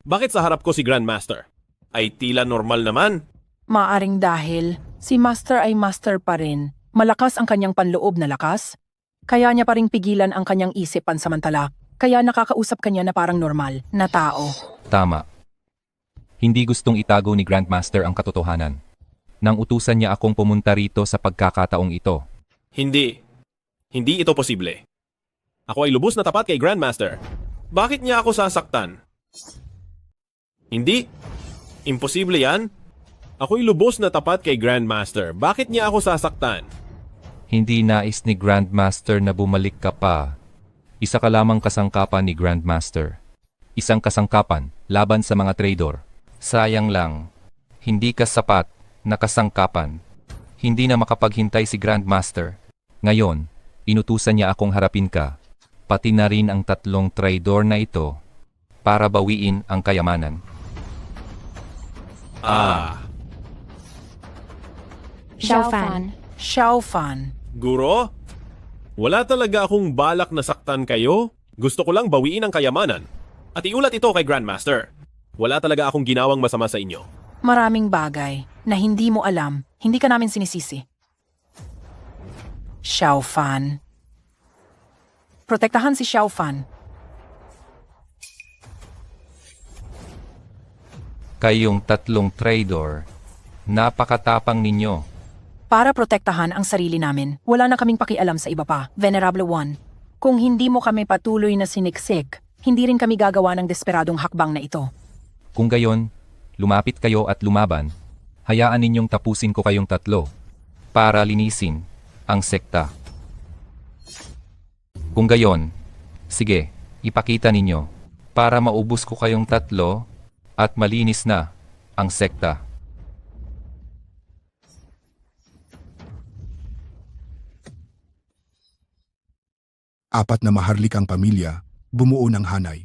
bakit sa harap ko si Grandmaster? Ay tila normal naman. Maaring dahil si Master ay Master pa rin. Malakas ang kanyang panloob na lakas. Kaya niya pa ring pigilan ang kanyang isip pansamantala. Kaya nakakausap kanya na parang normal na tao. Tama. Hindi gustong itago ni Grandmaster ang katotohanan. Nang utusan niya akong pumunta rito sa pagkakataong ito. Hindi. Hindi ito posible. Ako ay lubos na tapat kay Grandmaster. Bakit niya ako sasaktan? Hindi. Imposible yan. Ako'y lubos na tapat kay Grandmaster. Bakit niya ako sasaktan? Hindi nais ni Grandmaster na bumalik ka pa. Isa ka lamang kasangkapan ni Grandmaster. Isang kasangkapan laban sa mga traidor. Sayang lang, hindi ka sapat na kasangkapan. Hindi na makapaghintay si Grandmaster. Ngayon, inutusan niya akong harapin ka, pati na rin ang 3 traidor na ito, para bawiin ang kayamanan. Xiaofan. Guro? Wala talaga akong balak na saktan kayo. Gusto ko lang bawiin ang kayamanan. At iulat ito kay Grandmaster. Wala talaga akong ginawang masama sa inyo. Maraming bagay na hindi mo alam, hindi ka namin sinisisi. Xiaofan. Protektahan si Xiaofan. Kayong 3 traidor, napakatapang ninyo. Para protektahan ang sarili namin, wala na kaming pakialam sa iba pa. Venerable One, kung hindi mo kami patuloy na siniksik, hindi rin kami gagawa ng desperadong hakbang na ito. Kung gayon, lumapit kayo at lumaban. Hayaan ninyong tapusin ko kayong 3 para linisin ang sekta. Kung gayon, sige, ipakita ninyo para maubos ko kayong 3 at malinis na ang sekta. Apat na maharlikang pamilya bumuo ng hanay.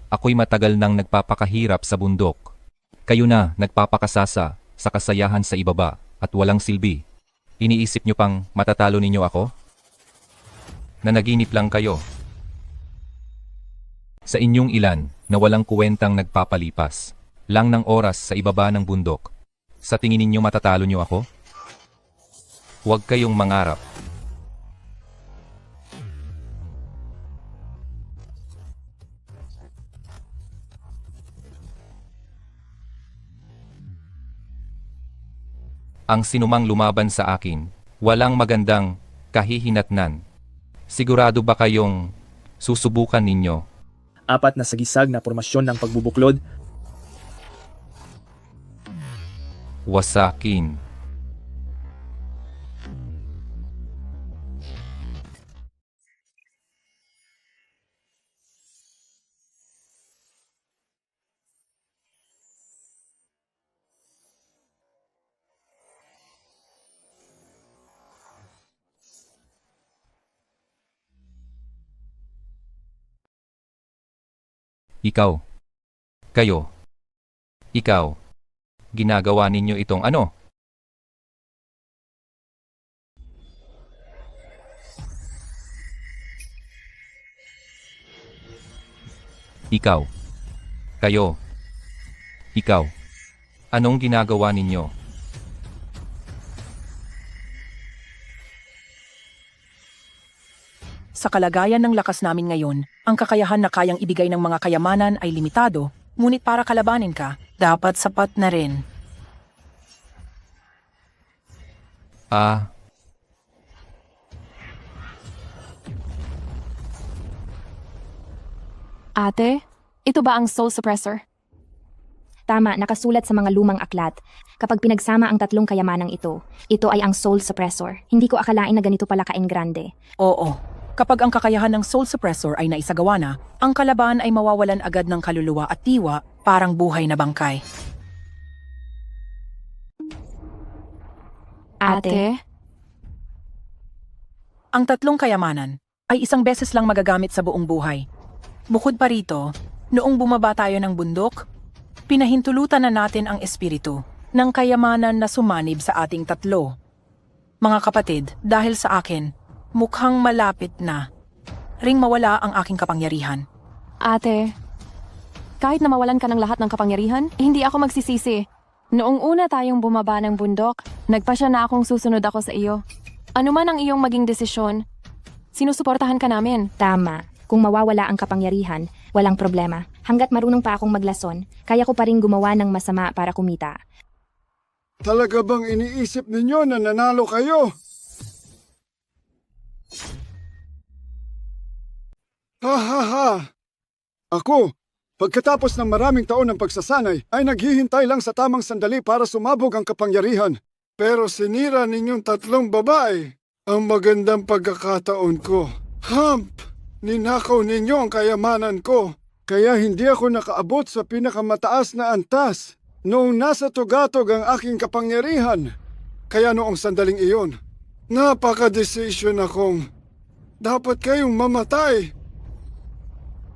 Ako'y matagal nang nagpapakahirap sa bundok. Kayo na nagpapakasasa sa kasayahan sa ibaba at walang silbi. Iniisip nyo pang matatalo ninyo ako? Nanaginip lang kayo. Sa inyong ilan na walang kuwentang nagpapalipas lang ng oras sa ibaba ng bundok. Sa tingin ninyo matatalo nyo ako? Huwag kayong mangarap. Ang sinumang lumaban sa akin, walang magandang kahihinatnan. Sigurado ba kayong susubukan ninyo? 4 na sagisag na formasyon ng pagbubuklod. Wasakin. Ikaw. Kayo. Ikaw. Ginagawa ninyo itong ano? Ikaw. Kayo. Ikaw. Anong ginagawa ninyo? Sa kalagayan ng lakas namin ngayon, ang kakayahan na kayang ibigay ng mga kayamanan ay limitado, ngunit para kalabanin ka, dapat sapat na rin. Ate, ito ba ang Soul Suppressor? Tama, nakasulat sa mga lumang aklat. Kapag pinagsama ang 3 kayamanang ito ay ang Soul Suppressor. Hindi ko akalain na ganito pala ka-engrande. Oo. Kapag ang kakayahan ng Soul Suppressor ay naisagawa na, ang kalaban ay mawawalan agad ng kaluluwa at diwa, parang buhay na bangkay. Ate? Ang 3 kayamanan ay isang beses lang magagamit sa buong buhay. Bukod pa rito, noong bumaba tayo ng bundok, pinahintulutan na natin ang espiritu ng kayamanan na sumanib sa ating tatlo. Mga kapatid, dahil sa akin, mukhang malapit na ring mawala ang aking kapangyarihan. Ate, kahit na mawalan ka ng lahat ng kapangyarihan, hindi ako magsisisi. Noong una tayong bumaba ng bundok, nagpasya na akong susunod ako sa iyo. Ano man ang iyong maging desisyon, sinusuportahan ka namin. Tama. Kung mawawala ang kapangyarihan, walang problema. Hanggat marunong pa akong maglason, kaya ko pa rin gumawa ng masama para kumita. Talaga bang iniisip ninyo na nanalo kayo? Ha ha ha! Ako, pagkatapos ng maraming taon ng pagsasanay, ay naghihintay lang sa tamang sandali para sumabog ang kapangyarihan. Pero sinira ninyong tatlong babae ang magandang pagkakataon ko. Hump! Ninakaw ninyo ang kayamanan ko, kaya hindi ako nakaabot sa pinakamataas na antas noong nasa tugatog ang aking kapangyarihan. Kaya noong sandaling iyon, napaka-decision akong dapat kayong mamatay.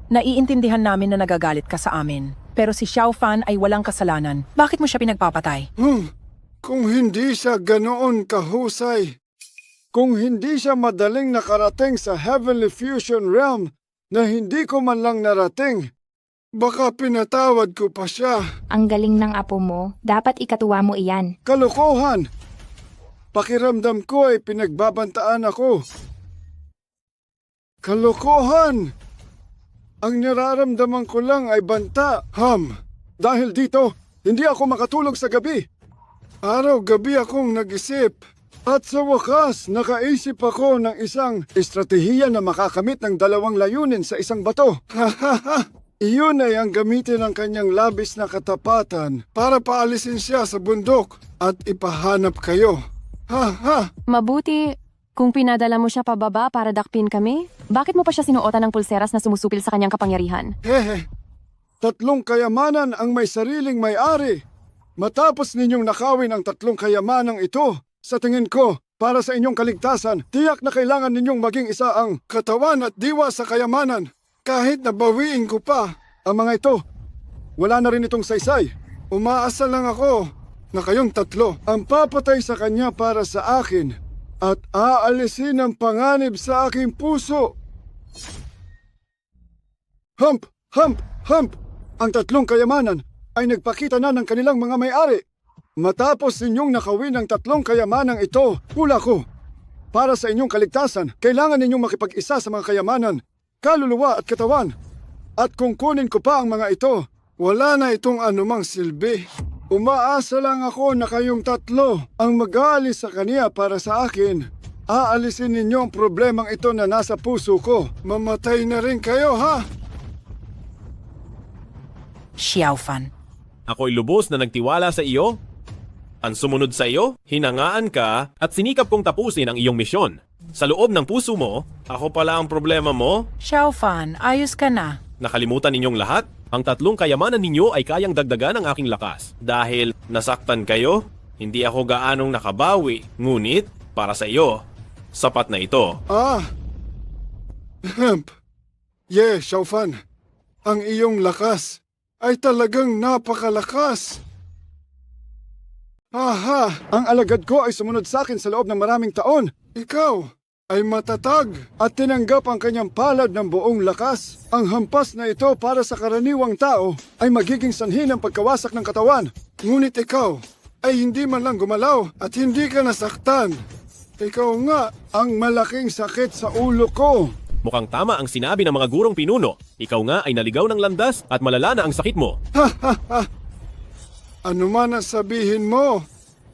Naiintindihan namin na nagagalit ka sa amin, pero si Xiao Fan ay walang kasalanan. Bakit mo siya pinagpapatay? Kung hindi siya ganoon kahusay, kung hindi siya madaling nakarating sa Heavenly Fusion Realm na hindi ko man lang narating, baka pinatawad ko pa siya. Ang galing ng apo mo, dapat ikatuwa mo iyan. Kalokohan! Pakiramdam ko ay pinagbabantaan ako. Kalokohan! Ang nararamdaman ko lang ay banta. Dahil dito, hindi ako makatulog sa gabi. Araw-gabi akong nag-isip. At sa wakas, nakaisip ako ng isang estratehiya na makakamit ng dalawang layunin sa isang bato. Iyon ay ang gamitin ng kanyang labis na katapatan para paalisin siya sa bundok at ipahanap kayo. Mabuti kung pinadala mo siya pababa para dakpin kami. Bakit mo pa siya sinuotan ng pulseras na sumusupil sa kanyang kapangyarihan? Tatlong kayamanan ang may sariling may-ari. Matapos ninyong nakawin ang tatlong kayamanang ito, sa tingin ko, para sa inyong kaligtasan, tiyak na kailangan ninyong maging isa ang katawan at diwa sa kayamanan. Kahit nabawiin ko pa ang mga ito, wala na rin itong saysay. Umaasa lang ako na kayong tatlo ang papatay sa kanya para sa akin at aalisin ang panganib sa aking puso. Hump! Ang tatlong kayamanan ay nagpakita na ng kanilang mga may-ari. Matapos ninyong nakawin ang tatlong kayamanang ito, hula ko. Para sa inyong kaligtasan, kailangan ninyong makipag-isa sa mga kayamanan, kaluluwa at katawan. At kung kunin ko pa ang mga ito, wala na itong anumang silbi. Umaasa lang ako na kayong tatlo ang mag-aalis sa kaniya para sa akin. Aalisin ninyo ang problemang ito na nasa puso ko. Mamatay na rin kayo, ha? Xiao Fan. Ako'y lubos na nagtiwala sa iyo. Ang sumunod sa iyo, hinangaan ka at sinikap kong tapusin ang iyong misyon. Sa loob ng puso mo, ako pala ang problema mo. Xiao Fan, ayos ka na. Nakalimutan ninyong lahat? Ang tatlong kayamanan ninyo ay kayang dagdagan ang aking lakas. Dahil nasaktan kayo, hindi ako gaanong nakabawi. Ngunit, para sa iyo, sapat na ito. Xiao Fan, ang iyong lakas ay talagang napakalakas. Ang alagad ko ay sumunod sa akin sa loob ng maraming taon. Ikaw ay matatag at tinanggap ang kanyang palad ng buong lakas. Ang hampas na ito para sa karaniwang tao ay magiging sanhi ng pagkawasak ng katawan. Ngunit ikaw ay hindi man lang gumalaw at hindi ka nasaktan. Ikaw nga ang malaking sakit sa ulo ko. Mukhang tama ang sinabi ng mga gurong pinuno. Ikaw nga ay naligaw ng landas at malala na ang sakit mo. Ano man ang sabihin mo,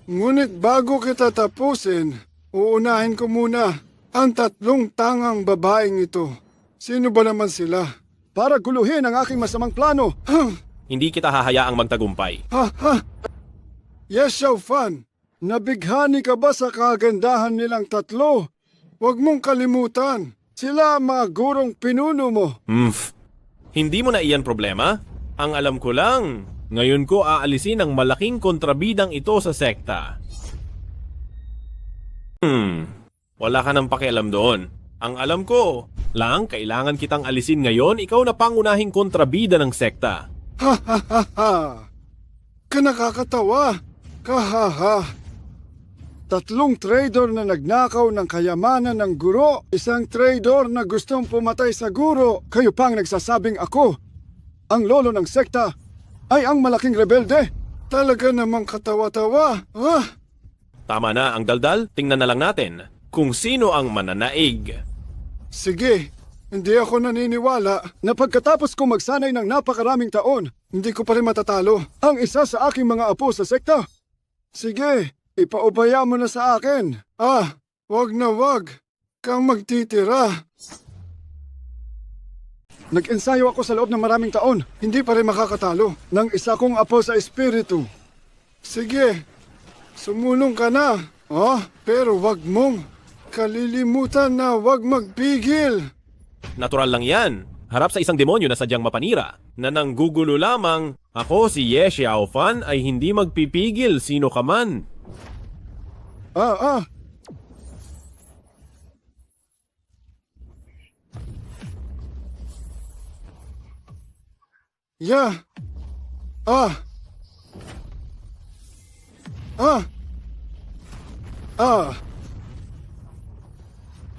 ngunit bago kita tapusin, uunahin ko muna ang tatlong tangang babaeng ito. Sino ba naman sila? Para guluhin ang aking masamang plano. Hindi kita hahayaang magtagumpay. Yes, Xiao Fan. Nabighani ka ba sa kagandahan nilang tatlo? Huwag mong kalimutan. Sila ang mga gurong pinuno mo. Hindi mo na iyan problema? Ang alam ko lang, ngayon ko aalisin ang malaking kontrabidang ito sa sekta. Wala ka nang pakialam doon. Ang alam ko lang, kailangan kitang alisin ngayon, ikaw na pangunahing kontrabida ng sekta. Ka nakakatawa. Kahaha. 3 trader na nagnakaw ng kayamanan ng guro. Isang trader na gustong pumatay sa guro. Kayo pang nagsasabing ako, ang lolo ng sekta, ay ang malaking rebelde. Talaga namang katawa-tawa. Tama na ang daldal, tingnan na lang natin kung sino ang mananaig. Sige, hindi ako naniniwala na pagkatapos ko magsanay ng napakaraming taon, hindi ko pa rin matatalo ang isa sa aking mga apo sa sekta. Sige, ipaubaya mo na sa akin. Wag na wag kang magtitira. Nag-ensayo ako sa loob ng maraming taon, hindi pa rin makakatalo ng isa kong apo sa espiritu. Sige, sumulong ka na. Pero wag mong kalilimutan na wag magpigil. Natural lang yan. Harap sa isang demonyo na sadyang mapanira, na nanggugulo lamang, ako si Ye Xiaofan ay hindi magpipigil sino ka man. Yeah.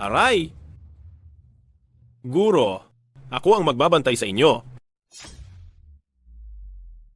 Aray! Guro, ako ang magbabantay sa inyo.